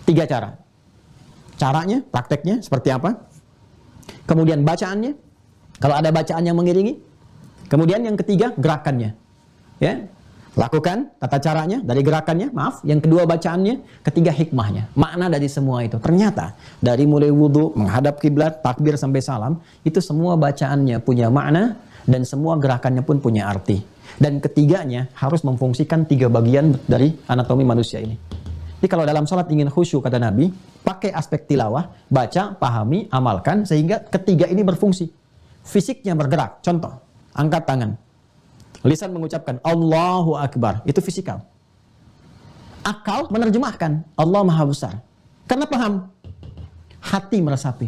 3 cara. Caranya, prakteknya seperti apa? Kemudian bacaannya, kalau ada bacaan yang mengiringi. Kemudian yang ketiga, gerakannya. Ya, lakukan tata caranya dari gerakannya, maaf. Yang kedua bacaannya, ketiga hikmahnya. Makna dari semua itu. Ternyata dari mulai wudu, menghadap kiblat, takbir sampai salam, itu semua bacaannya punya makna dan semua gerakannya pun punya arti. Dan ketiganya harus memfungsikan 3 bagian dari anatomi manusia ini. Jadi kalau dalam sholat ingin khusyuk, kata Nabi, pakai aspek tilawah, baca, pahami, amalkan, sehingga ketiga ini berfungsi. Fisiknya bergerak, contoh, angkat tangan. Lisan mengucapkan, Allahu Akbar, itu fisikal. Akal menerjemahkan, Allah Maha Besar. Karena paham, hati meresapi.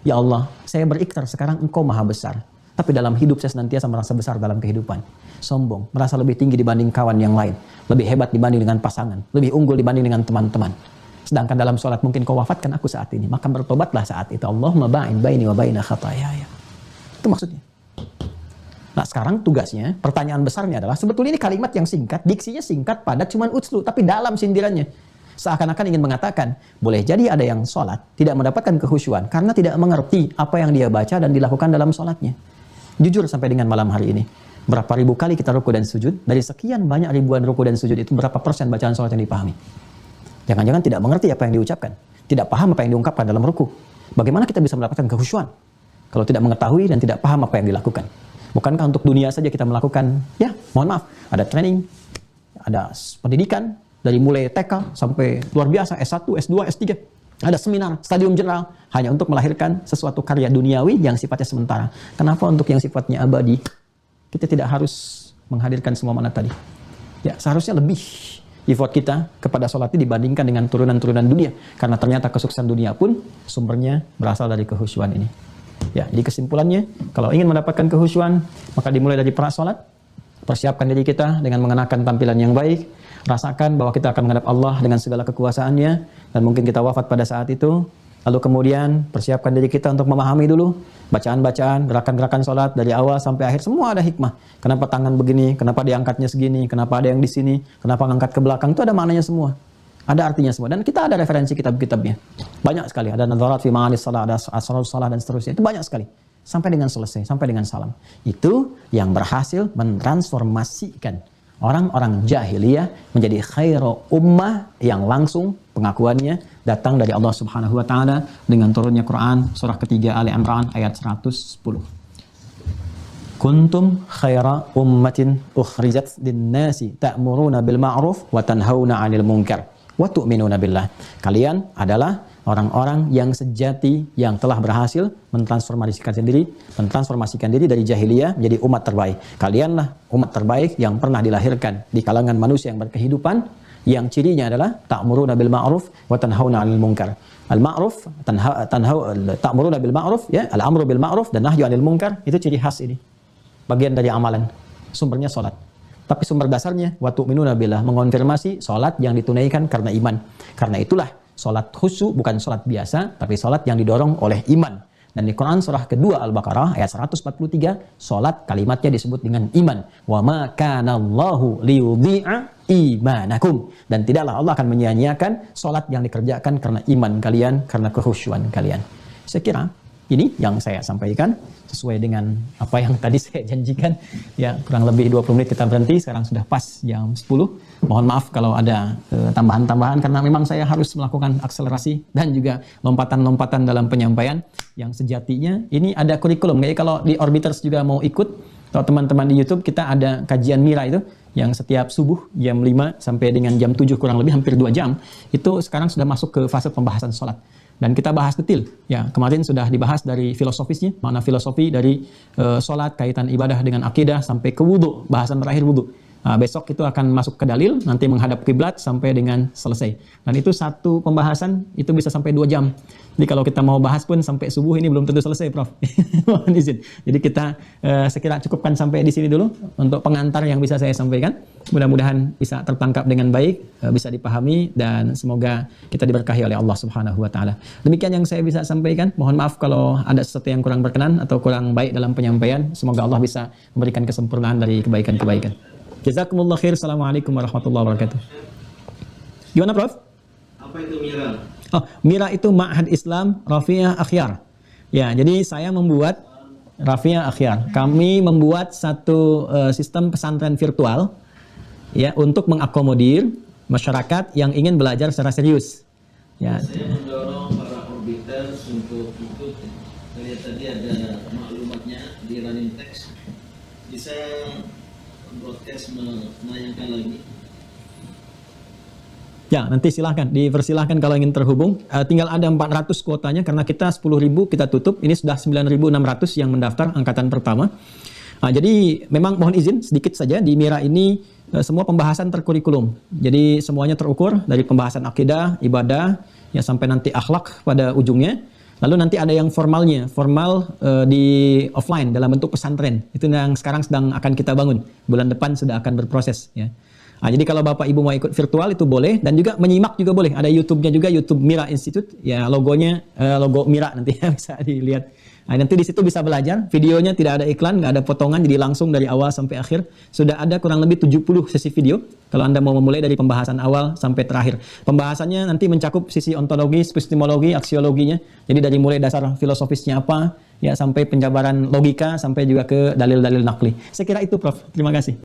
Ya Allah, saya berikrar sekarang Engkau Maha Besar. Tapi dalam hidup saya senantiasa merasa besar dalam kehidupan. Sombong, merasa lebih tinggi dibanding kawan yang lain. Lebih hebat dibanding dengan pasangan. Lebih unggul dibanding dengan teman-teman. Sedangkan dalam sholat mungkin kau wafatkan aku saat ini. Maka bertobatlah saat itu. Allahumma ba'in baini wa baina khatayaya. Itu maksudnya. Nah sekarang tugasnya, pertanyaan besarnya adalah, sebetulnya ini kalimat yang singkat, diksinya singkat, padat, cuman utslu. Tapi dalam sindirannya. Seakan-akan ingin mengatakan, boleh jadi ada yang sholat, tidak mendapatkan kehusyuan. Karena tidak mengerti apa yang dia baca dan dilakukan dalam sholatnya. Jujur sampai dengan malam hari ini, berapa ribu kali kita ruku dan sujud, dari sekian banyak ribuan ruku dan sujud itu berapa persen bacaan sholat yang dipahami? Jangan-jangan tidak mengerti apa yang diucapkan, tidak paham apa yang diungkapkan dalam ruku. Bagaimana kita bisa mendapatkan kehusyuan kalau tidak mengetahui dan tidak paham apa yang dilakukan? Bukankah untuk dunia saja kita melakukan, ya mohon maaf, ada training, ada pendidikan, dari mulai TK sampai luar biasa, S1, S2, S3. Ada seminar, stadium general, hanya untuk melahirkan sesuatu karya duniawi yang sifatnya sementara. Kenapa untuk yang sifatnya abadi, kita tidak harus menghadirkan semua mana tadi? Ya, seharusnya lebih effort kita kepada sholat ini dibandingkan dengan turunan-turunan dunia. Karena ternyata kesuksesan dunia pun sumbernya berasal dari kehusyuan ini. Ya, jadi kesimpulannya, kalau ingin mendapatkan kehusyuan, maka dimulai dari pra-sholat. Persiapkan diri kita dengan mengenakan tampilan yang baik. Rasakan bahwa kita akan menghadap Allah dengan segala kekuasaannya. Dan mungkin kita wafat pada saat itu. Lalu kemudian persiapkan diri kita untuk memahami dulu bacaan-bacaan, gerakan-gerakan sholat dari awal sampai akhir. Semua ada hikmah. Kenapa tangan begini, kenapa diangkatnya segini, kenapa ada yang di sini, kenapa ngangkat ke belakang. Itu ada maknanya semua. Ada artinya semua. Dan kita ada referensi kitab-kitabnya. Banyak sekali. Ada Nadharat fi Ma'anis Salah, ada Asrarus Salah, dan seterusnya. Itu banyak sekali. Sampai dengan selesai, sampai dengan salam. Itu yang berhasil mentransformasikan orang-orang jahiliyah menjadi khairu ummah yang langsung pengakuannya datang dari Allah Subhanahu wa taala dengan turunnya Quran surah ketiga Ali Imran ayat 110. Kuntum khaira ummatin ukhrijat lin-nasi ta'muruna bil ma'ruf wa tanhauna 'anil munkar wa tu'minuna billah. Kalian adalah orang-orang yang sejati yang telah berhasil mentransformasikan diri dari jahiliyah menjadi umat terbaik. Kalianlah umat terbaik yang pernah dilahirkan di kalangan manusia yang berkehidupan, yang cirinya adalah ta'muruna bil ma'ruf wa tanhauna 'anil munkar. Al-ma'ruf ta'muruna bil ma'ruf, ya, al-amru bil ma'ruf dan nahyu 'anil munkar, itu ciri khas ini. Bagian dari amalan. Sumbernya salat. Tapi sumber dasarnya wa tu'minuna billah, mengonfirmasi salat yang ditunaikan karena iman. Karena itulah salat khusyuk bukan salat biasa, tapi salat yang didorong oleh iman. Dan di Quran surah kedua Al-Baqarah ayat 143, salat kalimatnya disebut dengan iman. Wa ma kana Allahu liyudhi'a imanakum. Dan tidaklah Allah akan menyia-nyiakan salat yang dikerjakan karena iman kalian, karena kekhusyuan kalian. Saya kira ini yang saya sampaikan sesuai dengan apa yang tadi saya janjikan. Ya, kurang lebih 20 menit kita berhenti. Sekarang sudah pas jam 10. Mohon maaf kalau ada tambahan-tambahan karena memang saya harus melakukan akselerasi dan juga lompatan-lompatan dalam penyampaian yang sejatinya ini ada kurikulum. Jadi kalau di Orbiters juga mau ikut, atau teman-teman di YouTube kita ada kajian Mira itu yang setiap subuh jam 5 sampai dengan jam 7 kurang lebih hampir 2 jam. Itu sekarang sudah masuk ke fase pembahasan sholat. Dan kita bahas detail. Ya, kemarin sudah dibahas dari filosofisnya, makna filosofi dari sholat, kaitan ibadah dengan akidah sampai ke wudhu, bahasan terakhir wudhu. Nah, besok itu akan masuk ke dalil, nanti menghadap kiblat sampai dengan selesai. Dan itu satu pembahasan itu bisa sampai 2 jam. Jadi kalau kita mau bahas pun sampai subuh ini belum tentu selesai, Prof. Mohon izin. Jadi kita sekira cukupkan sampai di sini dulu untuk pengantar yang bisa saya sampaikan. Mudah-mudahan bisa tertangkap dengan baik, bisa dipahami, dan semoga kita diberkahi oleh Allah Subhanahu wa taala. Demikian yang saya bisa sampaikan. Mohon maaf kalau ada sesuatu yang kurang berkenan atau kurang baik dalam penyampaian. Semoga Allah bisa memberikan kesempurnaan dari kebaikan-kebaikan. Jazakumullah khair. Assalamualaikum warahmatullahi wabarakatuh. Gimana, Prof? Apa itu Mira? Oh, Mira itu Ma'had Islam Rafiah Akhyar. Ya, jadi saya membuat Rafiah Akhyar. Kami membuat satu sistem pesantren virtual ya untuk mengakomodir masyarakat yang ingin belajar secara serius. Ya. Saya mendorong para orbiters untuk ikut. Lihat tadi ada maklumatnya di running text. Bisa broadcast menayangkan lagi. Ya, nanti silahkan, dipersilahkan kalau ingin terhubung. Tinggal ada 400 kuotanya karena kita 10.000 kita tutup. Ini sudah 9.600 yang mendaftar angkatan pertama. Nah, jadi memang mohon izin sedikit saja di Mira ini semua pembahasan terkurikulum. Jadi semuanya terukur dari pembahasan akidah, ibadah, ya sampai nanti akhlak pada ujungnya. Lalu nanti ada yang formalnya, formal di offline dalam bentuk pesantren. Itu yang sekarang sedang akan kita bangun. Bulan depan sudah akan berproses ya. Nah, jadi kalau Bapak Ibu mau ikut virtual itu boleh, dan juga menyimak juga boleh. Ada YouTube-nya juga, YouTube Mira Institute. Ya, logonya logo Mira nanti ya bisa dilihat. Nah, nanti di situ bisa belajar. Videonya tidak ada iklan, nggak ada potongan, jadi langsung dari awal sampai akhir. Sudah ada kurang lebih 70 sesi video. Kalau Anda mau memulai dari pembahasan awal sampai terakhir. Pembahasannya nanti mencakup sisi ontologi, epistemologi, aksiologinya. Jadi dari mulai dasar filosofisnya apa, ya sampai penjabaran logika, sampai juga ke dalil-dalil nakli. Saya kira itu, Prof. Terima kasih.